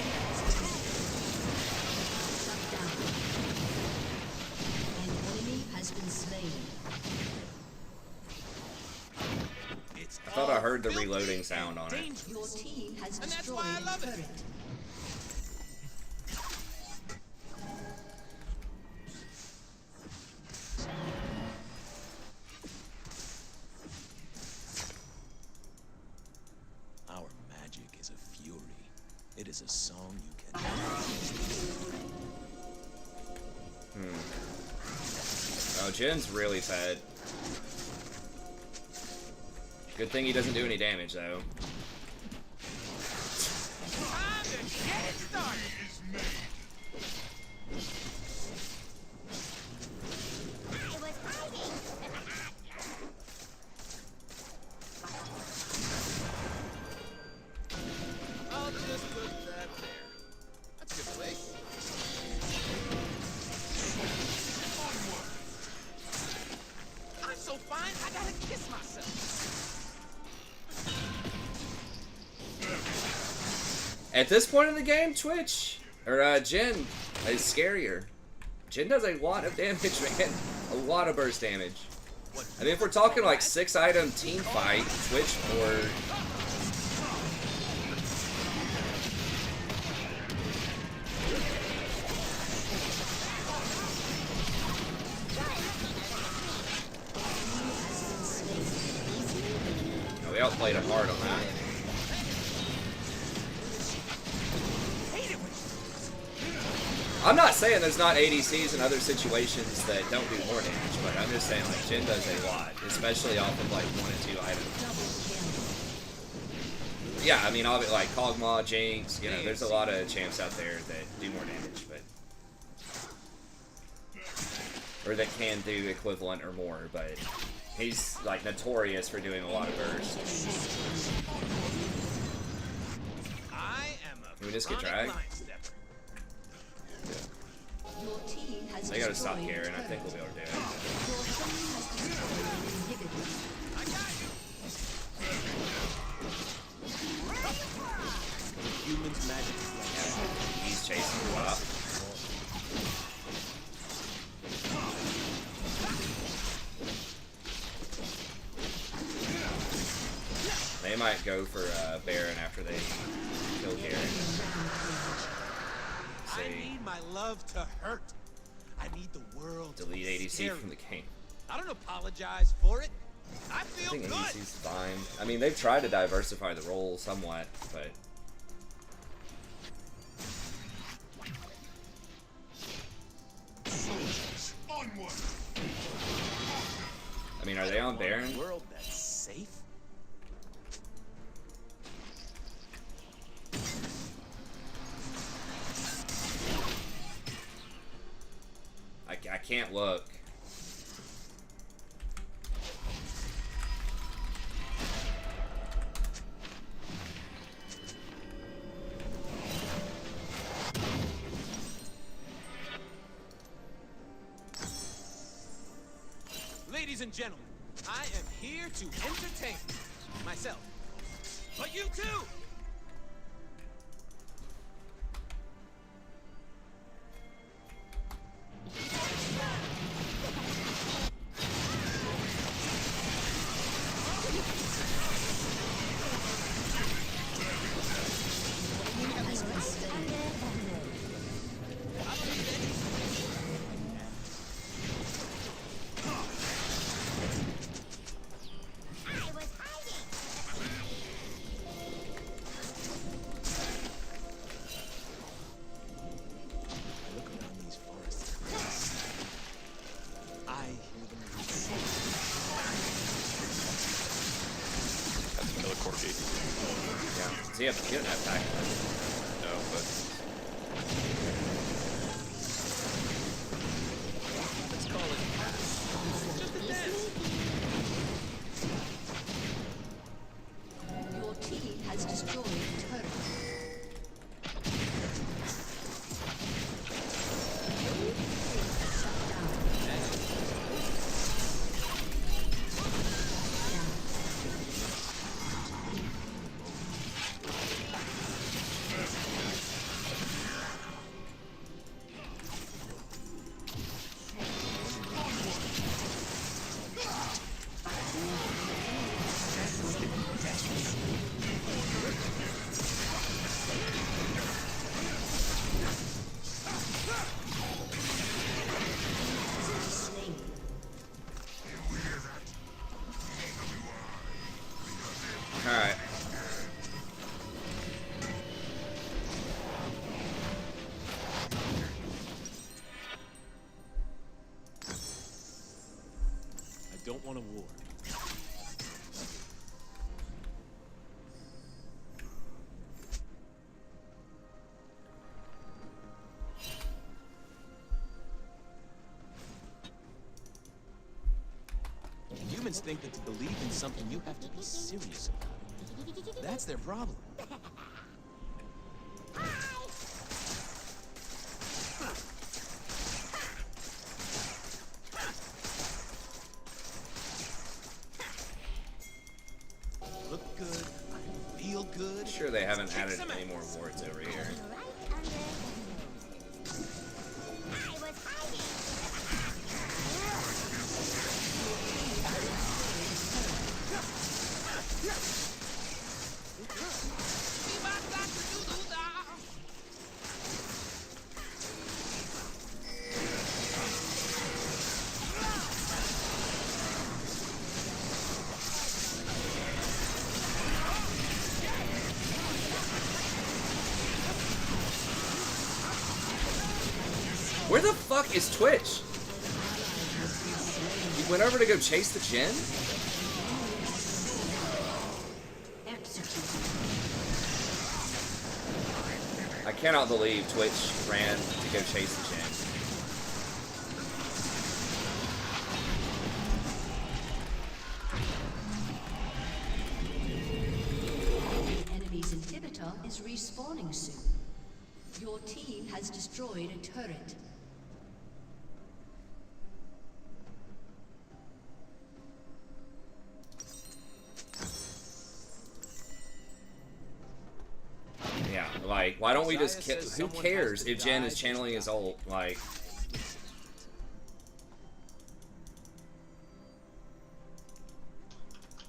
An enemy has been slain. It's I thought I heard the reloading sound on it. Your team has And that's destroyed why I love a it. turret. Our magic is a fury. It is a song you can. Oh, Jin's really fed. Good thing he doesn't do any damage, though. Time to get it started. I was hiding. I'll just put that there. That's a good place. At this point in the game, Twitch or Jin is scarier. Jin does a lot of damage, man. A lot of burst damage. I mean, if we're talking like 6-item team fight, Twitch or no, we outplayed him hard on that. I'm not saying there's not ADCs in other situations that don't do more damage, but I'm just saying like Jin does a lot, especially off of like 1 and 2 items. Yeah, I mean, all of it, like Kog'Maw, Jinx, you know, there's a lot of champs out there that do more damage, but or that can do equivalent or more, but he's like notorious for doing a lot of burst. Can we just get dragged? Your team has They gotta stop destroyed here, and I a think we'll be able to do it. Your team has destroyed an inhibitor. Humans' magic is like He's chasing you up. They might go for Baron after they kill Garen. I need my love to hurt. I need the world to Delete be ADC scary. from the game. I don't apologize for it. I I feel think good. ADC's fine. I mean, they've tried to diversify the role somewhat, but I mean, are they on Baron? A world that's safe. I can't look. Ladies and gentlemen, I am here to entertain myself. But you too! I was hiding. Look around these forests. I hear them. Have to kill a Corgi. Yeah. Does he have? He doesn't have pack. No, but Let's call it a pass. Just a dance. Your team has destroyed a turret. Shut down. Slain. All right. I don't want a war. Humans think that to believe in something you have to be serious about. That's their problem. Look good, I feel good. Sure they haven't added any more wards over here. Right under the nose. I was hiding. Where the fuck is Twitch? You went over to go chase the Jin? Executed. I cannot believe Twitch ran to go chase the Jin. The enemy's inhibitor is respawning soon. Your team has destroyed a turret. Yeah, like, why don't we just kill? Who cares if Jin is channeling his ult? Like,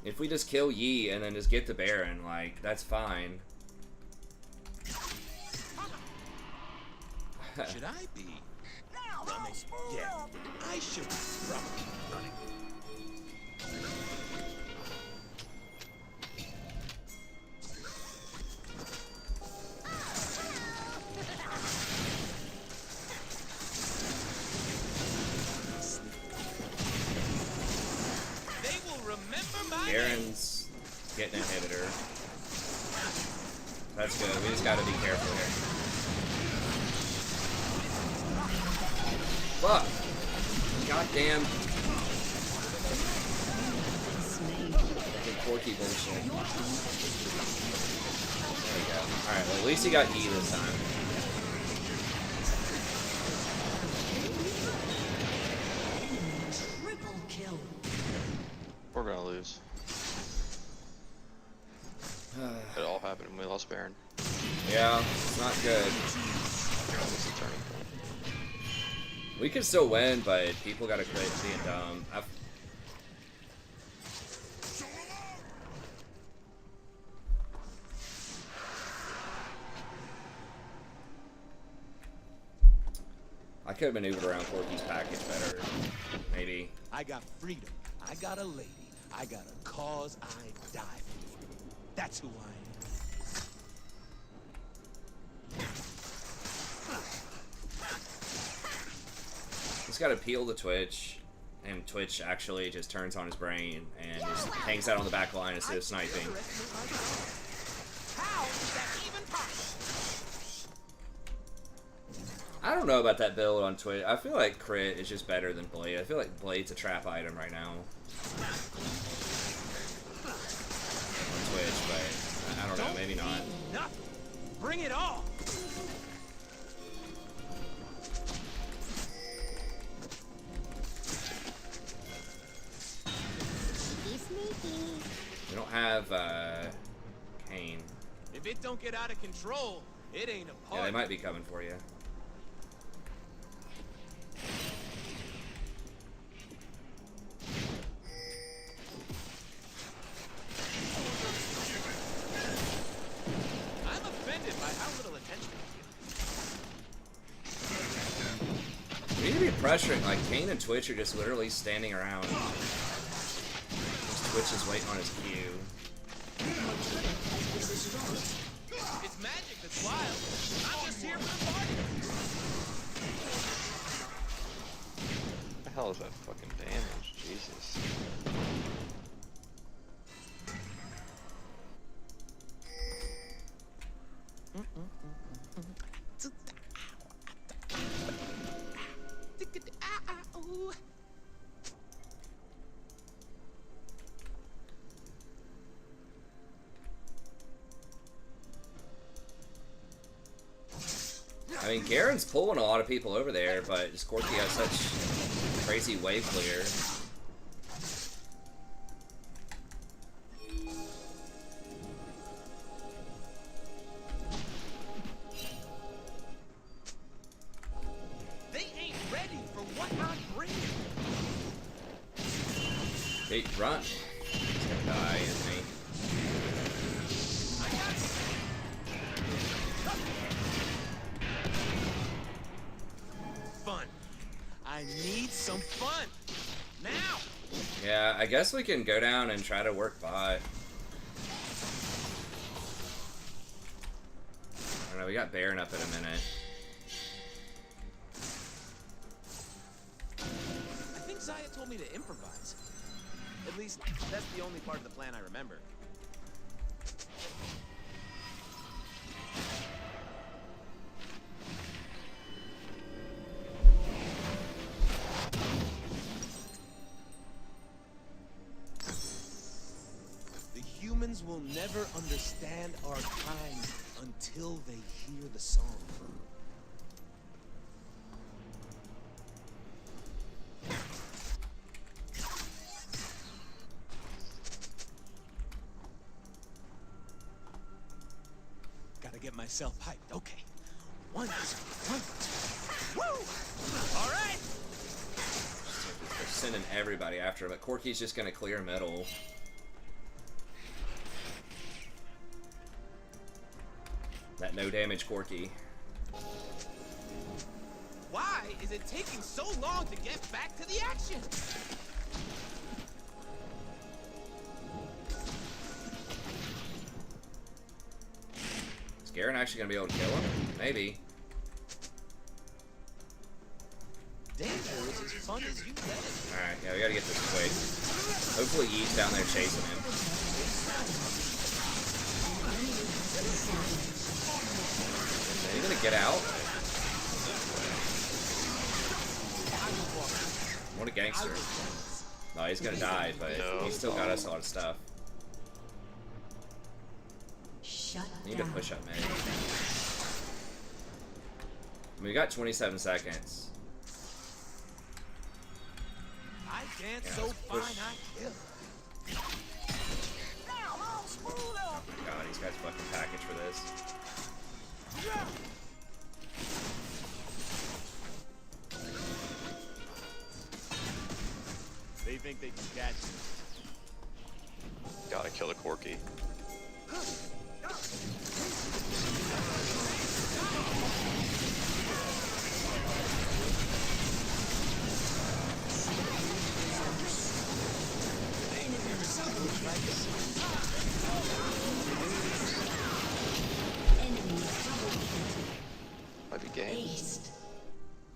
if we just kill Yi and then just get the Baron, like, that's fine. Should I be running? Yeah, I should be probably running. They will remember my name. Baron's getting an inhibitor. That's good. We just gotta be careful here. Fuck! Goddamn. Fucking Corky bullshit. There you go. Alright, well, at least he got E this time. Triple kill. We're gonna lose. It all happened when we lost Baron. Yeah, it's not good. That was the turning point. We could still win, but people gotta quit being dumb. I could have maneuvered around Corky's package better. Maybe. I got freedom. I got a lady. I got a cause I die for. That's who I am. Just gotta appeal to Twitch, and Twitch actually just turns on his brain and just hangs out on the back line instead of sniping. How is that even possible? I don't know about that build on Twitch. I feel like Crit is just better than Blade. I feel like Blade's a trap item right now on Twitch, but I don't know, maybe not. Nothing. Bring it on. Be sneaky. We don't have Kane. If it don't get out of control, it ain't a Yeah, party. they might be coming for you. I'm offended by how little attention I We need to be pressuring. Like, Kane and Twitch are just literally standing around. Twitch is waiting on his cue. give. It's magic that's wild. I'm just here for the party. What the hell is that fucking damage? Jesus. I mean, Garen's pulling a lot of people over there, but just Corky has such crazy wave clear. Hey, run. He's gonna die, isn't he? Fun. I need some fun. Now. Yeah, I guess we can go down and try to work bot. I don't know, we got Baron up in a minute. I think Zaya told me to improvise. At least, that's the only part of the plan I remember. The humans will never understand our kind until they hear the song. Gotta get myself hyped. Okay. 1, 2, 1, 2. Woo! All right. They're sending everybody after him, but Corky's just gonna clear middle. That no damage Corky. Why is it taking so long to get back to the action? Is Garen actually gonna be able to kill him? Maybe. Danger is as fun as you let it. Alright, yeah, we gotta get this quick. Hopefully Yee's down there chasing him. Is he gonna get out? What a gangster. No, he's gonna die, but he's still got us a lot of stuff. Shut We need to down. push up, man. We got 27 seconds. I dance Yeah, so let's fine push. I kill. God, these guys fucking package for this. They think they can catch me. Gotta kill a Corky. Might be game.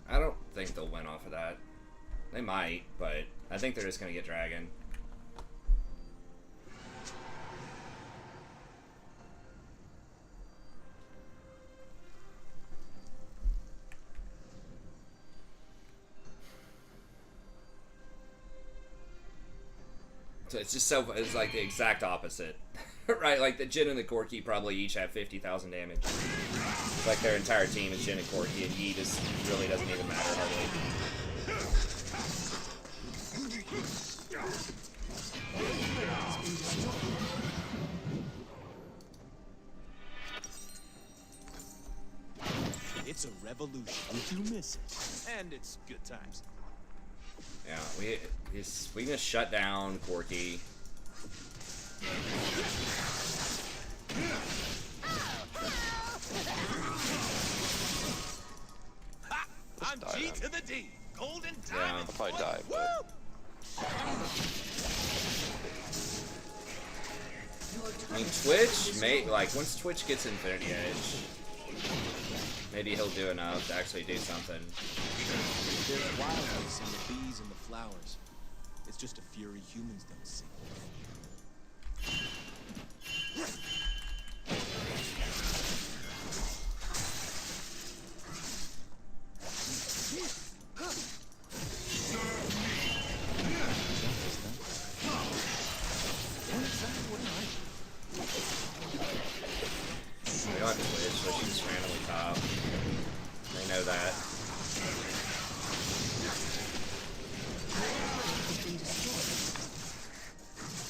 I don't think they'll win off of that. They might, but I think they're just gonna get Dragon. So it's just so, it's like the exact opposite. Right, like the Jin and the Corki probably each have 50,000 damage. It's like their entire team is Jin and Corki, and Yi just really doesn't even matter hardly. It's a revolution if you miss it. And it's good times. Yeah, we can just shut down Corki. Ha! I'm die G then. to the D. Golden Yeah. diamond. I'll probably die, Woo! but I mean, Twitch, like, once Twitch gets Infinity Edge, maybe he'll do enough to actually do something. There's wildness in the bees and the flowers. It's just a fury humans don't see. We don't have to Twitch, Twitch is randomly top. They know that.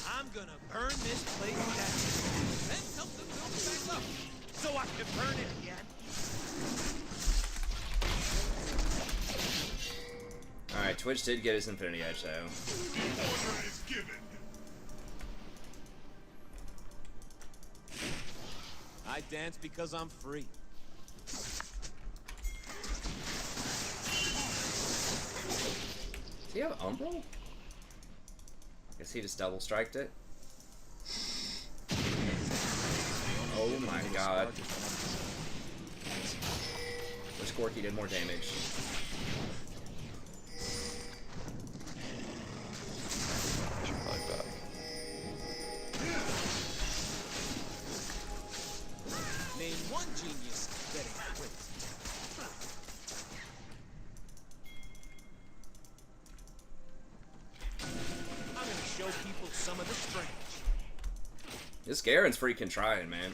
I'm gonna burn this place down. Then help them build it back up. So I can burn it again. Alright, Twitch did get his Infinity Edge, though. Order is given. I dance because I'm free. Does he have Umbral? Guess he just double striked it. Oh my god. Wish Corky did more damage. Should probably back. Name one genius that ain't crazy. I'm gonna show people some of the strange. This Garen's freaking trying, man.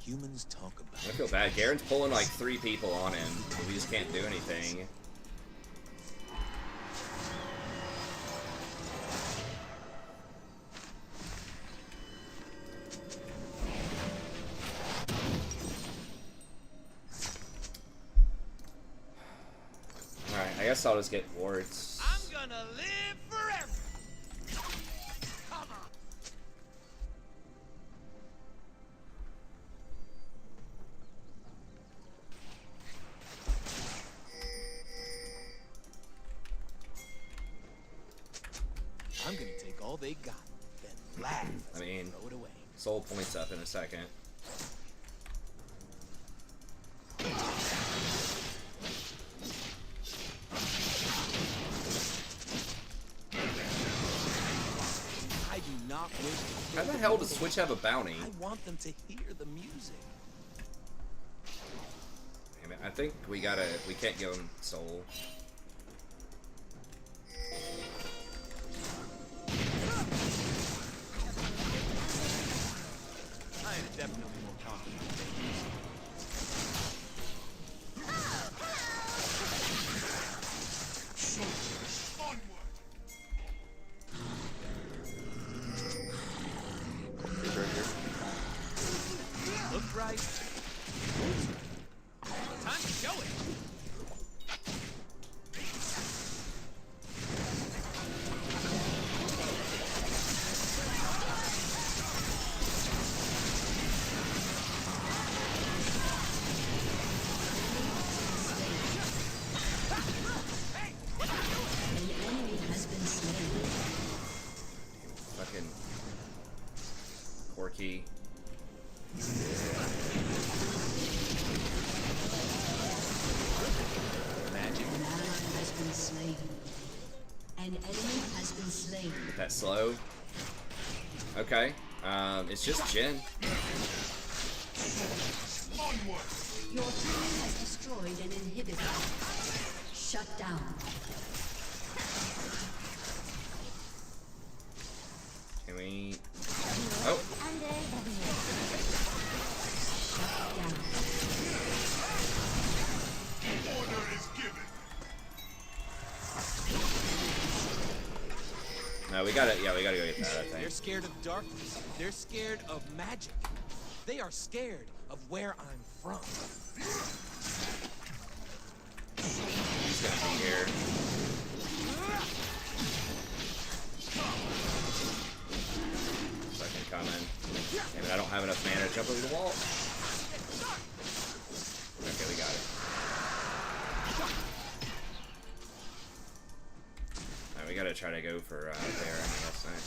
Humans talk about I feel bad. Garen's pulling like 3 people on him, and we just can't do anything. Alright, I guess I'll just get wards. I'm gonna live forever. Come on. I'm gonna take all they got, then laugh as I mean, throw it away. Soul points up in a second. I do not wish to How the hell does Switch have a bounty? I want them to hear the music. Damn it, I think we can't give him Soul. I am definitely more confident. He's right here. Look right. Time to show it. An enemy has been slain. Fucking Corky. Magic. An ally has been slain. An enemy has been slain. Get that slow. Okay. It's just Jin. Your team has destroyed an inhibitor. Shut down. Can we? Oh, Under domination. Shut down. Order is given. no, we gotta go get that, I They're think. scared of darkness. They're scared of magic. They are scared of where I'm from. He's gonna be here. Fucking coming. Damn it, I don't have enough mana to jump over the wall. Okay, we got it. Alright, we gotta try to go for there, I guess. Right?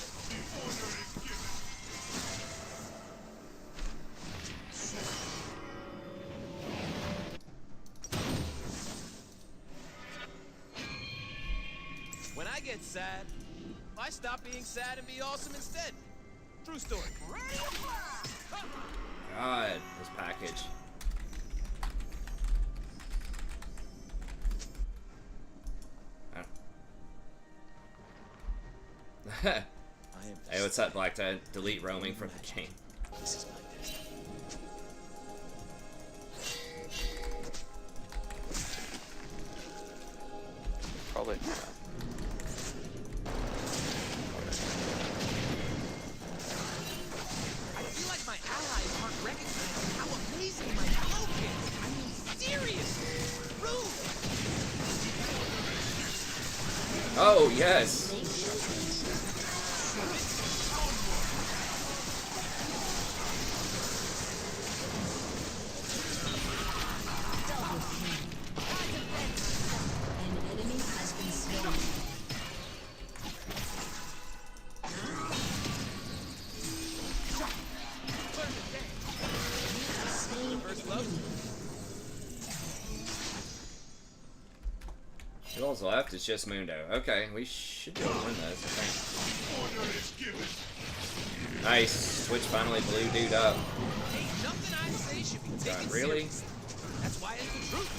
When I get sad, I stop being sad and be awesome instead. True story. God, this package. I am Hey, what's up, Black Tide? Delete roaming from the game. this is my destiny. Probably. I feel like my allies aren't recognizing how amazing my cloak is. I mean, seriously, rude. Oh, yes. An enemy has been slain. Slain an enemy. All that's left is just Mundo. Okay, we should be able to win this, I think. Nice. Twitch finally blew dude up. Ain't nothing I say should be taken Really? serious. That's why it's the truth.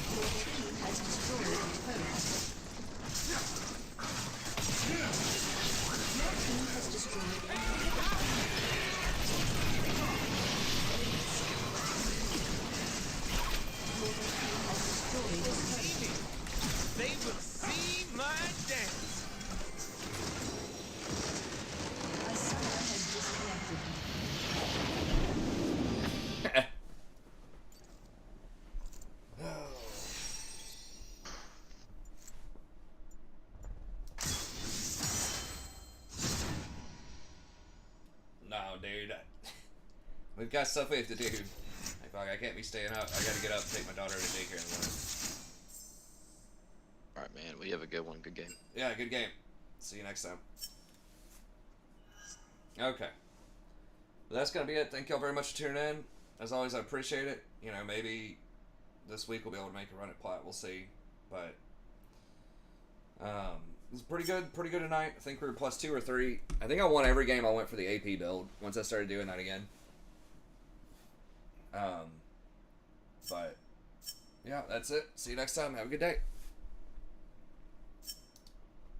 Has destroyed a turret. Team has destroyed a They will see my dance. A summoner has disconnected. No, dude. We've got stuff we have to do. Like, fuck, I can't be staying up. I gotta get up and take my daughter to daycare in the morning. Alright, man. We have a good one. Good game. Yeah, good game. See you next time. Okay. Well, that's gonna be it. Thank y'all very much for tuning in. As always, I appreciate it. You know, maybe this week we'll be able to make a run at Plat. We'll see. But it was pretty good tonight. I think we were +2 or 3. I think I won every game I went for the AP build once I started doing that again. But yeah, that's it. See you next time. Have a good day.